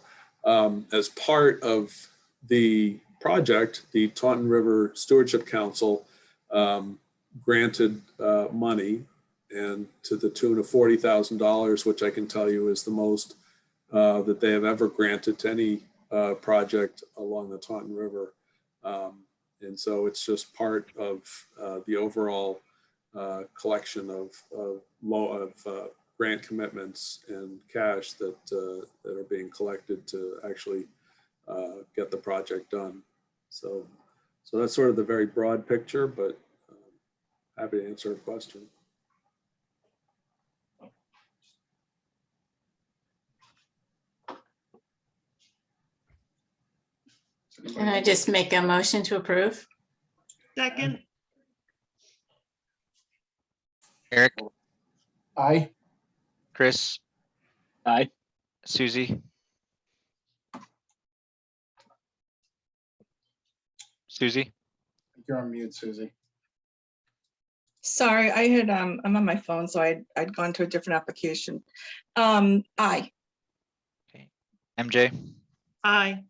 as part of the project, the Taunton River Stewardship Council granted money, and to the tune of $40,000, which I can tell you is the most that they have ever granted to any project along the Taunton River. And so it's just part of the overall collection of grant commitments and cash that are being collected to actually get the project done. So that's sort of the very broad picture, but happy to answer a question. Can I just make a motion to approve? Second. Eric, Aye. Chris, Aye. Susie. Susie, You're on mute, Susie. Sorry, I had, I'm on my phone, so I'd gone to a different application. Aye. MJ, Aye.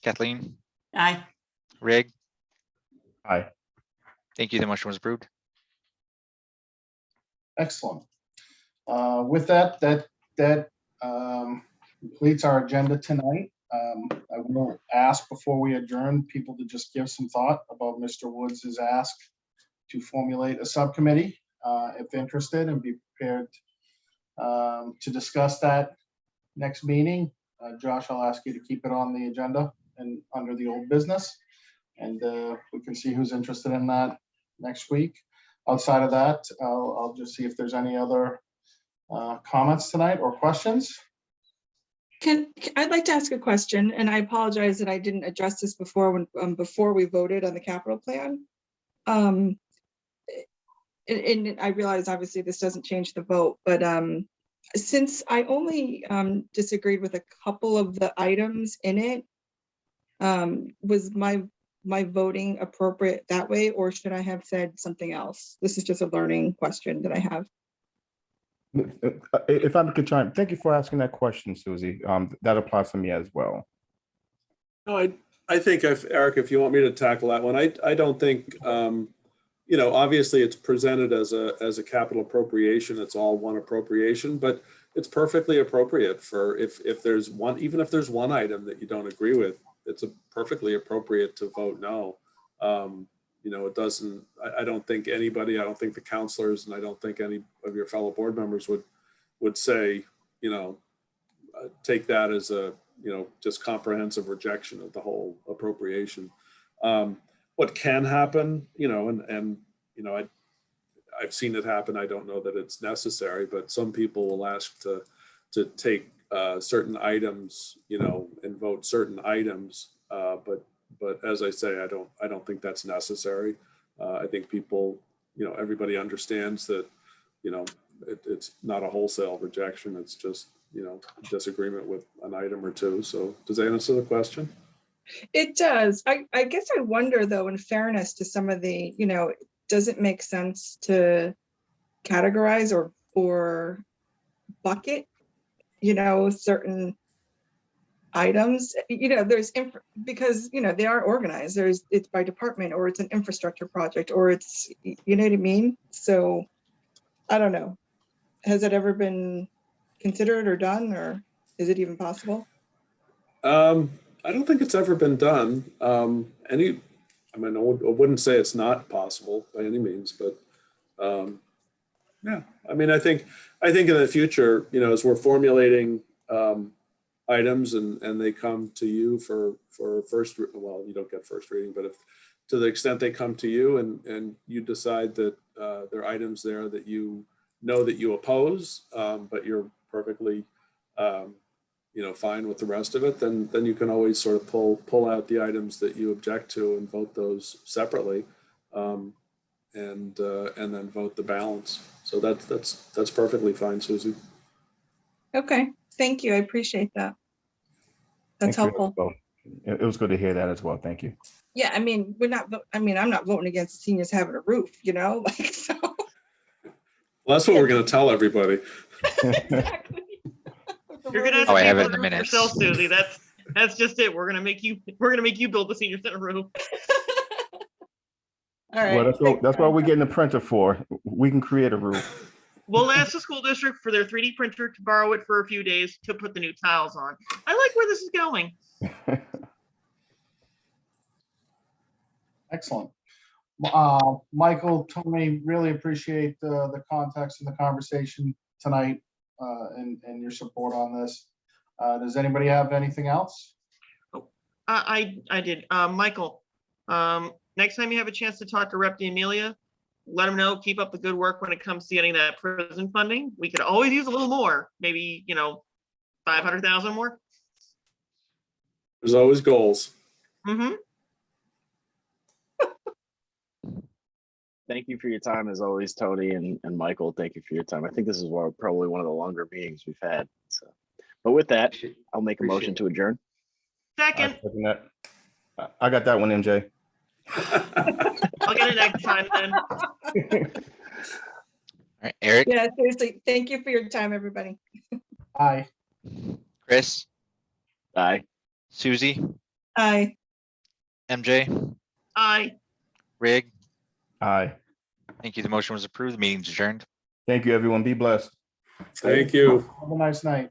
Kathleen, Aye. Rig. Aye. Thank you. The motion was approved. Excellent. With that completes our agenda tonight. I will ask before we adjourn people to just give some thought about Mr. Woods' ask to formulate a subcommittee if interested, and be prepared to discuss that next meeting. Josh, I'll ask you to keep it on the agenda and under the old business, and we can see who's interested in that next week. Outside of that, I'll just see if there's any other comments tonight or questions. I'd like to ask a question, and I apologize that I didn't address this before when before we voted on the capital plan. And I realize obviously this doesn't change the vote, but since I only disagreed with a couple of the items in it, was my voting appropriate that way, or should I have said something else? This is just a learning question that I have. If I could chime, thank you for asking that question, Susie. That applies to me as well. No, I think Eric, if you want me to tackle that one, I don't think, obviously it's presented as a capital appropriation. It's all one appropriation, but it's perfectly appropriate for if there's one, even if there's one item that you don't agree with, it's perfectly appropriate to vote no. It doesn't, I don't think anybody, I don't think the counselors, and I don't think any of your fellow board members would say, take that as a, just comprehensive rejection of the whole appropriation. What can happen, I've seen it happen. I don't know that it's necessary, but some people will ask to take certain items, and vote certain items. But as I say, I don't think that's necessary. I think people, everybody understands that, it's not a wholesale rejection. It's just, disagreement with an item or two. So does that answer the question? It does. I guess I wonder though, in fairness to some of the, does it make sense to categorize or bucket, certain items, there's because they are organized. It's by department, or it's an infrastructure project, or it's, you know what I mean? So I don't know. Has it ever been considered or done, or is it even possible? I don't think it's ever been done. I mean, I wouldn't say it's not possible by any means, but yeah, I mean, I think in the future, as we're formulating items and they come to you for first, well, you don't get first reading, but if to the extent they come to you and you decide that there are items there that that you oppose, but you're perfectly fine with the rest of it, then you can always sort of pull out the items that you object to and vote those separately, and then vote the balance. So that's perfectly fine, Susie. Okay, thank you. I appreciate that. That's Thank you as helpful. well. It was good to hear that as well. Thank you. Yeah, I mean, I'm not voting against seniors having a roof, like, so. Well, that's what we're going to tell everybody. Exactly. You're gonna have Oh, to I pay have for it in the the roof minutes. yourself, Susie. That's just it. We're gonna make you build the senior center roof. All right. Well, that's thanks, what we're guys. getting a printer for. We can create a roof. We'll ask the school district for their 3D printer to borrow it for a few days to put the new tiles on. I like where this is going. Excellent. Michael, Tony, really appreciate the context and the conversation tonight and your support on this. Does anybody have anything else? I did. Michael, next time you have a chance to talk to Rep. D'Amelia, let him know, keep up the good work when it comes to getting that prison funding. We could always use a little more, maybe, 500,000 more. There's always goals. Mm-hmm. Thank you for your time as always, Tony and Michael. Thank you for your time. I think this is probably one of the longer meetings we've had. So, but with that, I'll make a motion to adjourn. Second, I got that one, MJ. I'll get it next time then. All right, Eric, Yeah, seriously, thank you for your time, everybody. Aye. Chris, Aye. Susie, Aye. MJ, Aye. Rig. Aye. Thank you. The motion was approved. The meeting's adjourned. Thank you, everyone. Be blessed. Thank you. Have a nice night.